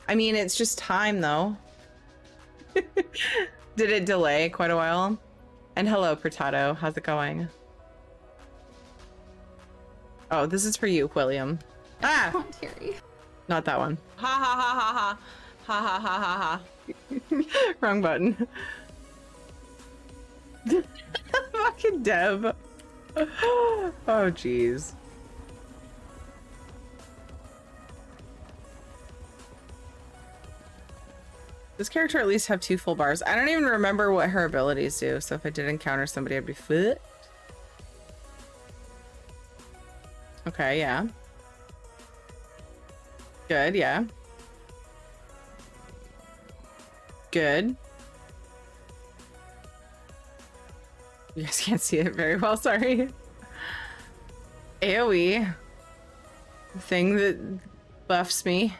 I mean, it's just time, though. Did it delay quite a while? And hello, Pertato. How's it going? Oh, this is for you, William. Ah! Come on, Terry. Not that one. Ha ha ha ha ha. Ha ha ha ha ha. Wrong button. Fucking Deb. Oh, jeez. This character at least have 2 full bars. I don't even remember what her abilities do, so if I did encounter somebody, I'd be foot. Okay, yeah. Good, yeah. Good. You guys can't see it very well, sorry. AoE. Thing that buffs me.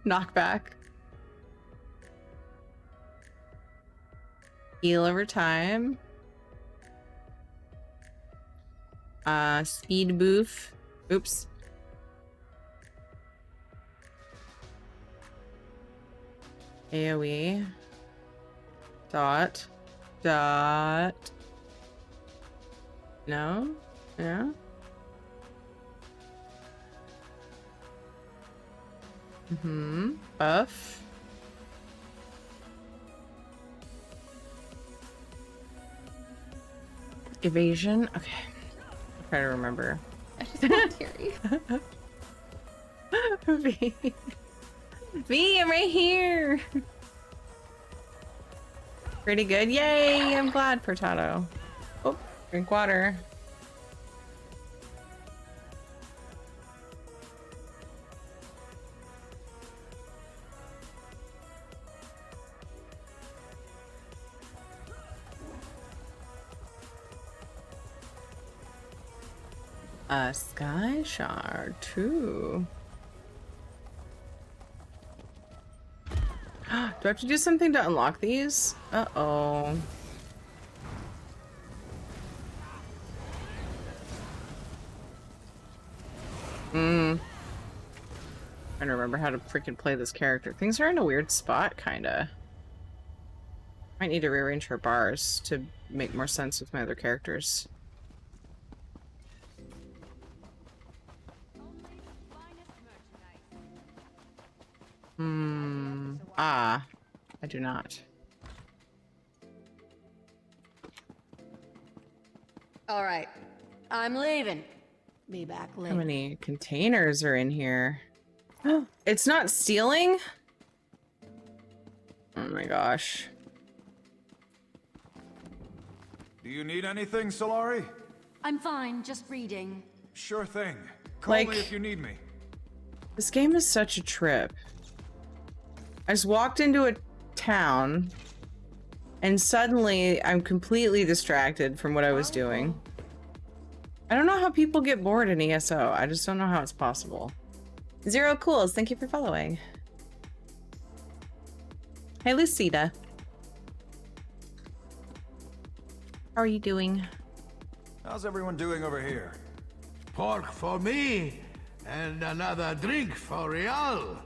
Knockback. Heal over time. Speed boof. Oops. AoE. Dot. Dot. No? Yeah? Mm-hmm. Buff. Evasion. Okay. I'll try to remember. I just want Terry. V. V, I'm right here. Pretty good. Yay! I'm glad, Pertato. Oh, drink water. A sky shard too. Do I have to do something to unlock these? Uh-oh. Trying to remember how to freaking play this character. Things are in a weird spot, kinda. Might need to rearrange her bars to make more sense with my other characters. I do not. All right, I'm leaving. Be back later. How many containers are in here? It's not stealing? Oh my gosh. Do you need anything, Solari? I'm fine, just reading. Sure thing. Call Like, me if you need me. This game is such a trip. I just walked into a town and suddenly I'm completely distracted from what I was doing. I don't know how people get bored in ESO. I just don't know how it's possible. Zero Cools, thank you for following. Hey, Lucida. How are you doing? How's everyone doing over here? Pork for me, and another drink for Real.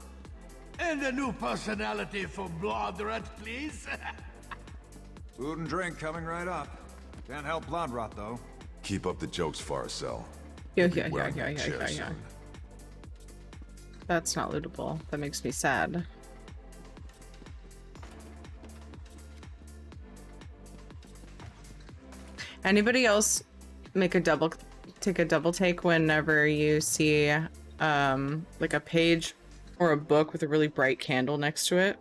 And a new personality for Bloodrot, please. Food and drink coming right up. Can't help blood rot, though. Keep up the jokes, Farcel. Yeah. That's not lootable. That makes me sad. Anybody else take a double take whenever you see like a page or a book with a really bright candle next to it,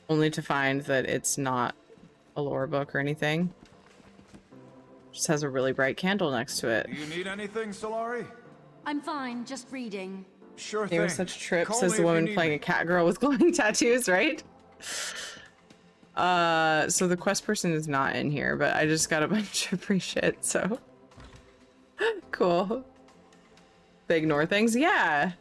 only to find that it's not a lore book or anything? Just has a really bright candle next to it. Do you need anything, Solari? I'm fine, just reading. Sure It thing. was such a trip, Call says me the if you woman need playing me. a cat girl with glowing tattoos, right? So the quest person is not in here, but I just got a bunch of free shit, so cool. They ignore things? Yeah.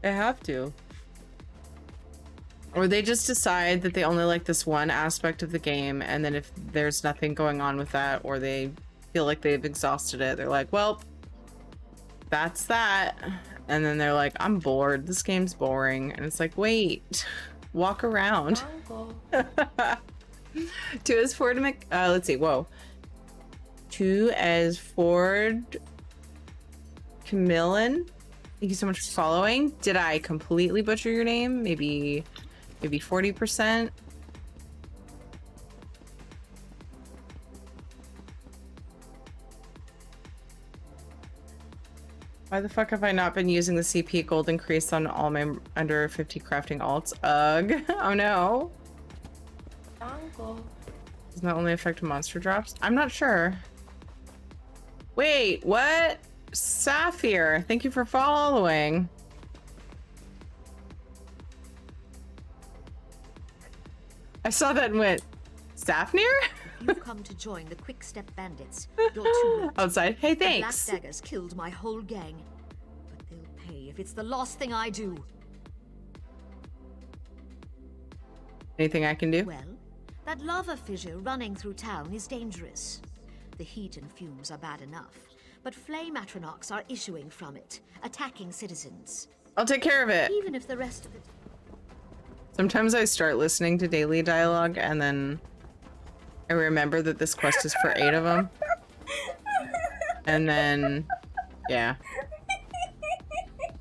I have to. Or they just decide that they only like this one aspect of the game, and then if there's nothing going on with that, or they feel like they've exhausted it, they're like, well, that's that. And then they're like, I'm bored. This game's boring. And it's like, wait, walk around. To as Ford let's see, whoa. To as Ford Camillin. Thank you so much for following. Did I completely butcher your name? Maybe 40%? Why the fuck have I not been using the CP gold increase on all my under 50 crafting alts? Ugh. Oh no. Does that only affect monster drops? I'm not sure. Wait, what? Sapphire, thank you for following. I saw that and went, Safnir? You've come to join the Quick Step Bandits. You're too late. Outside. Hey, The thanks. Black Daggers killed my whole gang. But they'll pay if it's the last thing I do. Anything I can do? Well, that lava fissure running through town is dangerous. The heat and fumes are bad enough, but flame atronachs are issuing from it, attacking citizens. I'll take care of it. Even if the rest of it... Sometimes I start listening to daily dialogue and then I remember that this quest is for 8 of them. And then, yeah.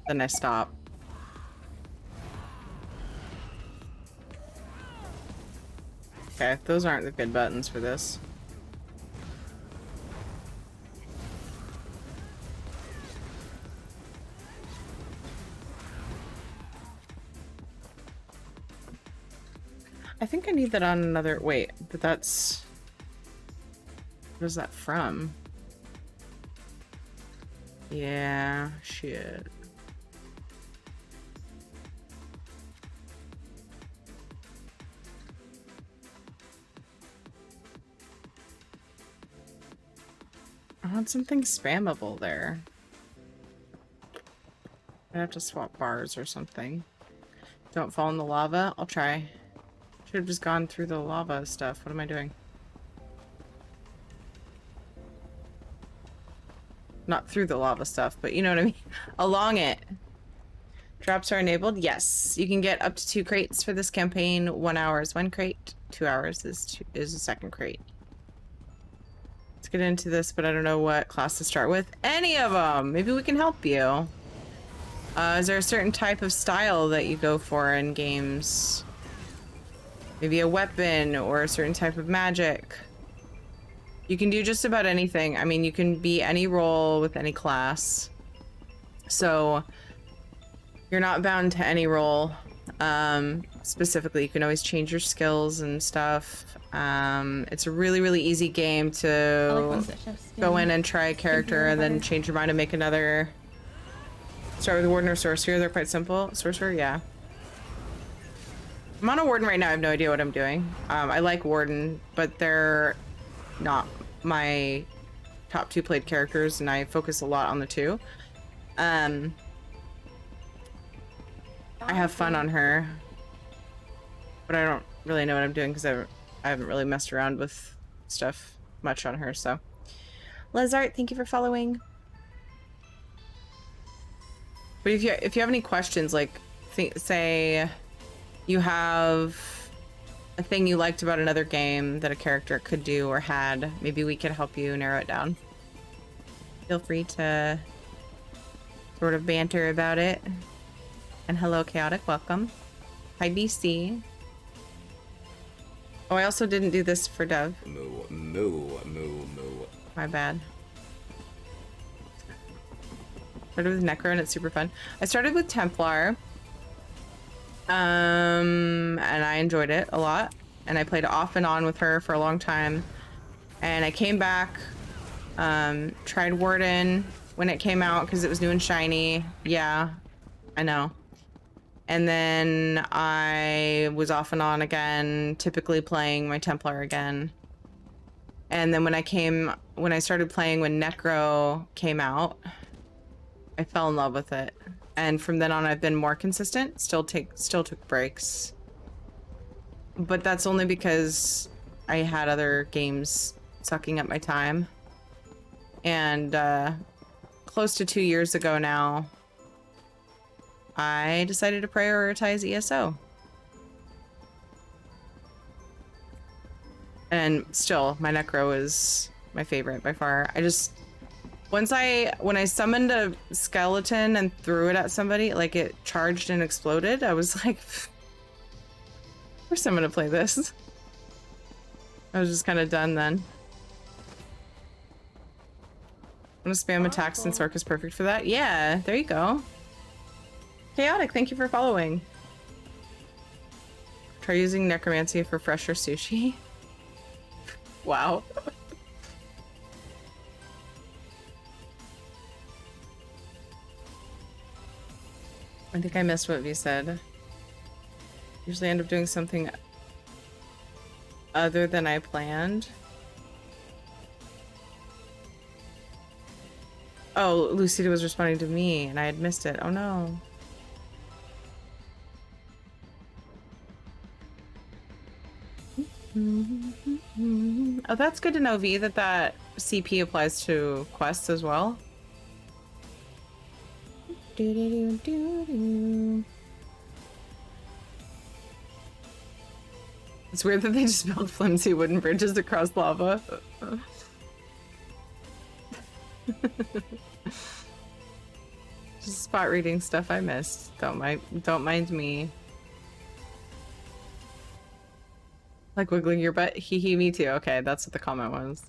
Then I stop. Okay, those aren't the good buttons for this. I think I need that on another... Wait, but that's... What is that from? Yeah, shit. I want something spammable there. I have to swap bars or something. Don't fall in the lava. I'll try. Should have just gone through the lava stuff. What am I doing? Not through the lava stuff, but you know what I mean. Along it. Drops are enabled. Yes, you can get up to 2 crates for this campaign. 1 hour is 1 crate. 2 hours is a second crate. Let's get into this, but I don't know what class to start with. Any of them. Maybe we can help you. Is there a certain type of style that you go for in games? Maybe a weapon or a certain type of magic. You can do just about anything. I mean, you can be any role with any class. So you're not bound to any role. Specifically, you can always change your skills and stuff. It's a really, really easy game to go in and try a character and then change your mind and make another. Start with Warden or Sorcerer. They're quite simple. Sorcerer, yeah. I'm on a Warden right now. I have no idea what I'm doing. I like Warden, but they're not my top 2 played characters, and I focus a lot on the 2. I have fun on her, but I don't really know what I'm doing because I haven't really messed around with stuff much on her. So, Lizard, thank you for following. But if you have any questions, like say you have a thing you liked about another game that a character could do or had, maybe we could help you narrow it down. Feel free to sort of banter about it. And hello, Chaotic, welcome. Hi, BC. Oh, I also didn't do this for Dev. Moo. My bad. Started with Necro and it's super fun. I started with Templar. And I enjoyed it a lot. And I played off and on with her for a long time. And I came back, tried Warden when it came out because it was new and shiny. Yeah, I know. And then I was off and on again, typically playing my Templar again. And then when I started playing when Necro came out, I fell in love with it. And from then on I've been more consistent, still took breaks. but that's only because I had other games sucking up my time. And close to 2 years ago now, I decided to prioritize ESO. And still, my Necro is my favorite by far. When I summoned a skeleton and threw it at somebody, like it charged and exploded, I was like, of course I'm gonna play this. I was just kind of done then. I'm gonna spam attacks and Sork is perfect for that. Yeah, there you go. Chaotic, thank you for following. Try using necromancy for fresher sushi. Wow. I think I missed what V said. Usually end up doing something other than I planned. Oh, Lucida was responding to me and I had missed it. Oh no. Oh, that's good to know, V, that CP applies to quests as well. It's weird that they just built flimsy wooden bridges across lava. Just spot reading stuff I missed. Don't mind me. Like wiggling your butt? Hee hee, me too. Okay, that's what the comment was.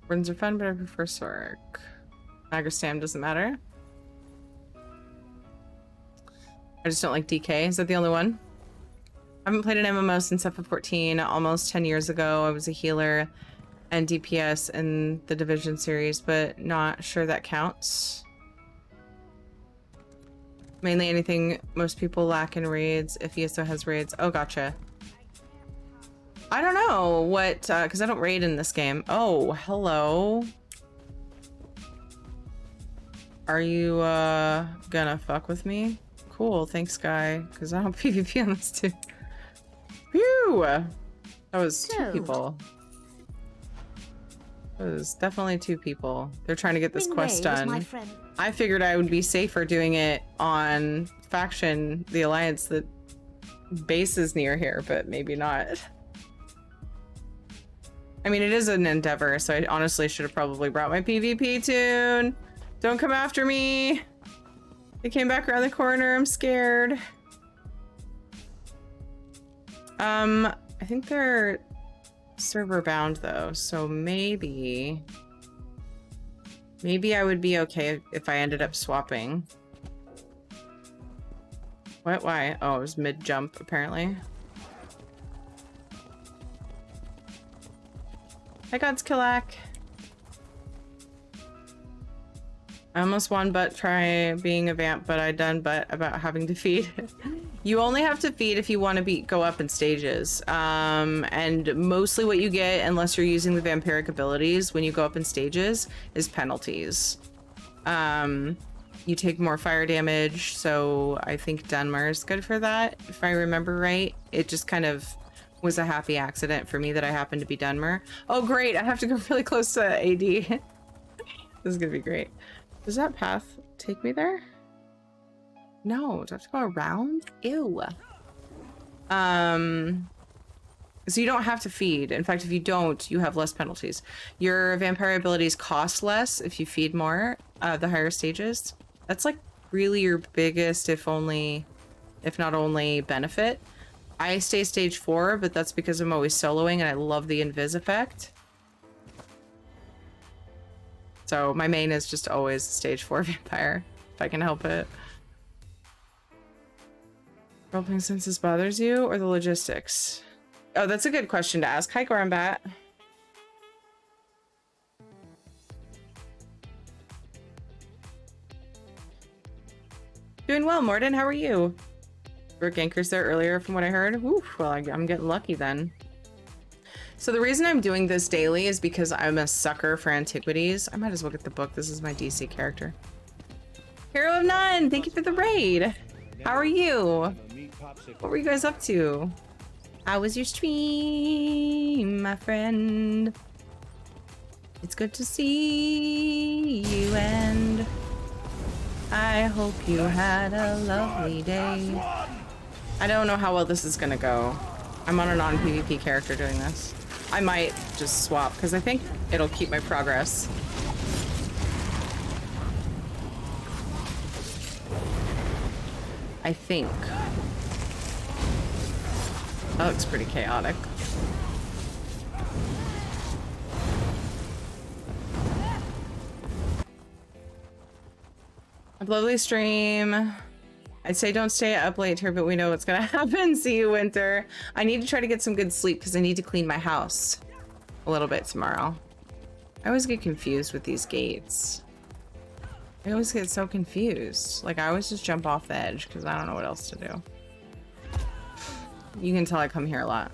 Runs are fun, but I prefer Sork. Magerstam doesn't matter. I just don't like DK. Is that the only one? I haven't played an MMO since FF14. Almost 10 years ago, I was a healer and DPS in the Division series, but not sure that counts. Mainly anything most people lack in raids, if ESO has raids. Oh, gotcha. I don't know what, because I don't raid in this game. Oh, hello. Are you, gonna fuck with me? Cool, thanks, guy, because I don't PvP on this too. Phew! That was two people. That was definitely two people. They're trying to get this quest done. I figured I would be safer doing it on faction, the alliance that base is near here, but maybe not. I mean, it is an Endeavor, so I honestly should have probably brought my PvP tune. Don't come after me. They came back around the corner. I'm scared. I think they're server bound though, so maybe I would be okay if I ended up swapping. What? Why? Oh, it was mid-jump apparently. Hi, God's Killak. I almost won, but try being a vamp, but I done but about having to feed. You only have to feed if you want to go up in stages. And mostly what you get, unless you're using the vampiric abilities, when you go up in stages, is penalties. You take more fire damage, so I think Dunmer is good for that, if I remember right. It just kind of was a happy accident for me that I happened to be Dunmer. Oh great, I have to go really close to AD. This is gonna be great. Does that path take me there? No, do I have to go around? Ew. So you don't have to feed. In fact, if you don't, you have less penalties. Your vampire abilities cost less if you feed more, the higher stages. That's like really your biggest, if not only benefit. I stay stage 4, but that's because I'm always soloing and I love the invis effect. So my main is just always stage 4 vampire, if I can help it. Roleplaying senses bothers you, or the logistics? Oh, that's a good question to ask. Hi, Gorambat. Doing well, Morden. How are you? Broke anchors there earlier from what I heard. Oof, well, I'm getting lucky then. So the reason I'm doing this daily is because I'm a sucker for antiquities. I might as well get the book. This is my DC character. Hero of None, thank you for the raid. How are you? What were you guys up to? How was your stream, my friend? It's good to see you, and I hope you had a lovely day. I don't know how well this is gonna go. I'm on a non-PvP character doing this. I might just swap, because I think it'll keep my progress. I think. That looks pretty chaotic. A lovely stream. I'd say don't stay up late here, but we know what's gonna happen. See you, Winter. I need to try to get some good sleep because I need to clean my house a little bit tomorrow. I always get confused with these gates. I always get so confused. Like, I always just jump off the edge because I don't know what else to do. You can tell I come here a lot.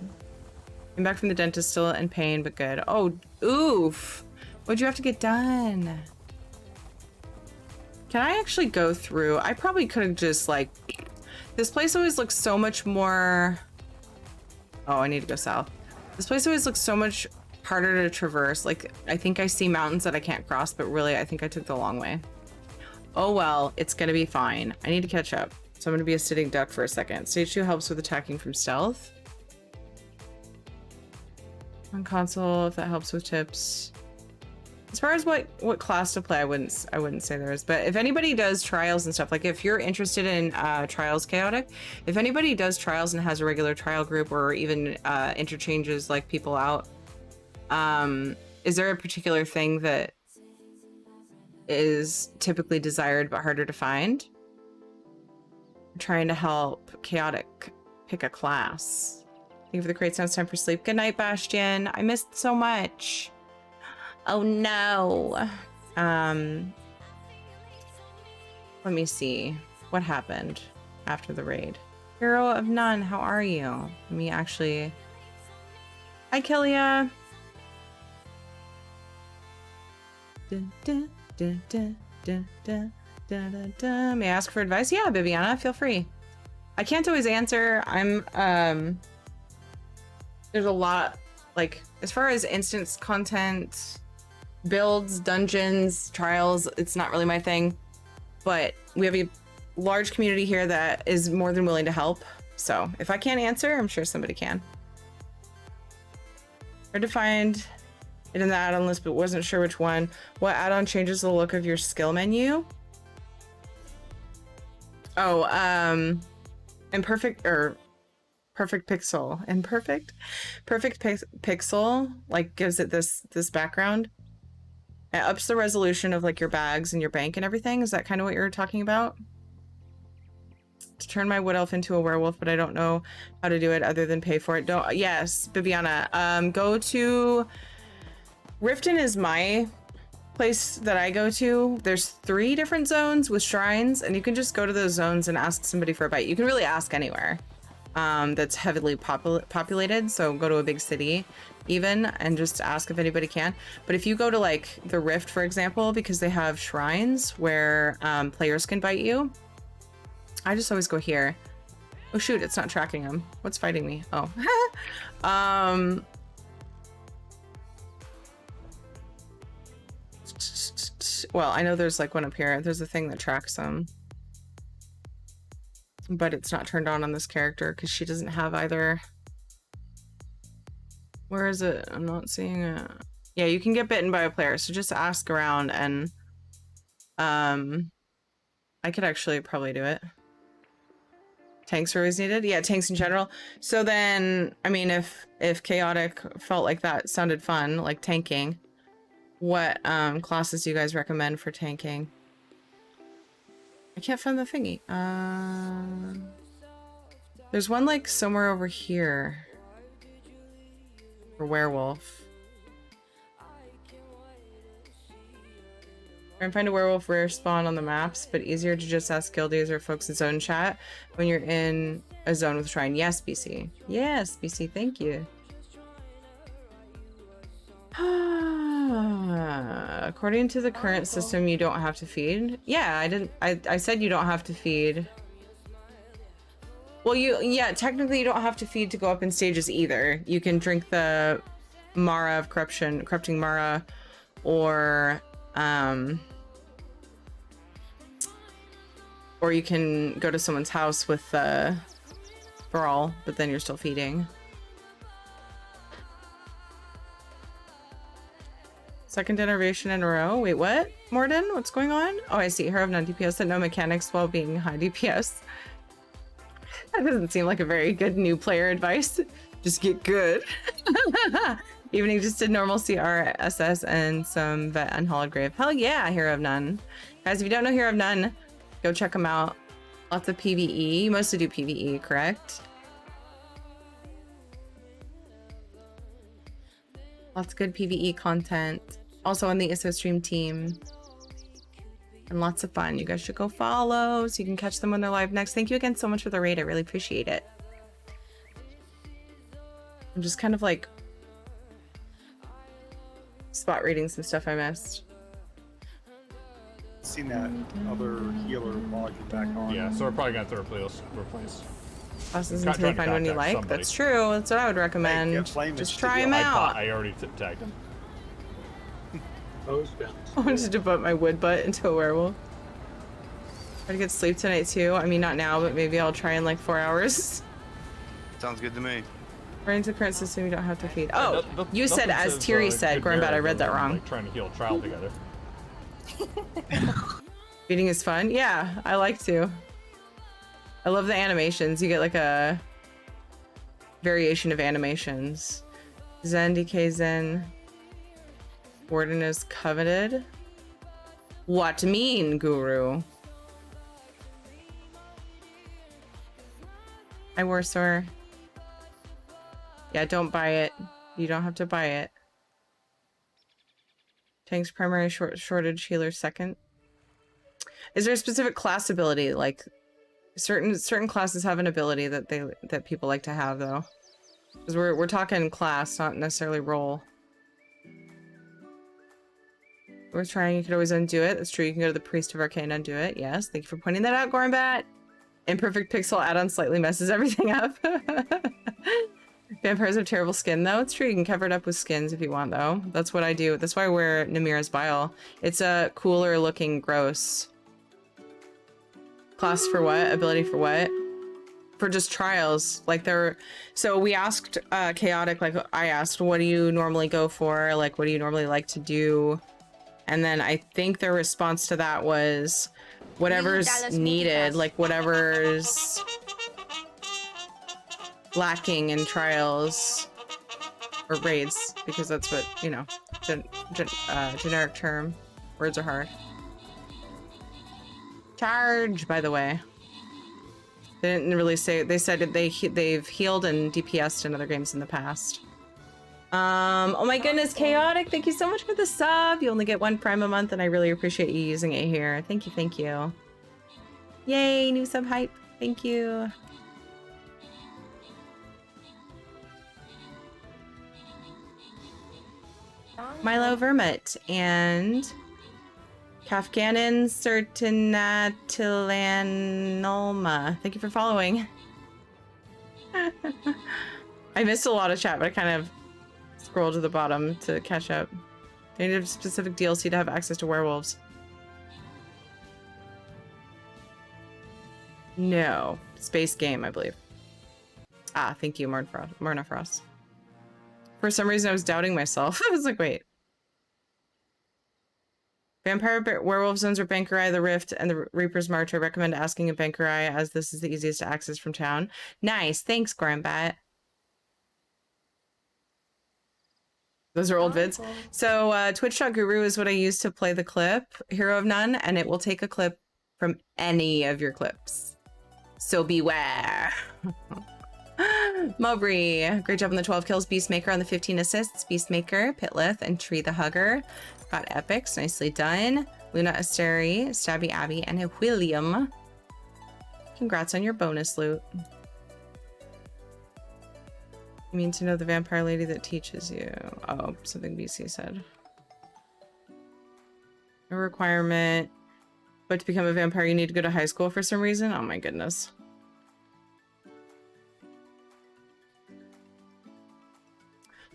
I'm back from the dentist, still in pain, but good. Oh, oof. What'd you have to get done? Can I actually go through? I probably could have just, like... This place always looks so much more... Oh, I need to go south. This place always looks so much harder to traverse. Like, I think I see mountains that I can't cross, but really, I think I took the long way. Oh well, it's gonna be fine. I need to catch up. So I'm gonna be a sitting duck for a second. Stage 2 helps with attacking from stealth. On console, if that helps with tips. As far as what class to play, I wouldn't say there is. But if anybody does trials and stuff, like if you're interested in trials chaotic, if anybody does trials and has a regular trial group or even interchanges like people out, is there a particular thing that is typically desired but harder to find? I'm trying to help chaotic pick a class. Thank you for the crate. Sounds time for sleep. Good night, Bastion. I missed so much. Oh no. Let me see what happened after the raid. Hero of None, how are you? Let me actually... Hi, Killia. May I ask for advice? Yeah, Bibiana, feel free. I can't always answer. There's a lot, like, as far as instance content, builds, dungeons, trials, it's not really my thing. But we have a large community here that is more than willing to help. So if I can't answer, I'm sure somebody can. Hard to find it in the add-on list, but wasn't sure which one. What add-on changes the look of your skill menu? Oh, Perfect Pixel. Perfect Pixel, like, gives it this background. It ups the resolution of, like, your bags and your bank and everything. Is that kind of what you're talking about? To turn my wood elf into a werewolf, but I don't know how to do it other than pay for it. Yes, Bibiana. Go to... Riften is my place that I go to. There's 3 different zones with shrines, and you can just go to those zones and ask somebody for a bite. You can really ask anywhere that's heavily populated, so go to a big city even and just ask if anybody can. But if you go to, like, the Rift, for example, because they have shrines where players can bite you, I just always go here. Oh shoot, it's not tracking them. What's fighting me? Oh. Well, I know there's, like, one up here. There's a thing that tracks them. But it's not turned on this character because she doesn't have either. Where is it? I'm not seeing it. Yeah, you can get bitten by a player, so just ask around, and I could actually probably do it. Tanks are always needed? Yeah, tanks in general. So then, I mean, if chaotic felt like that sounded fun, like tanking, what classes do you guys recommend for tanking? I can't find the thingy. There's one, like, somewhere over here for werewolf. Try and find a werewolf rare spawn on the maps, but easier to just ask guildies or folks in zone chat when you're in a zone with shrine. Yes, BC. Yes, BC, thank you. According to the current system, you don't have to feed. Yeah, I said you don't have to feed. Well, yeah, technically you don't have to feed to go up in stages either. You can drink the Mara of corrupting Mara, or you can go to someone's house with Brawl, but then you're still feeding. Second innovation in a row. Wait, what? Morden? What's going on? Oh, I see. Hero of non-DPS that no mechanics while being high DPS. That doesn't seem like a very good new player advice. Just get good. Evening just did normal CR, SS, and some vet unhallowed grave. Hell yeah, Hero of None. Guys, if you don't know Hero of None, go check them out. Lots of PvE. You mostly do PvE, correct? Lots of good PvE content. Also on the ISO stream team. And lots of fun. You guys should go follow so you can catch them when they're live next. Thank you again so much for the raid. I really appreciate it. I'm just kind of like spot reading some stuff I missed. Seen that other healer module back on. Yeah, so we're probably gonna have to replace. Bosses until you find one you like. Somebody. That's true. That's what I would recommend. Just try them out. I already tagged him. I wanted to put my wood butt into a werewolf. Try to get sleep tonight too. I mean, not now, but maybe I'll try in like 4 hours. Sounds good to me. According to the current system, you don't have to feed. Oh, you said as Tiri said. Gornbat, I read that wrong. Like trying to heal a trial together. Feeding is fun. Yeah, I like to. I love the animations. You get like a variation of animations. Zen, DK Zen. Warden is coveted. What mean, Guru? I Warsaw. Yeah, don't buy it. You don't have to buy it. Tank's primary shortage, healer second. Is there a specific class ability? Like certain classes have an ability that people like to have though. Because we're talking class, not necessarily role. We're trying, you could always undo it. That's true. You can go to the Priest of Arcane, undo it. Yes, thank you for pointing that out, Gornbat. Imperfect pixel add-on slightly messes everything up. Vampires have terrible skin, though. It's true. You can cover it up with skins if you want, though. That's what I do. That's why I wear Namira's Bile. It's a cooler looking gross. Class for what? Ability for what? For just trials. Like so we asked Chaotic, like I asked, what do you normally go for? Like, what do you normally like to do? And then I think their response to that was whatever's needed, like whatever's lacking in trials or raids, because that's what, you know, generic term. Words are hard. Charge, by the way. They didn't really say, they said that they've healed and DPS'd in other games in the past. Oh my goodness, Chaotic, thank you so much for the sub. You only get 1 Prime a month, and I really appreciate you using it here. Thank you, thank you. Yay, new sub hype. Thank you. Milo Vermut and Kafkanin Certainatilanolma. Thank you for following. I missed a lot of chat, but I kind of scrolled to the bottom to catch up. I need a specific DLC to have access to werewolves. No. Space game, I believe. Ah, thank you, Myrna Frost. For some reason, I was doubting myself. I was like, wait. Vampire Werewolf Zones are Bankurai, the Rift, and the Reaper's March. I recommend asking a Bankurai, as this is the easiest to access from town. Nice. Thanks, Grambat. Those are old vids. So Twitch.guru is what I use to play the clip, Hero of None, and it will take a clip from any of your clips. So beware. Mowbray, great job on the 12 kills. Beastmaker on the 15 assists. Beastmaker, Pitlith, and Tree the Hugger got epics. Nicely done. Luna Asteri, Stabby Abby, and William. Congrats on your bonus loot. You mean to know the vampire lady that teaches you? Oh, something BC said. No requirement. But to become a vampire, you need to go to high school for some reason? Oh my goodness.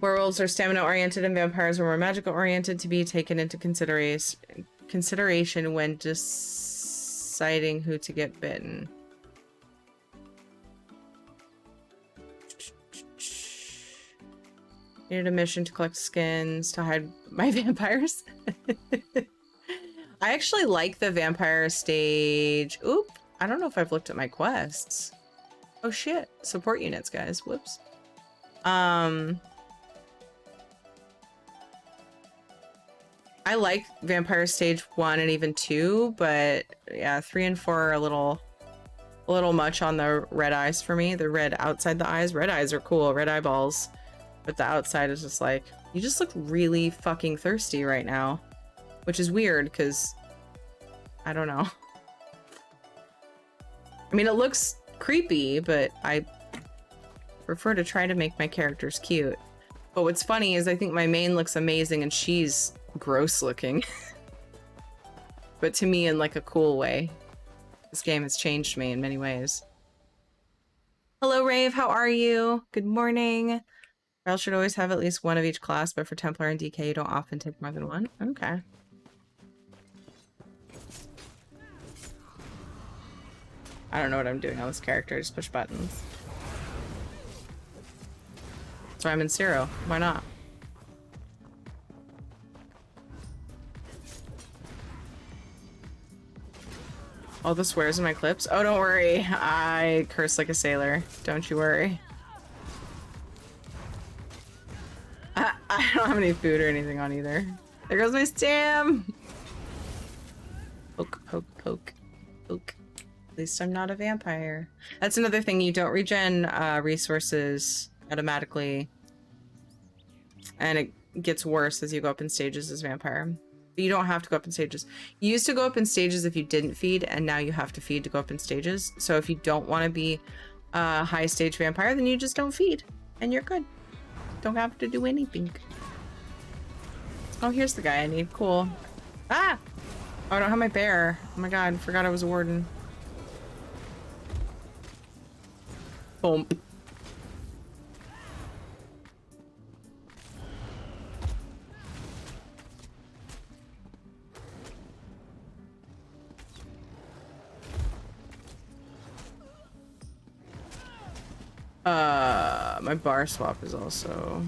Werewolves are stamina-oriented and vampires are more magical-oriented, to be taken into consideration when deciding who to get bitten. Needed a mission to collect skins to hide my vampires. I actually like the vampire stage. Oop, I don't know if I've looked at my quests. Oh shit, support units, guys. Whoops. I like Vampire Stage 1 and even 2, but yeah, 3 and 4 are a little much on the red eyes for me. The red outside the eyes. Red eyes are cool, red eyeballs. But the outside is just like, you just look really fucking thirsty right now. Which is weird, because I don't know. I mean, it looks creepy, but I prefer to try to make my characters cute. But what's funny is I think my main looks amazing and she's gross looking. But to me, in like a cool way. This game has changed me in many ways. Hello, Rave. How are you? Good morning. Trial should always have at least one of each class, but for Templar and DK, you don't often take more than one. Okay. I don't know what I'm doing on this character. I just push buttons. So I'm in Zero. Why not? All the swears in my clips? Oh, don't worry. I curse like a sailor. Don't you worry. I don't have any food or anything on either. There goes my stam! Poke, poke, poke, poke. At least I'm not a vampire. That's another thing. You don't regen resources automatically. And it gets worse as you go up in stages as vampire. But you don't have to go up in stages. You used to go up in stages if you didn't feed, and now you have to feed to go up in stages. So if you don't want to be a high stage vampire, then you just don't feed. And you're good. Don't have to do anything. Oh, here's the guy I need. Cool. Ah! Oh, I don't have my bear. Oh my god, forgot I was a warden. Boom. My bar swap is also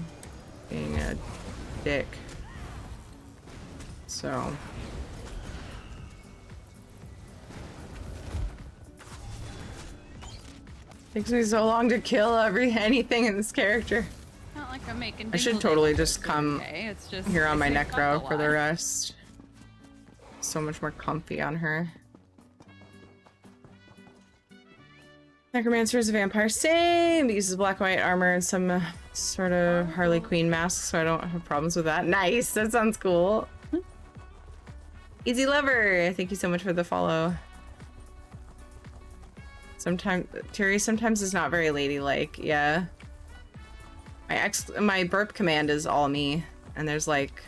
being a dick. So. Takes me so long to kill anything in this character. Not like I'm making. I should totally just come It's just here on my I say fuck a necro for the lot. rest. So much more comfy on her. Necromancer is a vampire. Same! But uses black and white armor and some sort of Harley Quinn mask, so I don't have problems with that. Nice! That sounds cool. Easy Lover! Thank you so much for the follow. Terry sometimes is not very ladylike, yeah. My burp command is all me, and there's like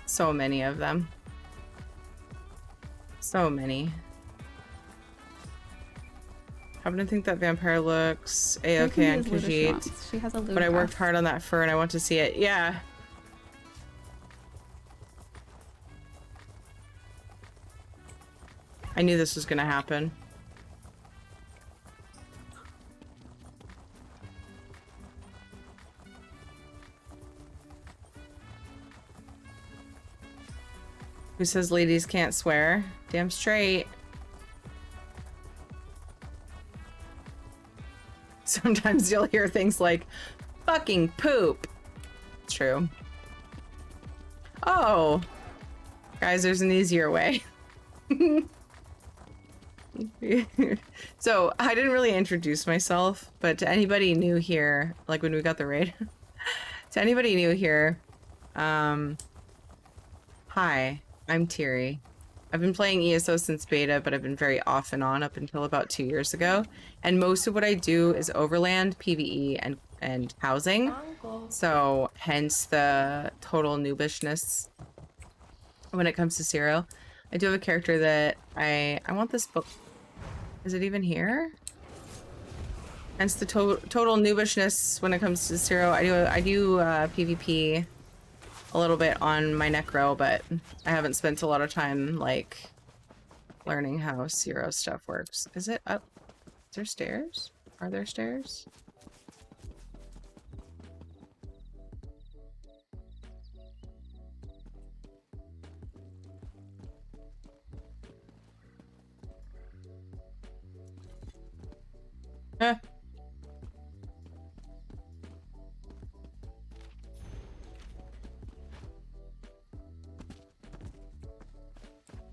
so many of them. So many. Happen to think that vampire looks a-okay on Khajiit, She has a but I worked hard on that fur and I want to see it. Yeah. I knew this was gonna happen. Who says ladies can't swear? Damn straight. Sometimes you'll hear things like, fucking poop. It's true. Oh. Guys, there's an easier way. So, I didn't really introduce myself, but to anybody new here, like when we got the raid, to anybody new here, hi, I'm Thiery. I've been playing ESO since beta, but I've been very off and on up until about 2 years ago. And most of what I do is overland, PvE, and housing. So, hence the total noobishness when it comes to Zero. I do have a character that I want this book. Is it even here? Hence the total noobishness when it comes to Zero. I do PvP a little bit on my Necro, but I haven't spent a lot of time like learning how Zero stuff works. Is it up? Is there stairs? Are there stairs? Huh.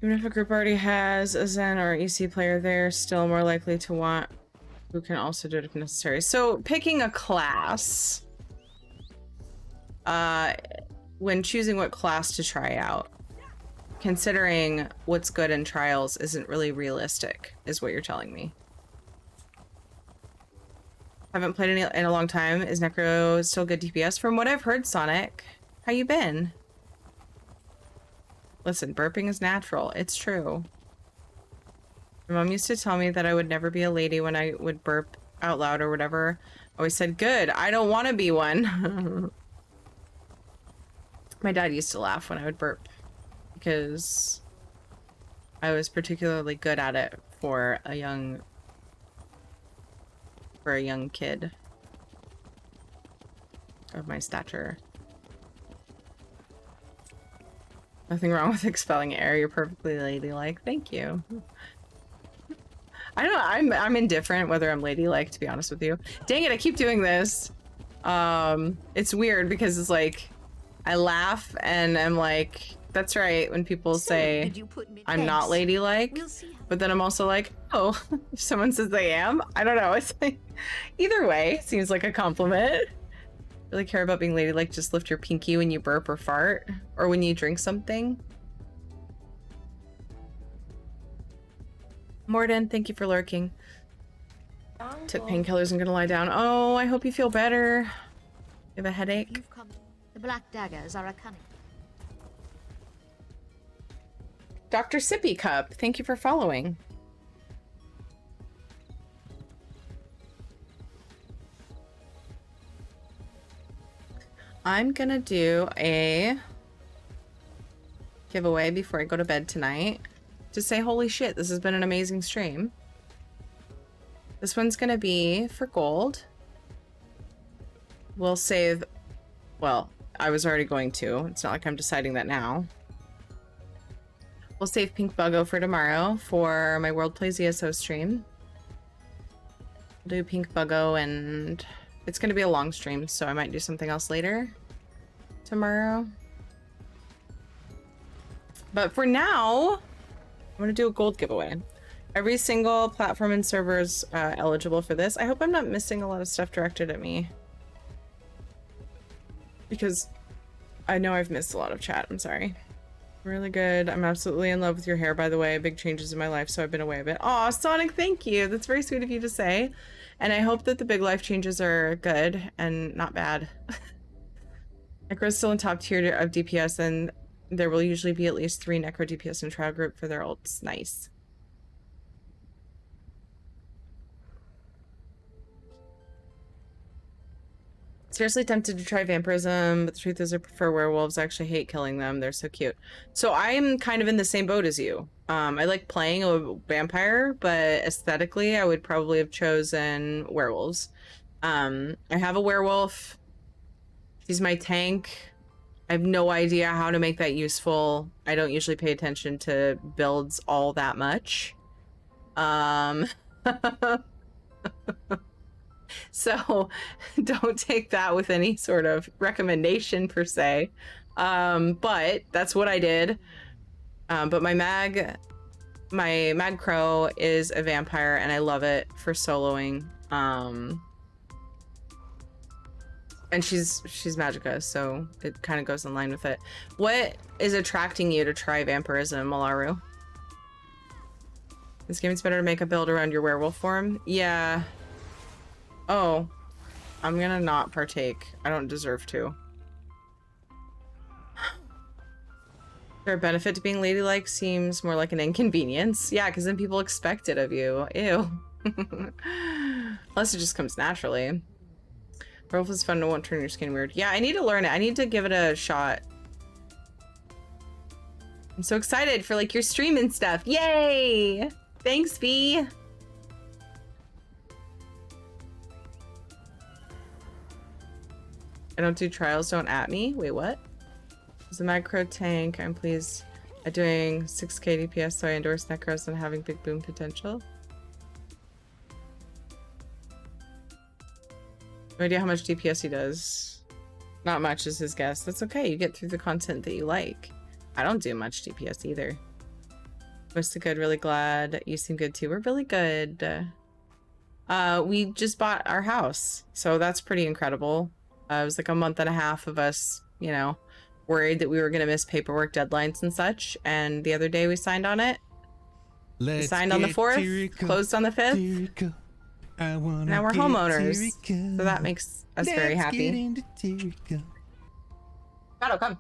Even if a group already has a Zen or EC player, they're still more likely to want who can also do it if necessary. So picking a class, when choosing what class to try out, considering what's good in trials isn't really realistic, is what you're telling me. Haven't played any in a long time. Is Necro still good DPS? From what I've heard, Sonic, how you been? Listen, burping is natural. It's true. My mom used to tell me that I would never be a lady when I would burp out loud or whatever. I always said, good, I don't want to be one. My dad used to laugh when I would burp because I was particularly good at it for a young kid of my stature. Nothing wrong with expelling air. You're perfectly ladylike. Thank you. I don't know. I'm indifferent whether I'm ladylike, to be honest with you. Dang it, I keep doing this. It's weird because it's like I laugh and I'm like, that's right, when people say I'm not ladylike, but then I'm also like, oh, if someone says they am, I don't know. It's like either way, seems like a compliment. Really care about being ladylike, just lift your pinky when you burp or fart, or when you drink something. Morden, thank you for lurking. Took painkillers and gonna lie down. Oh, I hope you feel better. You have a headache? The black daggers are a cunning. Dr. Sippy Cup, thank you for following. I'm gonna do a giveaway before I go to bed tonight to say, holy shit, this has been an amazing stream. This one's gonna be for gold. We'll save, well, I was already going to. It's not like I'm deciding that now. We'll save Pink Buggo for tomorrow for my World Plays ESO stream. We'll do Pink Buggo, and it's gonna be a long stream, so I might do something else later tomorrow. But for now, I'm gonna do a gold giveaway. Every single platform and server is eligible for this. I hope I'm not missing a lot of stuff directed at me, because I know I've missed a lot of chat. I'm sorry. Really good. I'm absolutely in love with your hair, by the way. Big changes in my life, so I've been away a bit. Aw, Sonic, thank you. That's very sweet of you to say. And I hope that the big life changes are good and not bad. Necro's still in top tier of DPS, and there will usually be at least 3 Necro DPS in trial group for their ults. Nice. Seriously tempted to try vampirism, but the truth is I prefer werewolves. I actually hate killing them. They're so cute. So I'm kind of in the same boat as you. I like playing a vampire, but aesthetically I would probably have chosen werewolves. I have a werewolf. He's my tank. I have no idea how to make that useful. I don't usually pay attention to builds all that much. So don't take that with any sort of recommendation per se. But that's what I did. But my Mag Crow is a vampire and I love it for soloing. And she's Magicka, so it kind of goes in line with it. What is attracting you to try vampirism, Malaru? This game is better to make a build around your werewolf form. Yeah. Oh, I'm gonna not partake. I don't deserve to. there a benefit to being ladylike? Seems more like an inconvenience. Yeah, because then people expect it of you. Ew. Unless it just comes naturally. Werewolf is fun, no won't turn your skin weird. Yeah, I need to learn it. I need to give it a shot. I'm so excited for like your stream and stuff. Yay! Thanks, V. I don't do trials, don't at me. Wait, what? As a macro tank, I'm pleased at doing 6k DPS, so I endorse Necros and having big boom potential. No idea how much DPS he does. Not much is his guess. That's okay, you get through the content that you like. I don't do much DPS either. Mostly good, really glad. You seem good too. We're really good. We just bought our house, so that's pretty incredible. It was like a month and a half of us, you know, worried that we were gonna miss paperwork deadlines and such, and the other day we signed on it. We signed on the 4th, closed on the 5th. Now we're homeowners, so that makes us very happy. Shadow, come.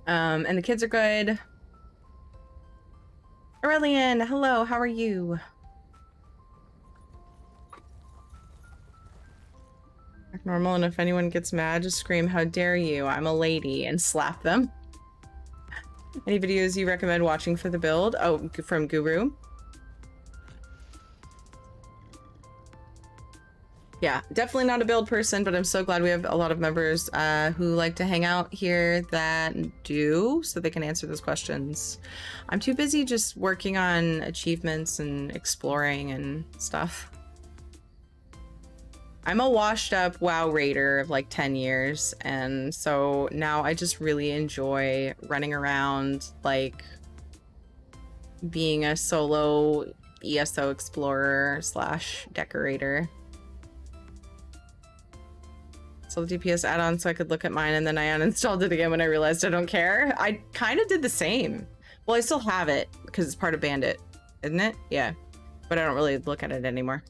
And the kids are good. Aurelian, hello, how are you? Act normal, and if anyone gets mad, just scream, "How dare you, I'm a lady," and slap them. Any videos you recommend watching for the build? Oh, from Guru. Yeah, definitely not a build person, but I'm so glad we have a lot of members who like to hang out here that do, so they can answer those questions. I'm too busy just working on achievements and exploring and stuff. I'm a washed up WoW raider of like 10 years, and so now I just really enjoy running around, like being a solo ESO explorer / decorator. So the DPS add-on so I could look at mine, and then I uninstalled it again when I realized I don't care. I kind of did the same. Well, I still have it because it's part of Bandit, isn't it? Yeah, but I don't really look at it anymore.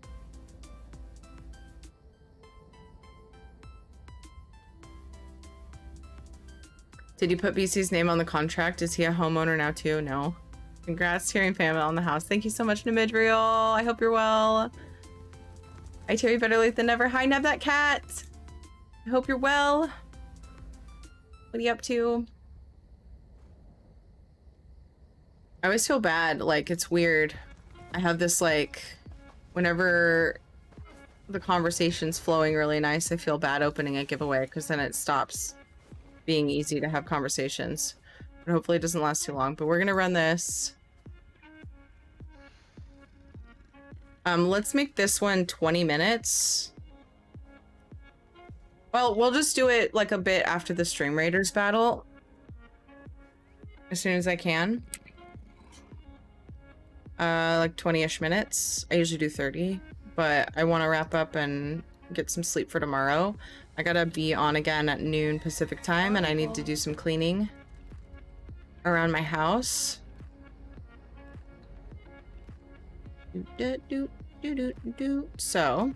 Did you put BC's name on the contract? Is he a homeowner now too? No. Congrats, Terry Pam on the house. Thank you so much, Namidriel. I hope you're well. I Terry, better late than never. Hi, Nab that cat. I hope you're well. What are you up to? I always feel bad. Like, it's weird. I have this, like, whenever the conversation's flowing really nice, I feel bad opening a giveaway because then it stops being easy to have conversations. But hopefully it doesn't last too long. But we're gonna run this. Let's make this one 20 minutes. Well, we'll just do it like a bit after the Stream Raiders battle. As soon as I can. Like 20-ish minutes. I usually do 30, but I want to wrap up and get some sleep for tomorrow. I gotta be on again at noon Pacific time, and I need to do some cleaning around my house. So,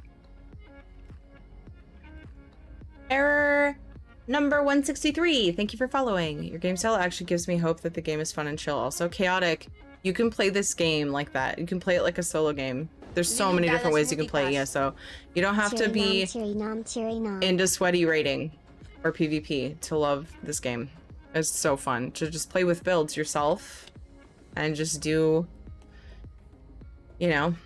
error number 163. Thank you for following. Your game style actually gives me hope that the game is fun and chill. Also, chaotic. You can play this game like that. You can play it like a solo game. There's so many different ways you can play ESO. You don't have to be into sweaty raiding or PvP to love this game. It's so fun to just play with builds yourself and just do, you know,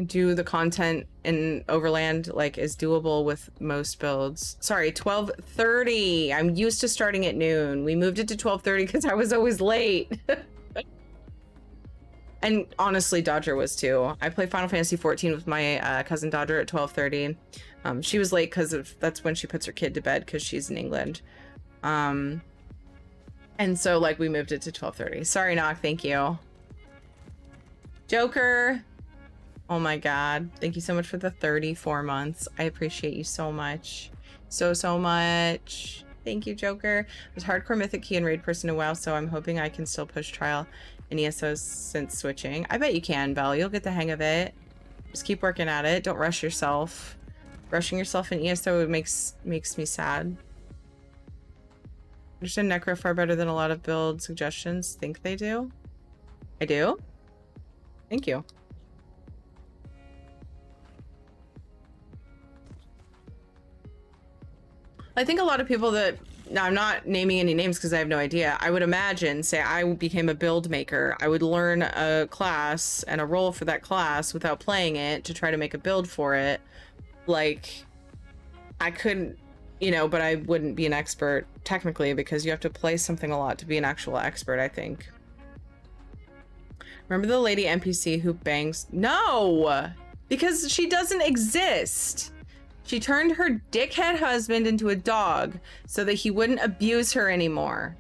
do the content in Overland like is doable with most builds. Sorry, 12:30. I'm used to starting at noon. We moved it to 12:30 because I was always late. And honestly, Dodger was too. I play Final Fantasy 14 with my cousin Dodger at 12:30. She was late because that's when she puts her kid to bed because she's in England. And so like we moved it to 12:30. Sorry, Knock. Thank you. Joker. Oh my God. Thank you so much for the 34 months. I appreciate you so much. So much. Thank you, Joker. I was hardcore Mythic Key and Raid person in WoW, so I'm hoping I can still push trial in ESO since switching. I bet you can, Belle. You'll get the hang of it. Just keep working at it. Don't rush yourself. Rushing yourself in ESO makes me sad. Understand Necro far better than a lot of build suggestions think they do. I do? Thank you. I think a lot of people that, now I'm not naming any names because I have no idea. I would imagine, say I became a build maker, I would learn a class and a role for that class without playing it to try to make a build for it. Like, I couldn't, you know, but I wouldn't be an expert technically because you have to play something a lot to be an actual expert, I think. Remember the lady NPC who bangs? No! Because she doesn't exist. She turned her dickhead husband into a dog so that he wouldn't abuse her anymore.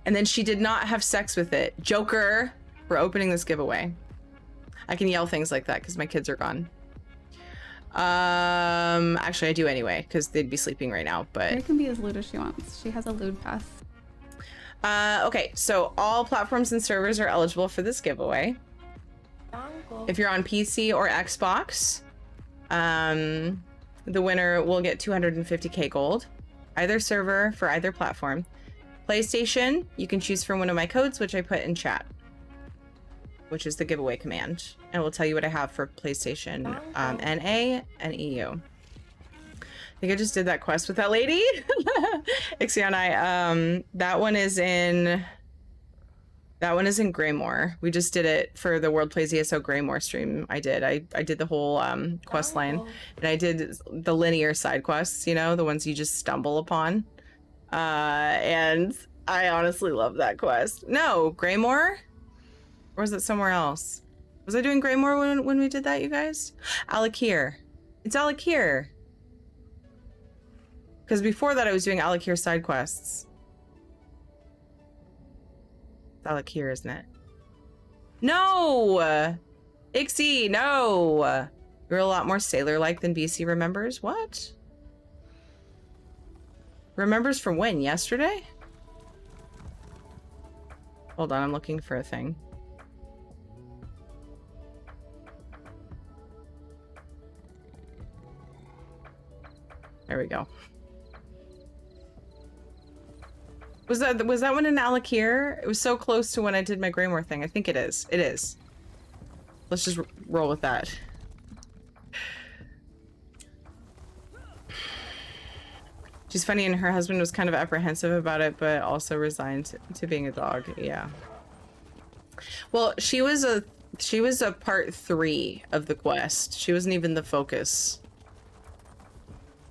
And then she did not have sex with it. Joker, we're opening this giveaway. I can yell things like that because my kids are gone. Actually I do anyway because they'd be sleeping right now, but It can be as lewd as she wants. She has a lewd pass. Okay, so all platforms and servers are eligible for this giveaway. If you're on PC or Xbox, the winner will get 250k gold, either server for either platform. PlayStation, you can choose from one of my codes, which I put in chat, which is the giveaway command. And we'll tell you what I have for PlayStation, NA and EU. I think I just did that quest with that lady. Ixionai, that one is in Greymore. We just did it for the World Plays ESO Greymore stream. I did the whole quest line, and I did the linear side quests, you know, the ones you just stumble upon. And I honestly love that quest. No, Greymore? Or was it somewhere else? Was I doing Greymore when we did that, you guys? Alakir. It's Alakir. Because before that I was doing Alakir side quests. It's Alakir, isn't it? No! Ixie, no! You're a lot more sailor-like than BC remembers. What? Remembers from when? Yesterday? Hold on, I'm looking for a thing. There we go. Was that one in Alakir? It was so close to when I did my Greymore thing. I think it is. It is. Let's just roll with that. She's funny, and her husband was kind of apprehensive about it, but also resigned to being a dog. Yeah. Well, she was a part 3 of the quest. She wasn't even the focus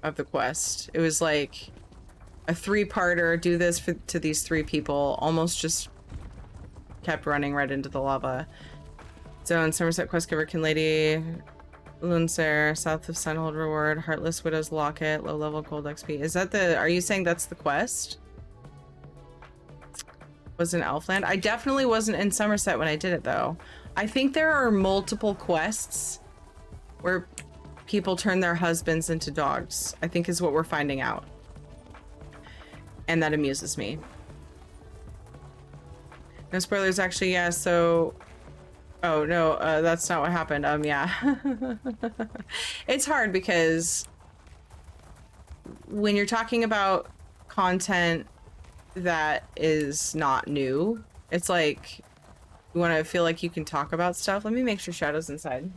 of the quest. It was like a 3-parter, do this to these 3 people, almost just kept running right into the lava. So in Somerset quest giver Kin Lady, Luncer, South of Sunhold reward, Heartless Widow's Locket, low level gold XP. Is that are you saying that's the quest? Was in Elfland? I definitely wasn't in Somerset when I did it though. I think there are multiple quests where people turn their husbands into dogs, I think is what we're finding out. And that amuses me. No spoilers, actually, yeah, so... Oh, no, that's not what happened. Yeah. It's hard because when you're talking about content that is not new, it's like you want to feel like you can talk about stuff. Let me make sure Shadow's inside.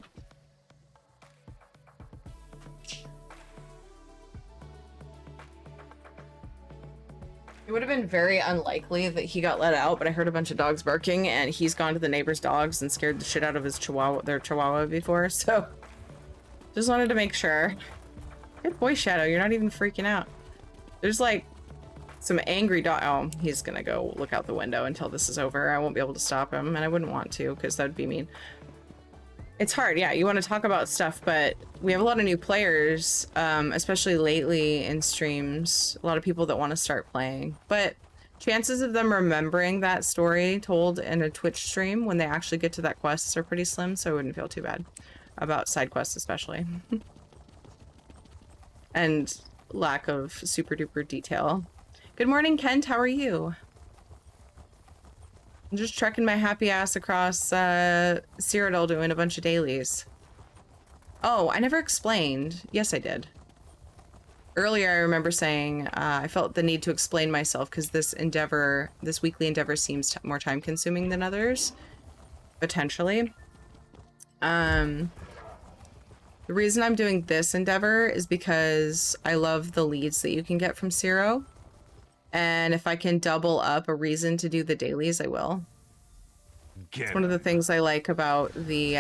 It would have been very unlikely that he got let out, but I heard a bunch of dogs barking, and he's gone to the neighbor's dogs and scared the shit out of his their chihuahua before, so just wanted to make sure. Good boy, Shadow, you're not even freaking out. There's like some angry dog. Oh, he's gonna go look out the window until this is over. I won't be able to stop him, and I wouldn't want to because that would be mean. It's hard, yeah, you want to talk about stuff, but we have a lot of new players, especially lately in streams. A lot of people that want to start playing, but chances of them remembering that story told in a Twitch stream when they actually get to that quest are pretty slim, so I wouldn't feel too bad about side quests especially. And lack of super duper detail. Good morning, Kent, how are you? I'm just trekking my happy ass across Cyrodiil doing a bunch of dailies. Oh, I never explained. Yes, I did. Earlier, I remember saying I felt the need to explain myself because this weekly endeavor seems more time consuming than others, potentially. The reason I'm doing this endeavor is because I love the leads that you can get from Zero. And if I can double up a reason to do the dailies, I will. It's one of the things I like about the,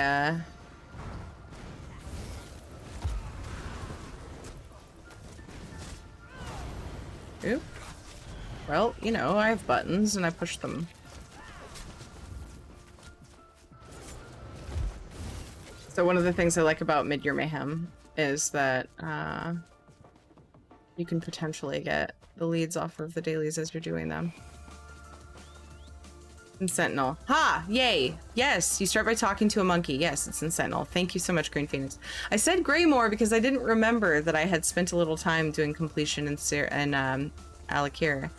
Oop. Well, you know, I have buttons and I push them. So one of the things I like about Mid-Year Mayhem is that you can potentially get the leads off of the dailies as you're doing them. In Sentinel. Ha! Yay! Yes, you start by talking to a monkey. Yes, it's in Sentinel. Thank you so much, Green Phoenix. I said Greymore because I didn't remember that I had spent a little time doing completion in Alakir.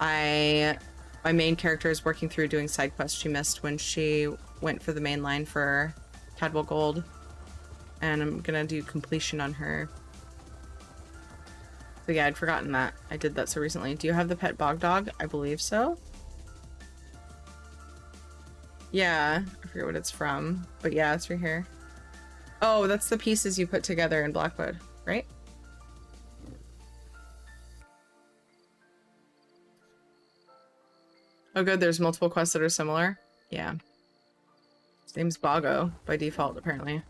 My main character is working through doing side quests she missed when she went for the main line for Cadwell Gold. And I'm gonna do completion on her. So yeah, I'd forgotten that. I did that so recently. Do you have the pet bog dog? I believe so. Yeah, I forget what it's from, but yeah, it's right here. Oh, that's the pieces you put together in Blackwood, right? Oh good, there's multiple quests that are similar. Yeah. His name's Boggo by default, apparently.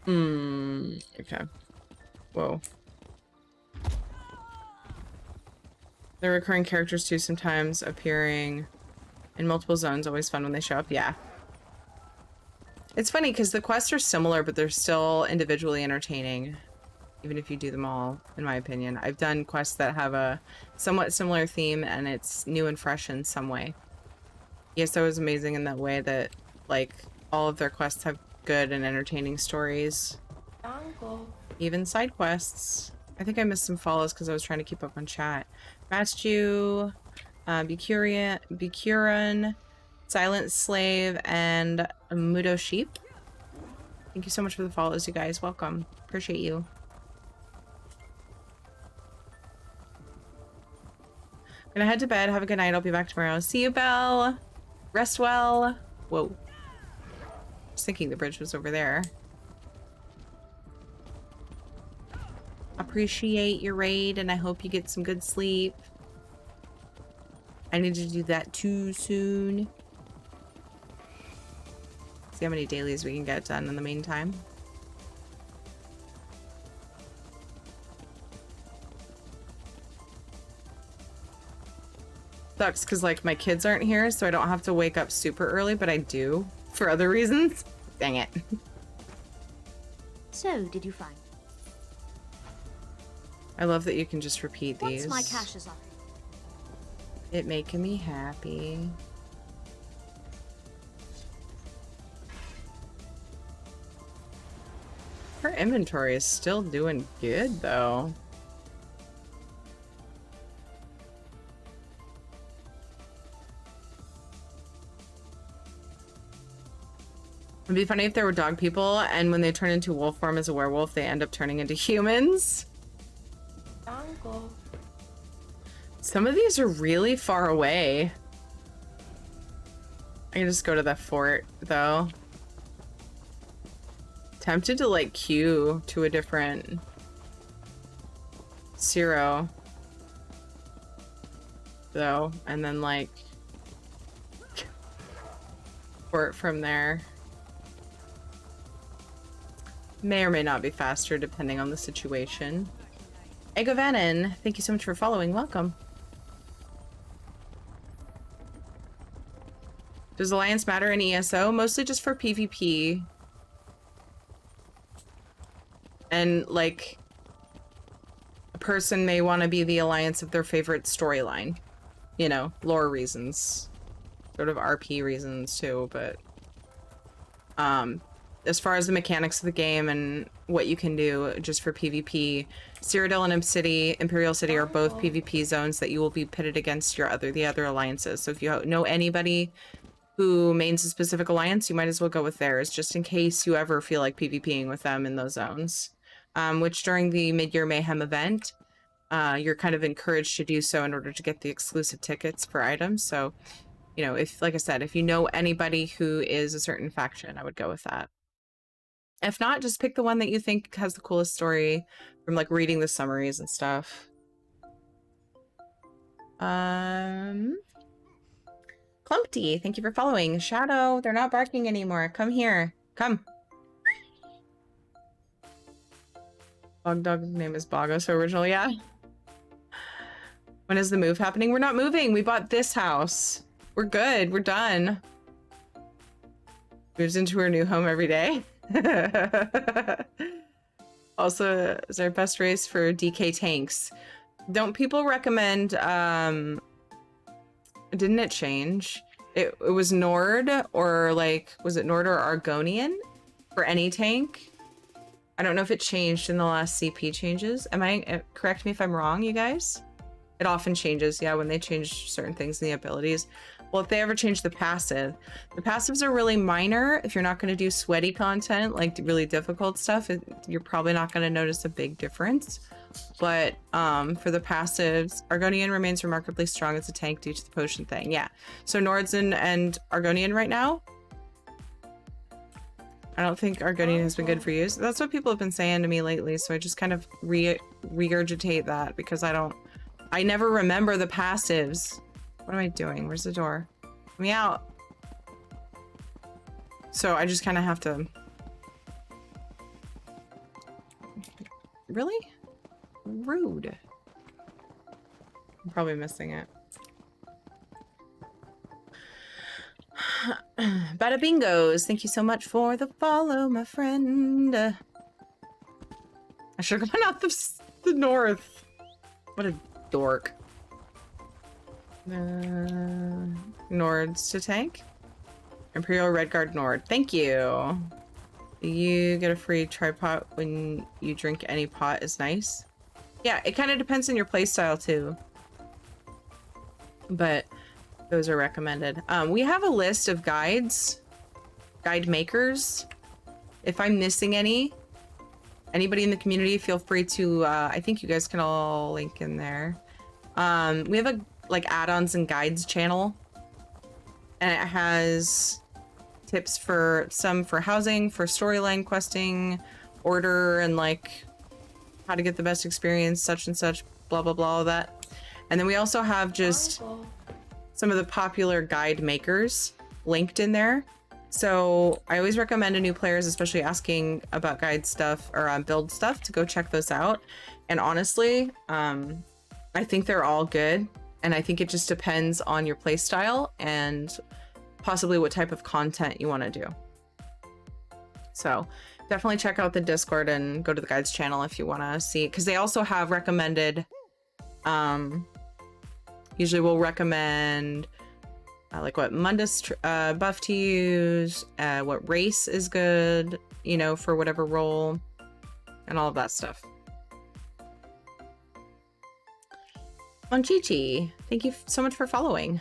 Okay. Whoa. They're recurring characters too, sometimes appearing in multiple zones. Always fun when they show up. Yeah. It's funny because the quests are similar, but they're still individually entertaining, even if you do them all, in my opinion. I've done quests that have a somewhat similar theme and it's new and fresh in some way. ESO is amazing in that way that, like, all of their quests have good and entertaining stories. Uncle. Even side quests. I think I missed some follows because I was trying to keep up on chat. Matchu, Bikuran, Silent Slave, and Mudo Sheep. Thank you so much for the follows, you guys. Welcome. Appreciate you. Gonna head to bed. Have a good night. I'll be back tomorrow. See you, Belle. Rest well. Whoa. I was thinking the bridge was over there. Appreciate your raid, and I hope you get some good sleep. I need to do that too soon. See how many dailies we can get done in the meantime. Sucks because, like, my kids aren't here, so I don't have to wake up super early, but I do for other reasons. Dang it. So, did you find? I love that you can just repeat these. Once my cache is up. It making me happy. Her inventory is still doing good, though. It'd be funny if there were dog people, and when they turn into wolf form as a werewolf, they end up turning into humans. Uncle. Some of these are really far away. I can just go to the fort, though. Tempted to, like, queue to a different Zero, though, and then, like, fort from there. May or may not be faster, depending on the situation. Egovanen, thank you so much for following. Welcome. Does Alliance matter in ESO? Mostly just for PvP. And, like, a person may want to be the alliance of their favorite storyline. You know, lore reasons. Sort of RP reasons, too, but... as far as the mechanics of the game and what you can do just for PvP, Cyrodiil and Imperial City are both PvP zones that you will be pitted against the other alliances. So if you know anybody who mains a specific alliance, you might as well go with theirs, just in case you ever feel like PvPing with them in those zones. Which during the Mid-Year Mayhem event, you're kind of encouraged to do so in order to get the exclusive tickets for items. So, you know, if, like I said, if you know anybody who is a certain faction, I would go with that. If not, just pick the one that you think has the coolest story from like reading the summaries and stuff. Clumpty, thank you for following. Shadow, they're not barking anymore. Come here. Come. Bog dog's name is Bago, so original, yeah. When is the move happening? We're not moving. We bought this house. We're good. We're done. Moves into her new home every day. Also, is our best race for DK tanks. Don't people recommend, didn't it change? It was Nord, or like, was it Nord or Argonian for any tank? I don't know if it changed in the last CP changes. Am I, correct me if I'm wrong, you guys? It often changes, yeah, when they change certain things in the abilities. Well, if they ever change the passives are really minor. If you're not going to do sweaty content, like really difficult stuff, you're probably not going to notice a big difference. But for the passives, Argonian remains remarkably strong as a tank due to the potion thing. Yeah, so Nords and Argonian right now. I don't think Argonian has been good for you. So that's what people have been saying to me lately, so I just kind of regurgitate that because I never remember the passives. What am I doing? Where's the door? Let me out. So I just kind of have to... Really? Rude. I'm probably missing it. Bada bingos, thank you so much for the follow, my friend. I should have gone out the north. What a dork. Nords to tank. Imperial Redguard Nord. Thank you. You get a free tripod when you drink any pot is nice. Yeah, it kind of depends on your playstyle too. But those are recommended. We have a list of guides, guide makers. If I'm missing anybody in the community, feel free to, I think you guys can all link in there. We have a like add-ons and guides channel, and it has tips for housing, for storyline questing, order, and like how to get the best experience, such and such, blah blah blah, all that. And then we also have just some of the popular guide makers linked in there. So I always recommend to new players, especially asking about guide stuff or build stuff, to go check those out. And honestly, I think they're all good. And I think it just depends on your playstyle and possibly what type of content you want to do. So definitely check out the Discord and go to the guides channel if you want to see, because they also have recommended, usually we'll recommend like what Mundus buff to use, what race is good, you know, for whatever role, and all of that stuff. Monchichi, thank you so much for following.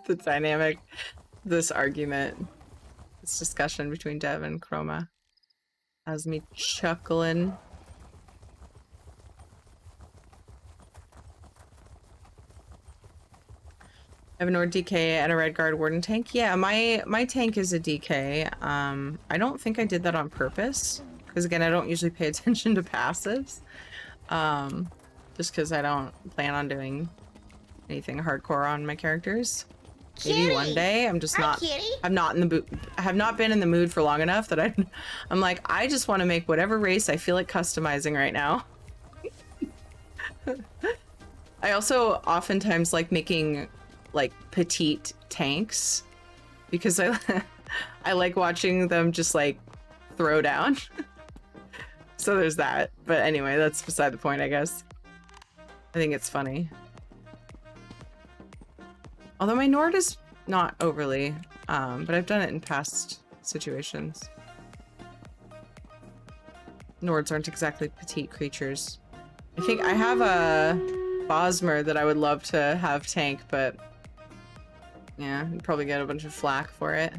The dynamic, this argument, this discussion between Dev and Chroma has me chuckling. I have an Nord DK and a Redguard Warden tank. Yeah, my tank is a DK. I don't think I did that on purpose, because again, I don't usually pay attention to passives. Just because I don't plan on doing anything hardcore on my characters. Maybe one day. I'm just not. I'm not in the mood. I have not been in the mood for long enough that I'm like, I just want to make whatever race I feel like customizing right now. I also oftentimes like making like petite tanks because I like watching them just like throw down. So there's that. But anyway, that's beside the point, I guess. I think it's funny. Although my Nord is not overly, but I've done it in past situations. Nords aren't exactly petite creatures. I think I have a Bosmer that I would love to have tank, but yeah, I'd probably get a bunch of flack for it.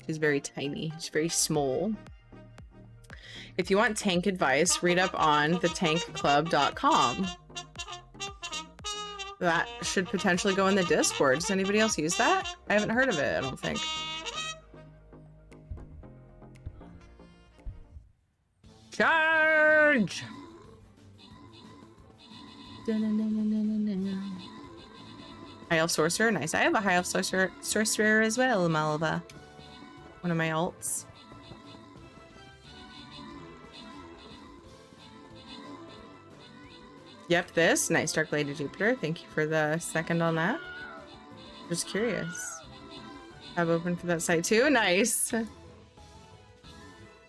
She's very tiny. She's very small. If you want tank advice, read up on thetankclub.com. That should potentially go in the Discord. Does anybody else use that? I haven't heard of it, I don't think. Charge! High Elf Sorcerer, nice. I have a High Elf Sorcerer as well, Malva. One of my alts. Yep, this. Nice, Dark Lady Jupiter. Thank you for the second on that. Just curious. Have open for that site too. Nice.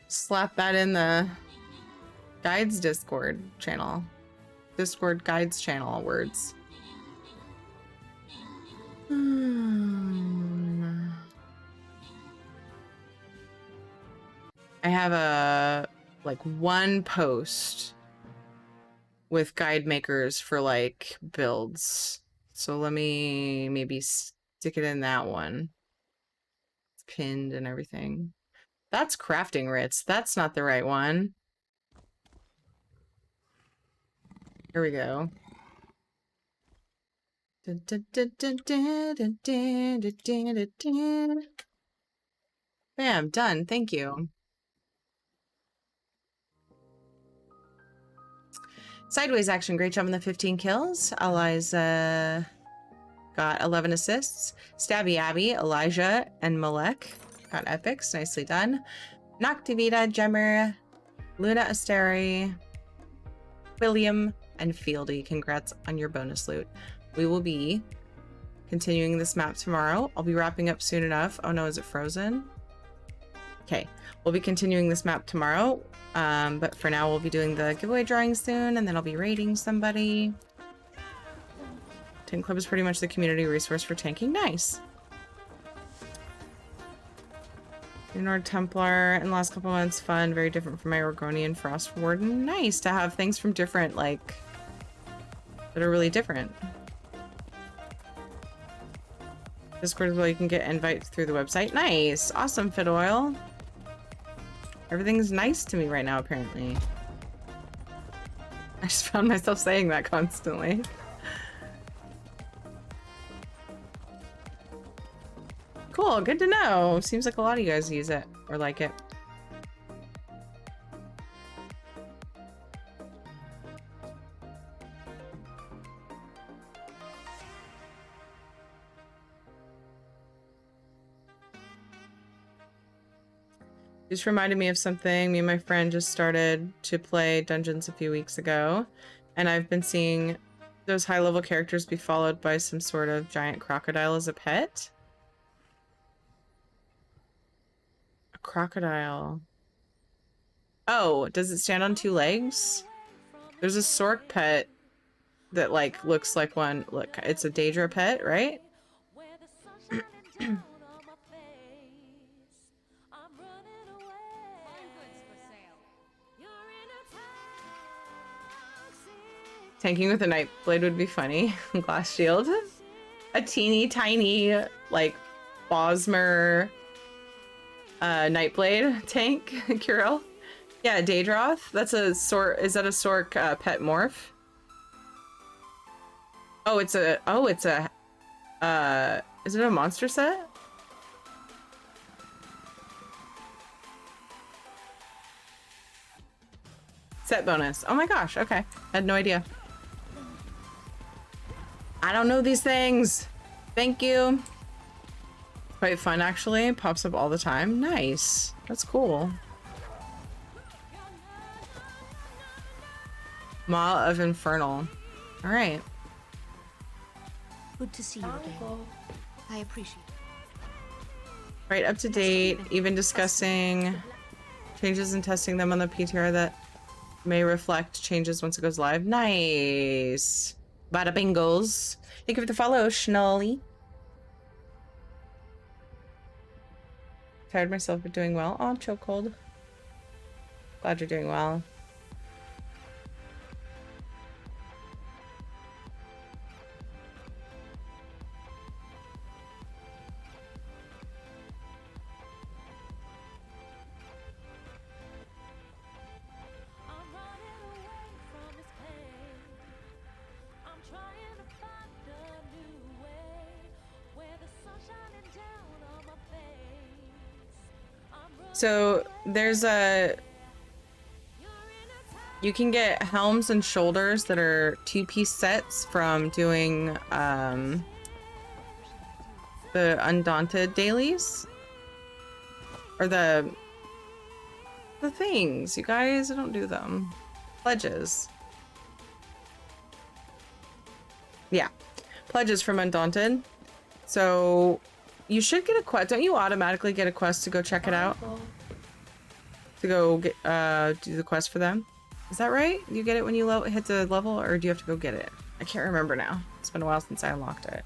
Slap that in the guides Discord channel. Discord guides channel words. I have a like one post with guide makers for like builds. So let me maybe stick it in that one. It's pinned and everything. That's crafting Ritz. That's not the right one. Here we go. Bam, done. Thank you. Sideways action. Great job on the 15 kills. Allies got 11 assists. Stabby Abby, Elijah, and Malek got epics. Nicely done. Noctivita, Gemmer, Luna Asteri, William, and Fieldy. Congrats on your bonus loot. We will be continuing this map tomorrow. I'll be wrapping up soon enough. Oh no, is it frozen? Okay, we'll be continuing this map tomorrow. But for now, we'll be doing the giveaway drawing soon, and then I'll be raiding somebody. Tank Club is pretty much the community resource for tanking. Nice. Nord Templar in the last couple months, fun, very different from my Orgonian Frost Warden. Nice to have things from different, like, that are really different. Discord is where you can get invites through the website. Nice. Awesome, Fit Oil. Everything's nice to me right now, apparently. I just found myself saying that constantly. Cool, good to know. Seems like a lot of you guys use it or like it. Just reminded me of something. Me and my friend just started to play Dungeons a few weeks ago, and I've been seeing those high-level characters be followed by some sort of giant crocodile as a pet. A crocodile. Oh, does it stand on two legs? There's a Sork pet that like looks like one. Look, it's a Daedra pet, right? Tanking with a Nightblade would be funny. Glass shield. A teeny tiny, like, Bosmer Nightblade tank, Kirill. Yeah, Daedroth. That's a Sork. Is that a Sork pet morph? Oh, it's a. Oh, it's a. Is it a monster set? Set bonus. Oh my gosh. Okay. Had no idea. I don't know these things. Thank you. Quite fun, actually. Pops up all the time. Nice. That's cool. Maw of Infernal. All right. Good to see you again. I appreciate it. Right, up to date. Even discussing changes and testing them on the PTR that may reflect changes once it goes live. Nice. Bada bingos. Thank you for the follow, Schnolly. Tired myself, but doing well. Oh, I'm chokehold. Glad you're doing well. So there's you can get helms and shoulders that are 2-piece sets from doing the Undaunted dailies. Or the things, you guys, I don't do them. Pledges. Yeah. Pledges from Undaunted. So you should get a quest. Don't you automatically get a quest to go check it out? To go get do the quest for them? Is that right? You get it when you hit the level, or do you have to go get it? I can't remember now. It's been a while since I unlocked it.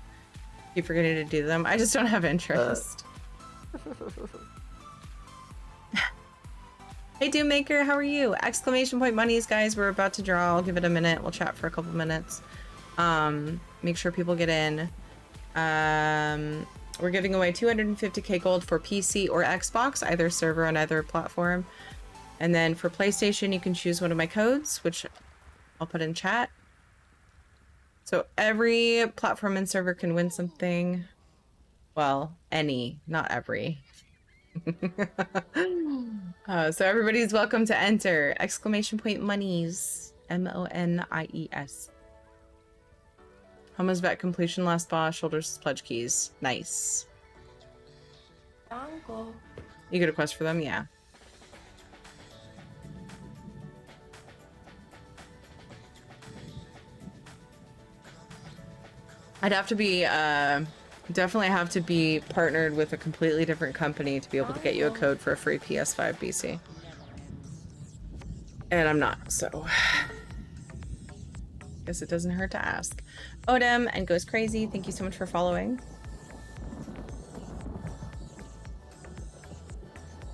Keep forgetting to do them. I just don't have interest. Hey Doommaker, how are you? Exclamation point monies, guys. We're about to draw. I'll give it a minute. We'll chat for a couple minutes. Make sure people get in. We're giving away 250k gold for PC or Xbox, either server on either platform. And then for PlayStation, you can choose one of my codes, which I'll put in chat. So every platform and server can win something. Well, any, not every. So everybody's welcome to enter. Exclamation point monies. M-O-N-I-E-S. Hummus vet completion, last boss, shoulders, pledge keys. Nice. Uncle. You get a quest for them? Yeah. I'd have to be, definitely have to be partnered with a completely different company to be able to get you a code for a free PS5 BC. And I'm not, so. Guess it doesn't hurt to ask. Odem and Goes Crazy, thank you so much for following.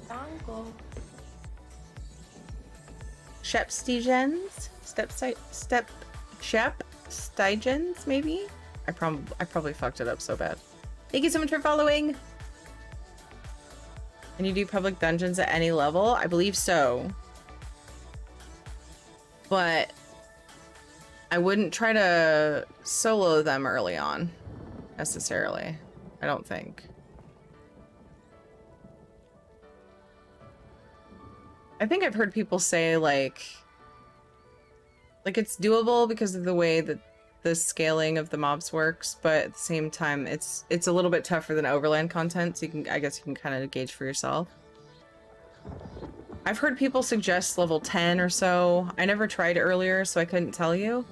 Uncle. Shep Stigens? Shep Stigens, maybe? I probably fucked it up so bad. Thank you so much for following. Can you do public dungeons at any level? I believe so. But I wouldn't try to solo them early on, necessarily. I don't think. I think I've heard people say like it's doable because of the way that the scaling of the mobs works, but at the same time, it's a little bit tougher than overland content, so I guess you can kind of gauge for yourself. I've heard people suggest level 10 or so. I never tried earlier, so I couldn't tell you.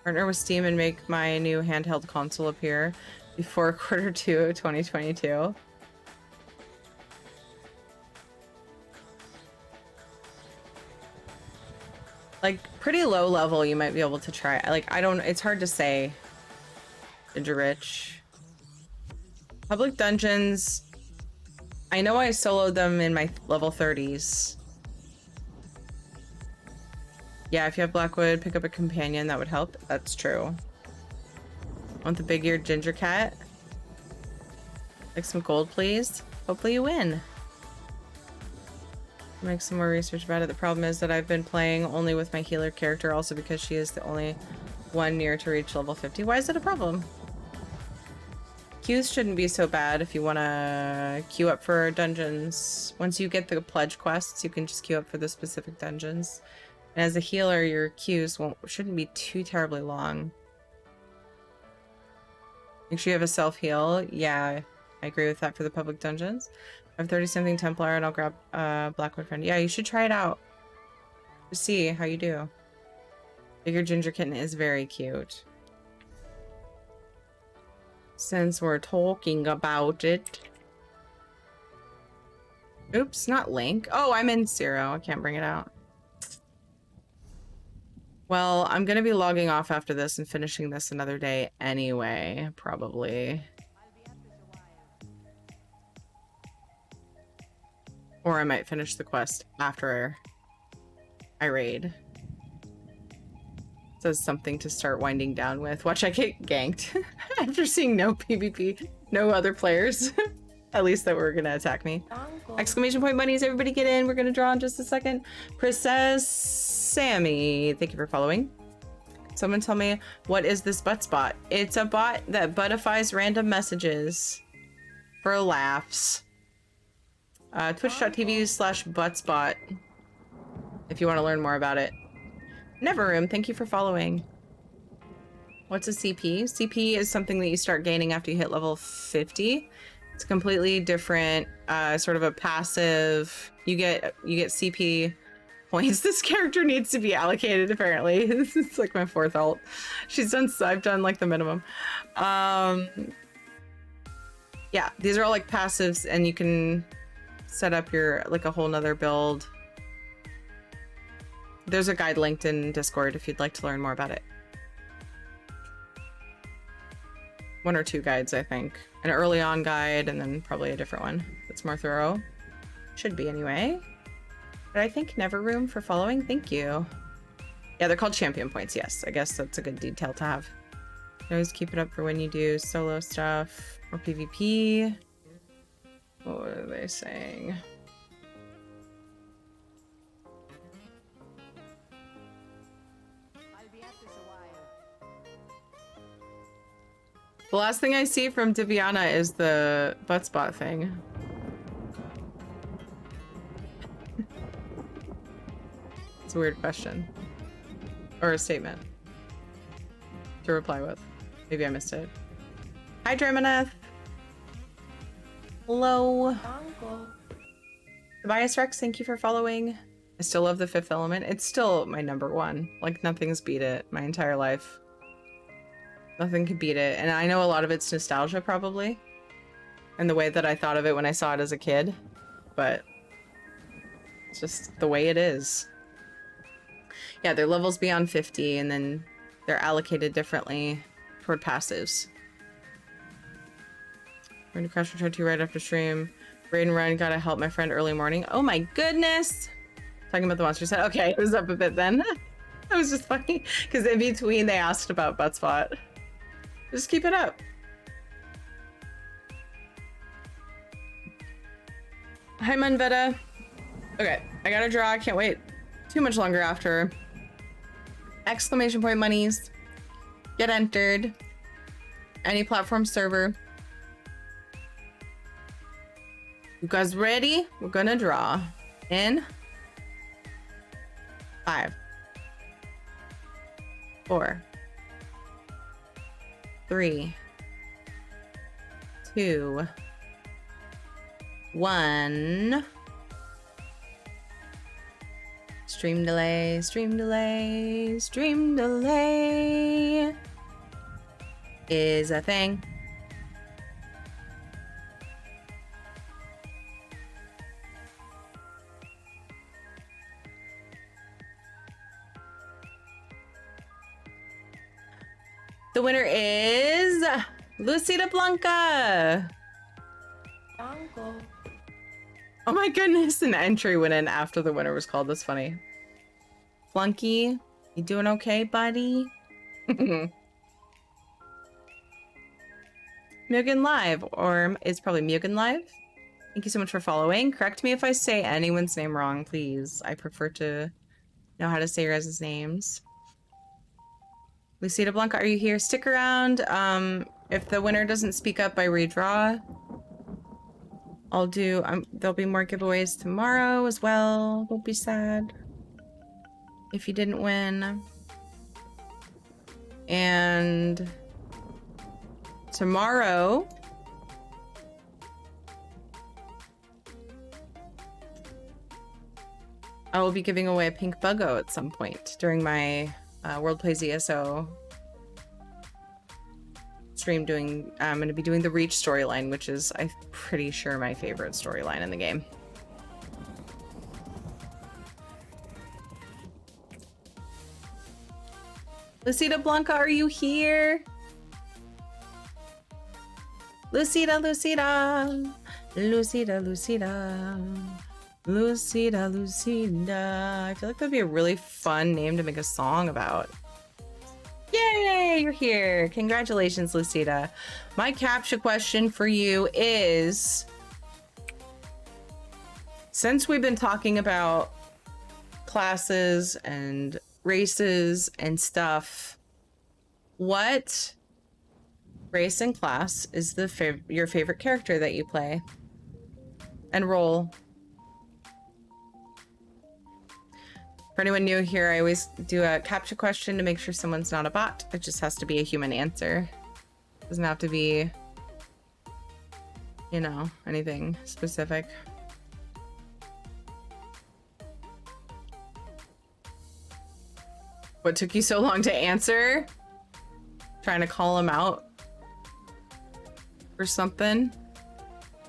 Partner with Steam and make my new handheld console appear before Q2 of 2022. Like, pretty low level, you might be able to try. Like, it's hard to say. Ginger Rich. Public dungeons. I know I soloed them in my level 30s. Yeah, if you have Blackwood, pick up a companion, that would help. That's true. Want the big-eared ginger cat? Like some gold, please? Hopefully you win. Make some more research about it. The problem is that I've been playing only with my healer character, also because she is the only one near to reach level 50. Why is it a problem? Queues shouldn't be so bad if you want to queue up for dungeons. Once you get the pledge quests, you can just queue up for the specific dungeons. And as a healer, your queues shouldn't be too terribly long. Make sure you have a self-heal. Yeah, I agree with that for the public dungeons. I have 30-something Templar and I'll grab Blackwood friend. Yeah, you should try it out. Just see how you do. Bigger ginger kitten is very cute. Since we're talking about it. Oops, not Link. Oh, I'm in Zero. I can't bring it out. Well, I'm gonna be logging off after this and finishing this another day anyway, probably. Or I might finish the quest after I raid. Says something to start winding down with. Watch, I get ganked after seeing no PvP, no other players, at least that were gonna attack me. Exclamation point bunnies, everybody get in. We're gonna draw in just a second. Princess Sammy, thank you for following. Someone tell me, what is this butt spot? It's a bot that buttifies random messages for laughs. Twitch.tv/buttspot if you want to learn more about it. Neverroom, thank you for following. What's a CP? CP is something that you start gaining after you hit level 50. It's completely different, sort of a passive. You get CP points. This character needs to be allocated apparently. It's like my 4th ult. I've done like the minimum. Yeah, these are all like passives and you can set up your like a whole nother build. There's a guide linked in Discord if you'd like to learn more about it. 1 or 2 guides, I think. An early on guide and then probably a different one that's more thorough. Should be anyway. But I think Neverroom for following. Thank you. Yeah, they're called champion points. Yes, I guess that's a good detail to have. Always keep it up for when you do solo stuff or PvP. What are they saying? The last thing I see from Diviana is the butt spot thing. It's a weird question. Or a statement to reply with. Maybe I missed it. Hi, Dremoneth. Hello. Tobias Rex, thank you for following. I still love the Fifth Element. It's still my #1. Like, nothing's beat it my entire life. Nothing can beat it. And I know a lot of it's nostalgia, probably. And the way that I thought of it when I saw it as a kid. But it's just the way it is. Yeah, their levels beyond 50, and then they're allocated differently toward passives. We're gonna crash return to you right after stream. Raid and run, gotta help my friend early morning. Oh my goodness! Talking about the monster set. Okay, it was up a bit then. That was just funny, because in between they asked about Buttspot. Just keep it up. Hi, Munvetta. Okay, I gotta draw. I can't wait too much longer after. Exclamation point monies. Get entered. Any platform server. You guys ready? We're gonna draw in 5, 4, 3, 2, 1. Stream delay, stream delay, stream delay is a thing. The winner is Lucida Blanca. Uncle. Oh my goodness, an entry went in after the winner was called. That's funny. Flunky, you doing okay, buddy? Mugen Live, or it's probably Mugen Live. Thank you so much for following. Correct me if I say anyone's name wrong, please. I prefer to know how to say your guys' names. Lucida Blanca, are you here? Stick around. If the winner doesn't speak up, I redraw. I'll do, there'll be more giveaways tomorrow as well. Don't be sad if you didn't win. And tomorrow, I will be giving away a pink buggo at some point during my WPESO stream. I'm going to be doing the Reach storyline, which is, I'm pretty sure, my favorite storyline in the game. Lucida Blanca, are you here? Lucida, Lucida. Lucida, Lucida. Lucida, Lucida. I feel like that'd be a really fun name to make a song about. Yay, you're here. Congratulations, Lucida. My captcha question for you is, since we've been talking about classes and races and stuff, what race and class is your favorite character that you play and role? For anyone new here, I always do a captcha question to make sure someone's not a bot. It just has to be a human answer. Doesn't have to be, you know, anything specific. What took you so long to answer? Trying to call him out or something?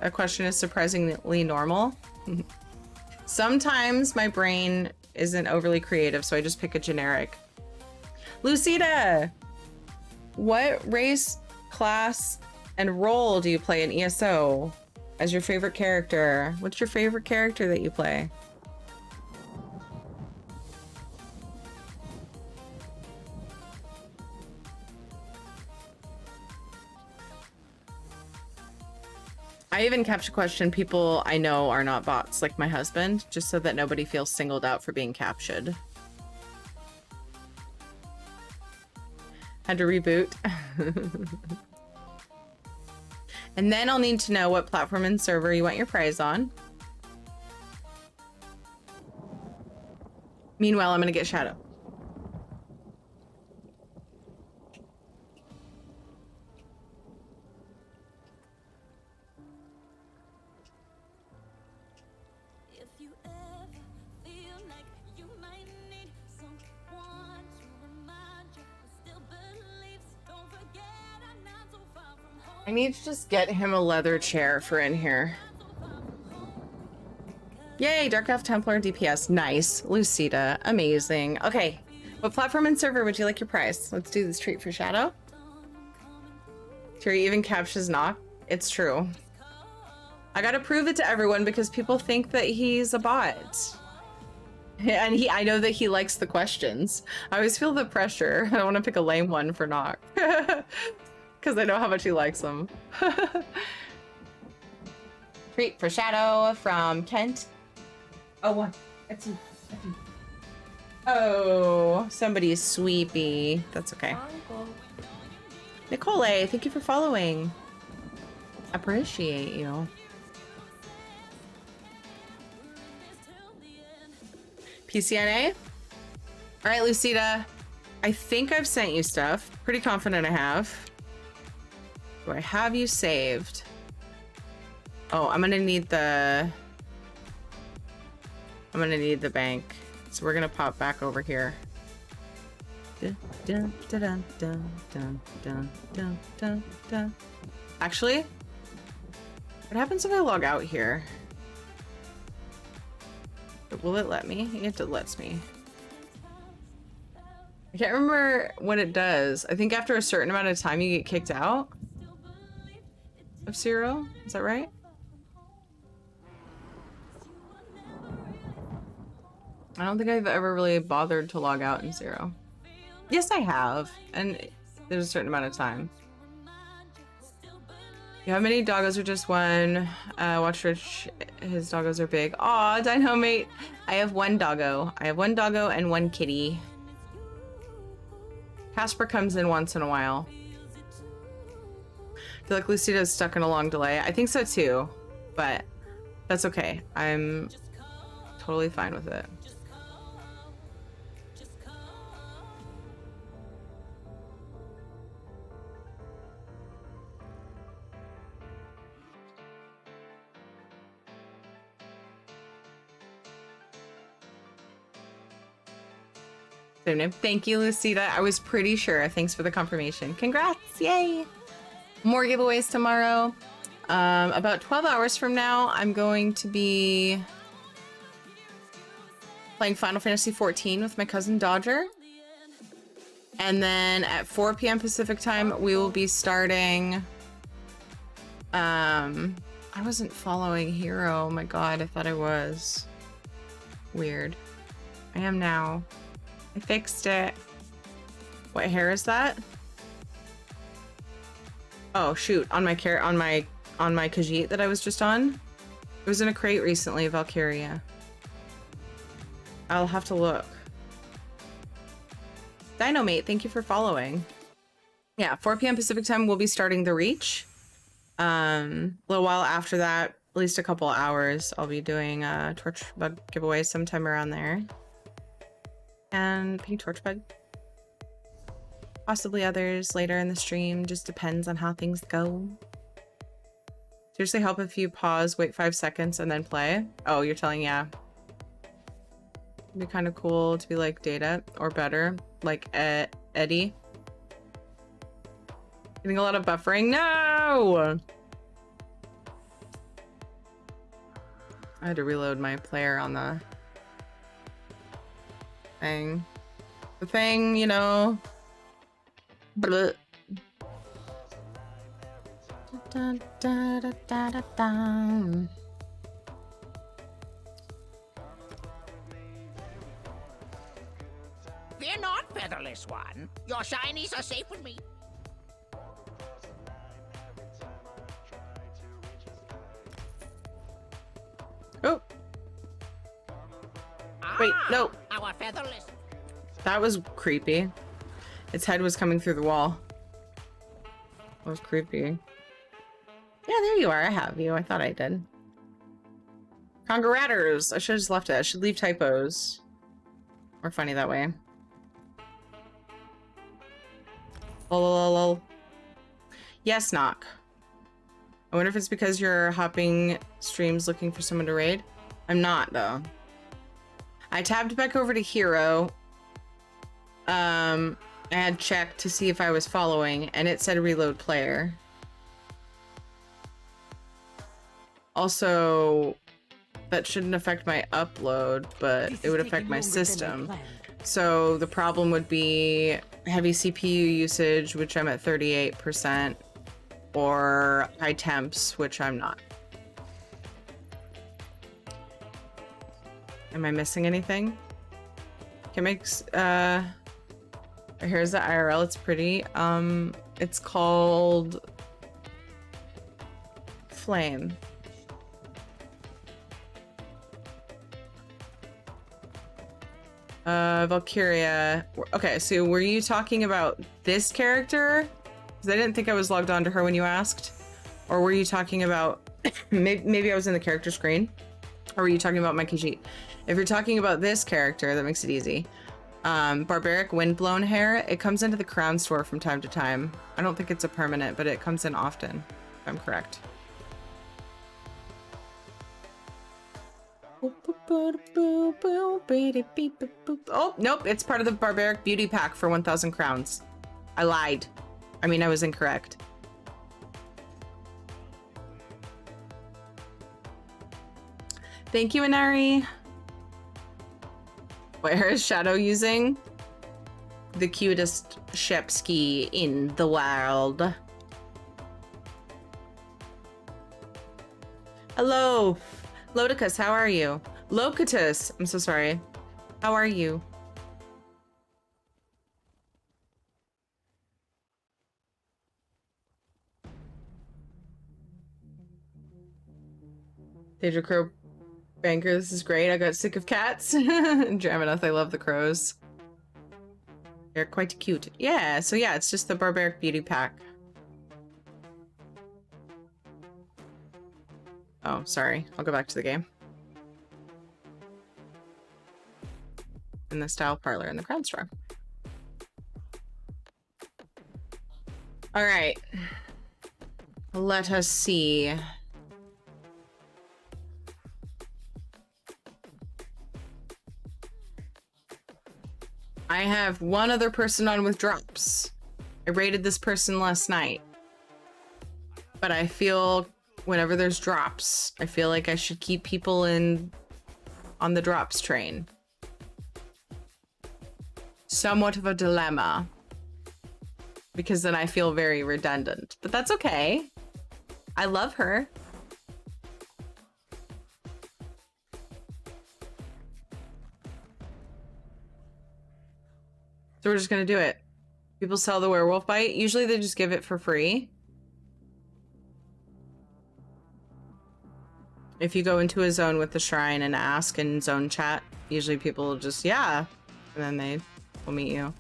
That question is surprisingly normal. Sometimes my brain isn't overly creative, so I just pick a generic. Lucida, what race, class, and role do you play in ESO as your favorite character? What's your favorite character that you play? I even capture question people I know are not bots, like my husband, just so that nobody feels singled out for being captured. Had to reboot. And then I'll need to know what platform and server you want your prize on. Meanwhile, I'm gonna get Shadow. I need to just get him a leather chair for in here. Yay, Dark Elf Templar DPS. Nice. Lucida. Amazing. Okay. What platform and server would you like your prize? Let's do this treat for Shadow. Terry even captures knock. It's true. I gotta prove it to everyone because people think that he's a bot. And I know that he likes the questions. I always feel the pressure. I don't want to pick a lame one for knock. Because I know how much he likes them. Treat for Shadow from Kent. Oh, one. Oh, somebody's sweepy. That's okay. Nicole, thank you for following. Appreciate you. PCNA? All right, Lucida. I think I've sent you stuff. Pretty confident I have. Do I have you saved? Oh, I'm gonna need the bank. So we're gonna pop back over here. Actually, what happens if I log out here? Will it let me? It lets me. I can't remember what it does. I think after a certain amount of time you get kicked out of Zero. Is that right? I don't think I've ever really bothered to log out in Zero. Yes, I have. And there's a certain amount of time. You have many doggos or just one? Watch Rich, his doggos are big. Aw, Dino Mate. I have one doggo. I have one doggo and one kitty. Casper comes in once in a while. I feel like Lucida's stuck in a long delay. I think so too, but that's okay. I'm totally fine with it. Thank you, Lucida. I was pretty sure. Thanks for the confirmation. Congrats. Yay. More giveaways tomorrow. About 12 hours from now, I'm going to be playing Final Fantasy XIV with my cousin Dodger. And then at 4 p.m. Pacific time, we will be starting... I wasn't following Hero. Oh my god, I thought I was. Weird. I am now. I fixed it. What hair is that? Oh shoot, on my Khajiit that I was just on. It was in a crate recently, Valkyria. I'll have to look. Dinomate, thank you for following. Yeah, 4 p.m. Pacific time, we'll be starting the Reach. A little while after that, at least a couple hours, I'll be doing a torch bug giveaway sometime around there. And pink torch bug. Possibly others later in the stream, just depends on how things go. Seriously help if you pause, wait 5 seconds, and then play. Oh, you're telling, yeah. It'd be kind of cool to be like Data, or better, like Eddie. Getting a lot of buffering. No! I had to reload my player on the thing. The thing, you know. Bleh. Da, da, da, da, da, da. Fear not, featherless one. Your shinies are safe with me. Oh. Wait, no. Our featherless. That was creepy. Its head was coming through the wall. That was creepy. Yeah, there you are. I have you. I thought I did. Congrators. I should have just left it. I should leave typos. More funny that way. Lol. Yes, knock. I wonder if it's because you're hopping streams looking for someone to raid. I'm not, though. I tabbed back over to Hero. I had checked to see if I was following, and it said reload player. Also, that shouldn't affect my upload, but it would affect my system. So the problem would be heavy CPU usage, which I'm at 38%, or high temps, which I'm not. Am I missing anything? Can make here's the IRL. It's pretty. It's called Flame. Valkyria. Okay, so were you talking about this character? Because I didn't think I was logged on to her when you asked. Or were you talking about... maybe I was in the character screen. Or were you talking about my Khajiit? If you're talking about this character, that makes it easy. Barbaric Windblown Hair. It comes into the Crown store from time to time. I don't think it's a permanent, but it comes in often, if I'm correct. Oh, nope, it's part of the Barbaric Beauty Pack for 1,000 crowns. I lied. I mean, I was incorrect. Thank you, Inari. Where is Shadow using? The cutest ship ski in the world. Hello. Lodicus, how are you? Locatus, I'm so sorry. How are you? Deja Crow Banker, this is great. I got sick of cats. Draminoth, I love the crows. They're quite cute. Yeah, so yeah, it's just the Barbaric Beauty Pack. Oh, sorry. I'll go back to the game. In the Style Parlor in the Crown Store. All right. Let us see. I have one other person on with drops. I raided this person last night. But I feel whenever there's drops, I feel like I should keep people on the drops train. Somewhat of a dilemma. Because then I feel very redundant. But that's okay. I love her. So we're just gonna do it. People sell the werewolf bite. Usually they just give it for free. If you go into a zone with the shrine and ask in zone chat, usually people will just, yeah, and then they will meet you.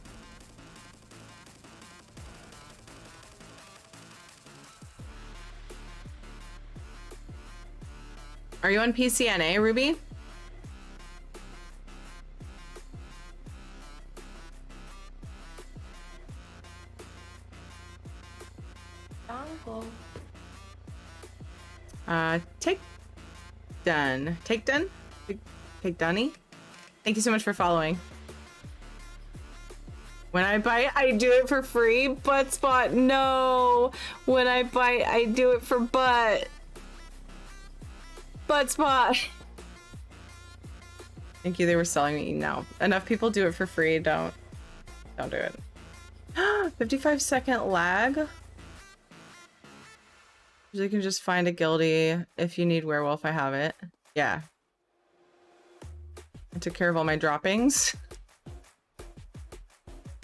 Are you on PCNA, Ruby? Take done. Take done? Take Dunny? Thank you so much for following. When I bite, I do it for free. Butt spot, no. When I bite, I do it for butt. Butt spot. Thank you, they were selling me. No. Enough people do it for free. Don't do it. 55-second lag. You can just find a guildie. If you need werewolf, I have it. Yeah. I took care of all my droppings.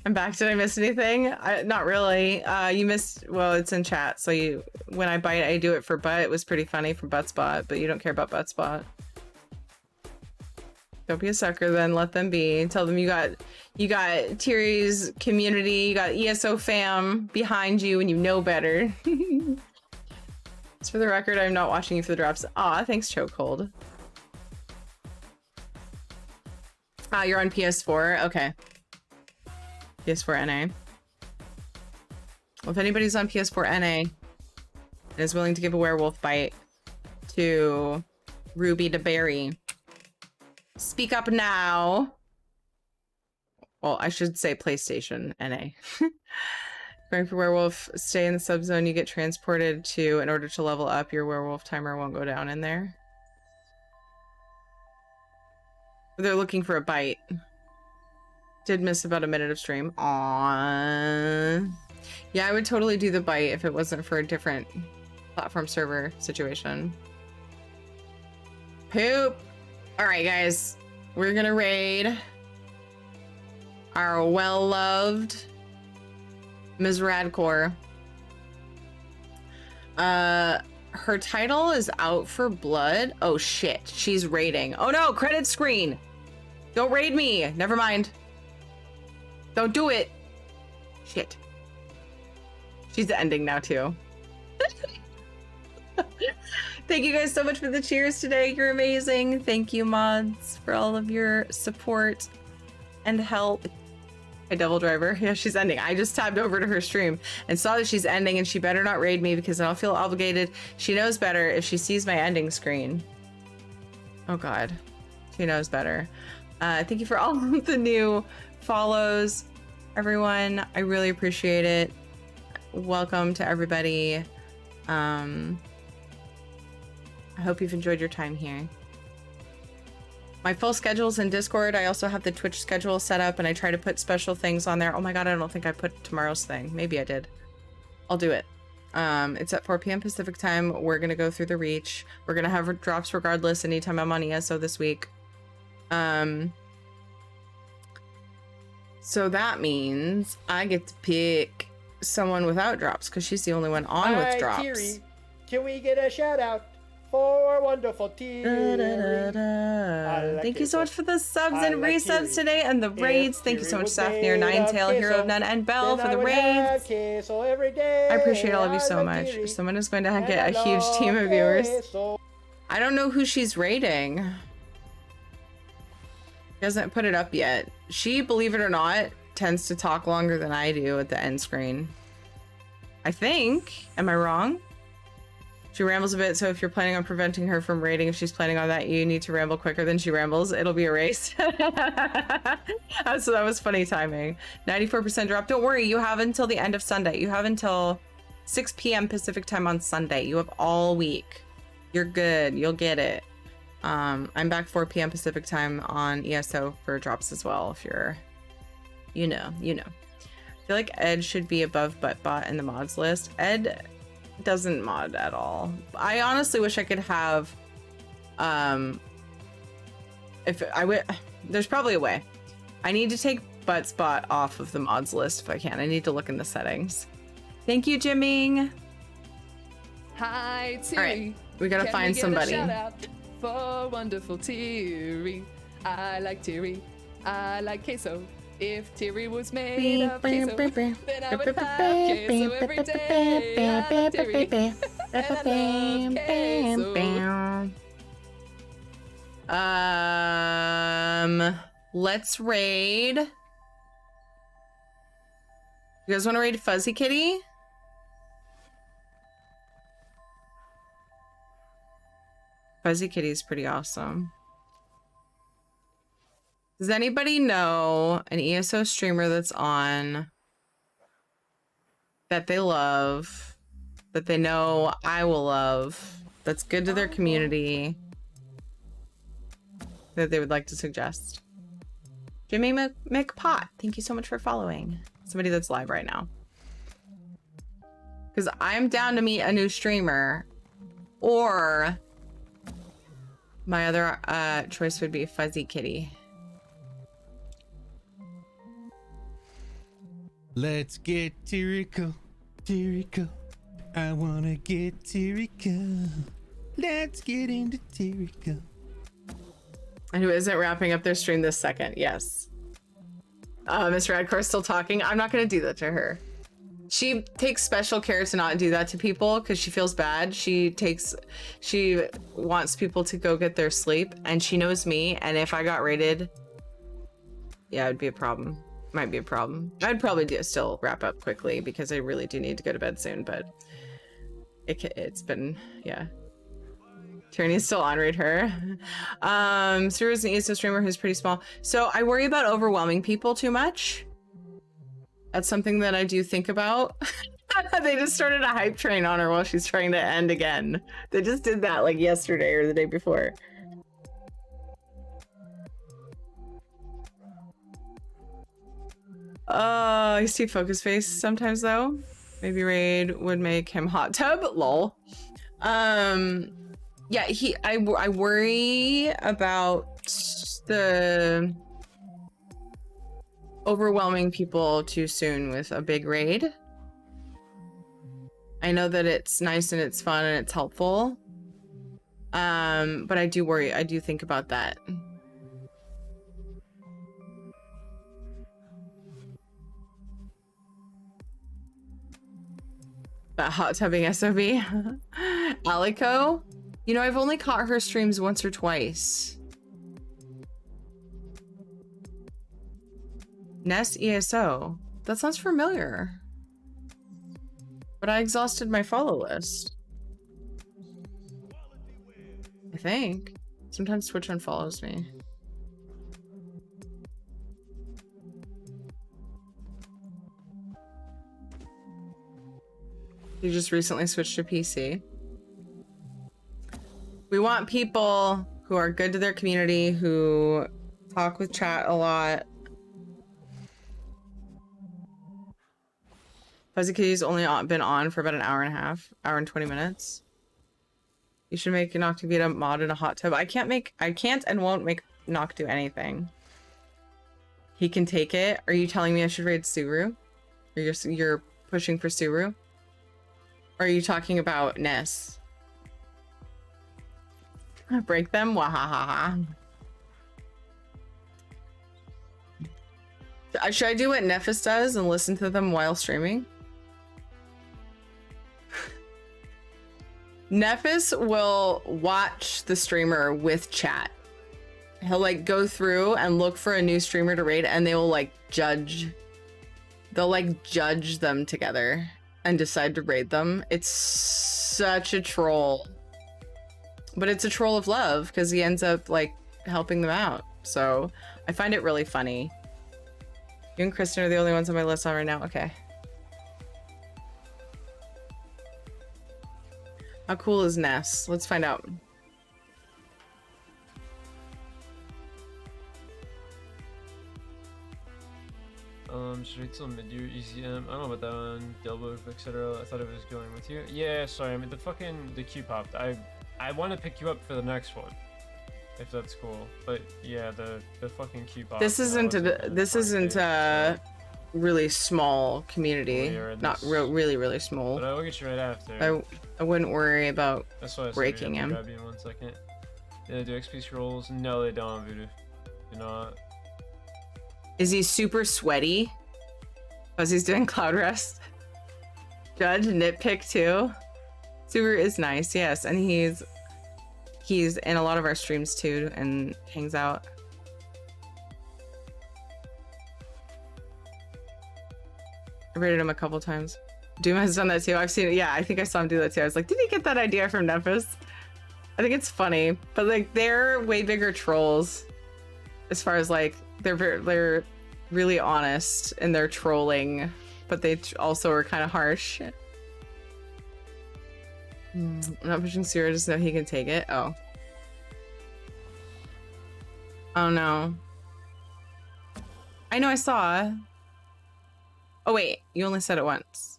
I'm back. Did I miss anything? Not really. You missed, well, it's in chat. So when I bite, I do it for butt. It was pretty funny for butt spot, but you don't care about butt spot. Don't be a sucker then, let them be. Tell them you got Thieveries community, you got ESO fam behind you and you know better. Just for the record, I'm not watching you for the drops. Aw, thanks, Chokehold. You're on PS4? Okay. PS4 NA. Well, if anybody's on PS4 NA and is willing to give a werewolf bite to Ruby to Barry, speak up now. Well, I should say PlayStation NA. Going for werewolf, stay in the subzone you get transported to in order to level up. Your werewolf timer won't go down in there. They're looking for a bite. Did miss about a minute of stream. Aww. Yeah, I would totally do the bite if it wasn't for a different platform server situation. Poop. All right, guys. We're gonna raid our well-loved Ms. Radcore. Her title is Out for Blood. Oh shit, she's raiding. Oh no, credit screen. Don't raid me. Never mind. Don't do it. Shit. She's ending now too. Thank you guys so much for the cheers today. You're amazing. Thank you, mods, for all of your support and help. Hey, Devil Driver. Yeah, she's ending. I just tabbed over to her stream and saw that she's ending, and she better not raid me because I'll feel obligated. She knows better if she sees my ending screen. Oh god. She knows better. Thank you for all of the new follows, everyone. I really appreciate it. Welcome to everybody. I hope you've enjoyed your time here. My full schedule's in Discord. I also have the Twitch schedule set up and I try to put special things on there. Oh my god, I don't think I put tomorrow's thing. Maybe I did. I'll do it. It's at 4 p.m. Pacific time. We're gonna go through the reach. We're gonna have drops regardless anytime I'm on ESO this week. So that means I get to pick someone without drops because she's the only one on with drops. Thierry, can we get a shout out for wonderful Thierry? Thank you so much for the subs and resubs today and the raids. Thank you so much, Safnir, Ninetail, Hero of None, and Belle for the raids. I appreciate all of you so much. Someone is going to get a huge team of viewers. I don't know who she's raiding. She hasn't put it up yet. She, believe it or not, tends to talk longer than I do at the end screen. I think. Am I wrong? She rambles a bit, so if you're planning on preventing her from raiding, if she's planning on that, you need to ramble quicker than she rambles. It'll be a race. So that was funny timing. 94% drop. Don't worry, you have until the end of Sunday. You have until 6 p.m. Pacific time on Sunday. You have all week. You're good. You'll get it. I'm back 4 p.m. Pacific time on ESO for drops as well, if you're... You know. I feel like Ed should be above Buttbot in the mods list. Ed doesn't mod at all. I honestly wish I could have there's probably a way. I need to take butt spot off of the mods list if I can. I need to look in the settings. Thank you, Jimming. Hi, Tiri. All right, we gotta find somebody. Shout out for wonderful Tiri. I like Tiri. I like queso. If Tiri was made of queso, then I would have queso every day. I love Tiri. And I love queso. Let's raid. You guys want to raid Fuzzy Kitty? Fuzzy Kitty is pretty awesome. Does anybody know an ESO streamer that's on that they love, that they know I will love, that's good to their community, that they would like to suggest? Jimmy McPot, thank you so much for following. Somebody that's live right now. Because I'm down to meet a new streamer, or my other choice would be Fuzzy Kitty. Let's get Tirico, Tirico. I wanna get Tirico. Let's get into Tirico. And who isn't wrapping up their stream this second? Yes. Miss Radcore's still talking. I'm not gonna do that to her. She takes special care to not do that to people because she feels bad. She wants people to go get their sleep, and she knows me, and if I got raided, yeah, it'd be a problem. Might be a problem. I'd probably still wrap up quickly because I really do need to go to bed soon, but it's been, yeah. Tierney's still on, raid her. Suru is an ESO streamer who's pretty small. So I worry about overwhelming people too much. That's something that I do think about. They just started a hype train on her while she's trying to end again. They just did that like yesterday or the day before. I see Focus Face sometimes though. Maybe raid would make him hot tub. Lol. Yeah, I worry about the overwhelming people too soon with a big raid. I know that it's nice and it's fun and it's helpful. But I do worry, I do think about that. That hot tubbing SOB. Alico? You know, I've only caught her streams once or twice. Ness ESO. That sounds familiar. But I exhausted my follow list. I think. Sometimes Twitch unfollows me. You just recently switched to PC. We want people who are good to their community, who talk with chat a lot. Fuzzy Kitty's only been on for about an hour and a half, hour and 20 minutes. You should make Noctivita mod in a hot tub. I can't and won't make Noct do anything. He can take it. Are you telling me I should raid Suru? Or you're pushing for Suru? Or are you talking about Ness? Break them? Wahahaha. Should I do what Nephis does and listen to them while streaming? Nephis will watch the streamer with chat. He'll like go through and look for a new streamer to raid, and they will like judge. They'll like judge them together and decide to raid them. It's such a troll. But it's a troll of love because he ends up like helping them out. So I find it really funny. You and Kristen are the only ones on my list on right now. Okay. How cool is Ness? Let's find out. Should we tell mid year ECM? I don't know about that one. Delbo, etc. I thought it was going with you. Yeah, sorry. I mean the queue popped. I want to pick you up for the next one. if that's cool. But yeah, the fucking cute box. This isn't really small community. Not really small. But I will get you right after. I wouldn't worry about That's why I breaking him. Grab you in 1 second. Yeah, do XP scrolls? No, they don't, Voodoo. Do not. Is he super sweaty? Because he's doing cloud rest. Judge nitpick too. Subaru is nice, yes, and he's in a lot of our streams too and hangs out. I rated him a couple times. Doom has done that too. I've seen it. Yeah, I think I saw him do that too. I was like, did he get that idea from Nephis? I think it's funny, but like they're way bigger trolls. As far as like they're really honest in their trolling, but they also are kind of harsh. I'm not pushing Sierra just so he can take it. Oh. Oh no. I know I saw. Oh wait, you only said it once.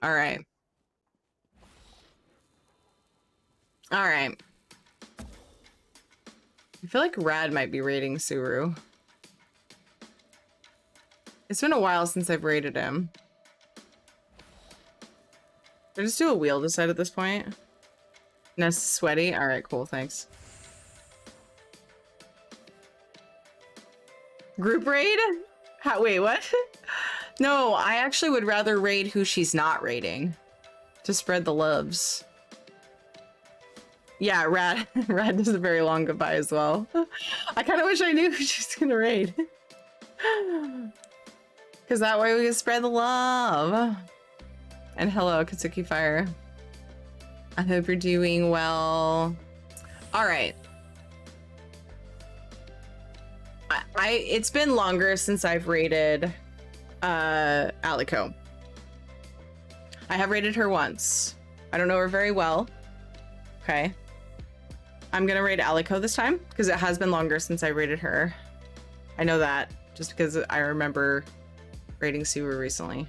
All right. All right. I feel like Rad might be raiding Suru. It's been a while since I've raided him. Should I just do a wheel decide at this point? Ness sweaty? Alright, cool, thanks. Group raid? Wait, what? No, I actually would rather raid who she's not raiding. To spread the loves. Yeah, Rad does a very long goodbye as well. I kind of wish I knew who she's gonna raid. Because that way we can spread the love. And hello, Katsuki Fire. I hope you're doing well. All right. It's been longer since I've raided Alico. I have raided her once. I don't know her very well. Okay. I'm gonna raid Alico this time because it has been longer since I raided her. I know that just because I remember raiding Suru recently.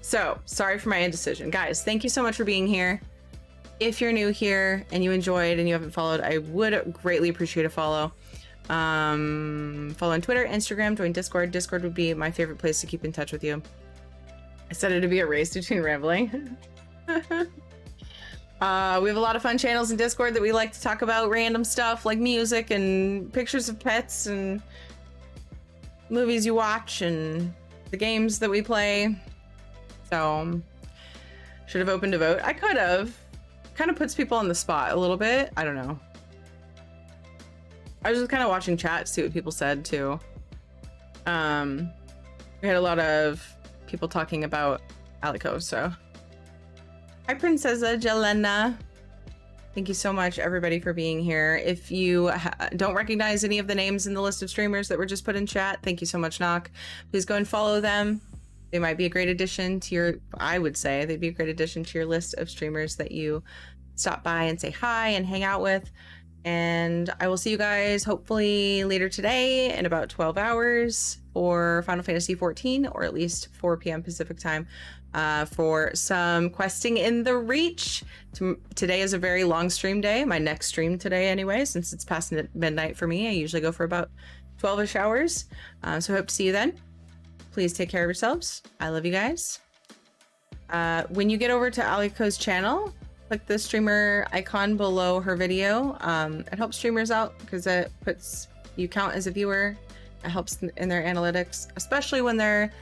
So, sorry for my indecision. Guys, thank you so much for being here. If you're new here and you enjoyed and you haven't followed, I would greatly appreciate a follow. Follow on Twitter, Instagram, join Discord. Discord would be my favorite place to keep in touch with you. I said it'd be a race between rambling. We have a lot of fun channels in Discord that we like to talk about random stuff like music and pictures of pets and movies you watch and the games that we play. So, should have opened a vote. I could have. Kind of puts people on the spot a little bit. I don't know. I was just kind of watching chat to see what people said too. We had a lot of people talking about Alico, so. Hi, Princessa Jelena. Thank you so much, everybody, for being here. If you don't recognize any of the names in the list of streamers that were just put in chat, thank you so much, Knock. Please go and follow them. They might be a great addition to your, I would say, they'd be a great addition to your list of streamers that you stop by and say hi and hang out with. And I will see you guys hopefully later today in about 12 hours for Final Fantasy XIV, or at least 4 p.m. Pacific time, for some questing in the Reach. Today is a very long stream day, my next stream today anyway, since it's past midnight for me. I usually go for about 12-ish hours. So I hope to see you then. Please take care of yourselves. I love you guys. When you get over to Alico's channel, click the streamer icon below her video. It helps streamers out because it puts you count as a viewer. It helps in their analytics, especially when they're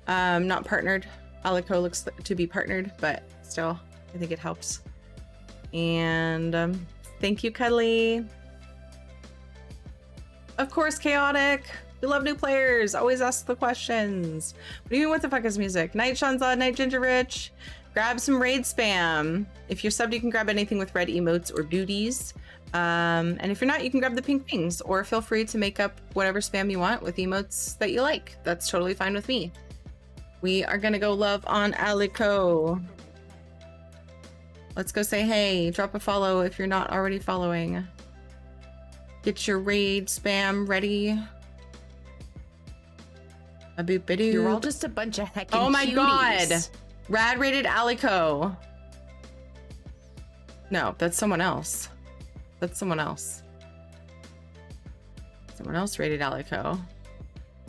not partnered. Alico looks to be partnered, but still, I think it helps. And thank you, Cuddly. Of course, Chaotic. We love new players. Always ask the questions. What do you mean, what the fuck is music? Night Shanza, Night Ginger Rich. Grab some raid spam. If you're subbed, you can grab anything with red emotes or duties. And if you're not, you can grab the pink wings, or feel free to make up whatever spam you want with emotes that you like. That's totally fine with me. We are gonna go love on Alico. Let's go say hey. Drop a follow if you're not already following. Get your raid spam ready. A boop a doo. You're all just a bunch of heckin' Oh my cuties. god! Rad rated Alico. No, that's someone else. That's someone else. Someone else rated Alico.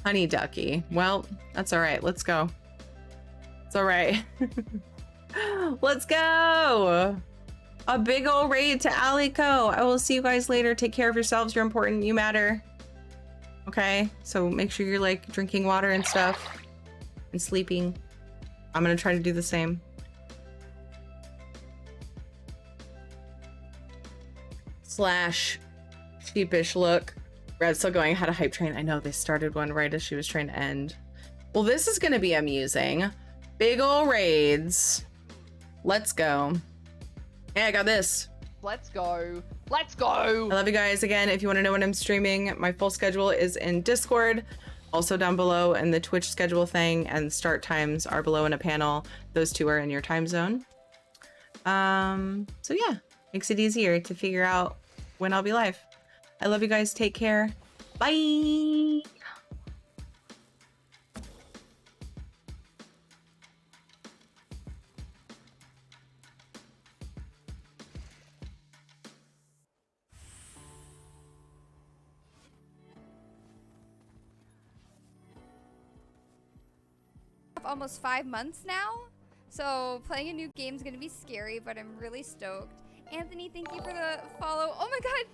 Honey Ducky. Well, that's all right. Let's go. It's all right. Let's go. A big old raid to Alico. I will see you guys later. Take care of yourselves. You're important. You matter. Okay? So make sure you're like drinking water and stuff and sleeping. I'm gonna try to do the same. Slash sheepish look. Red's still going. Had a hype train. I know they started one right as she was trying to end. Well, this is gonna be amusing. Big ol' raids. Let's go. Hey, I got this. Let's go. Let's go. I love you guys. Again, if you want to know when I'm streaming, my full schedule is in Discord. Also down below in the Twitch schedule thing, and start times are below in a panel. Those two are in your time zone. So yeah, makes it easier to figure out when I'll be live. I love you guys. Take care. Bye. Almost 5 months now, so playing a new game is gonna be scary, but I'm really stoked. Anthony, thank you for the follow. Oh my god,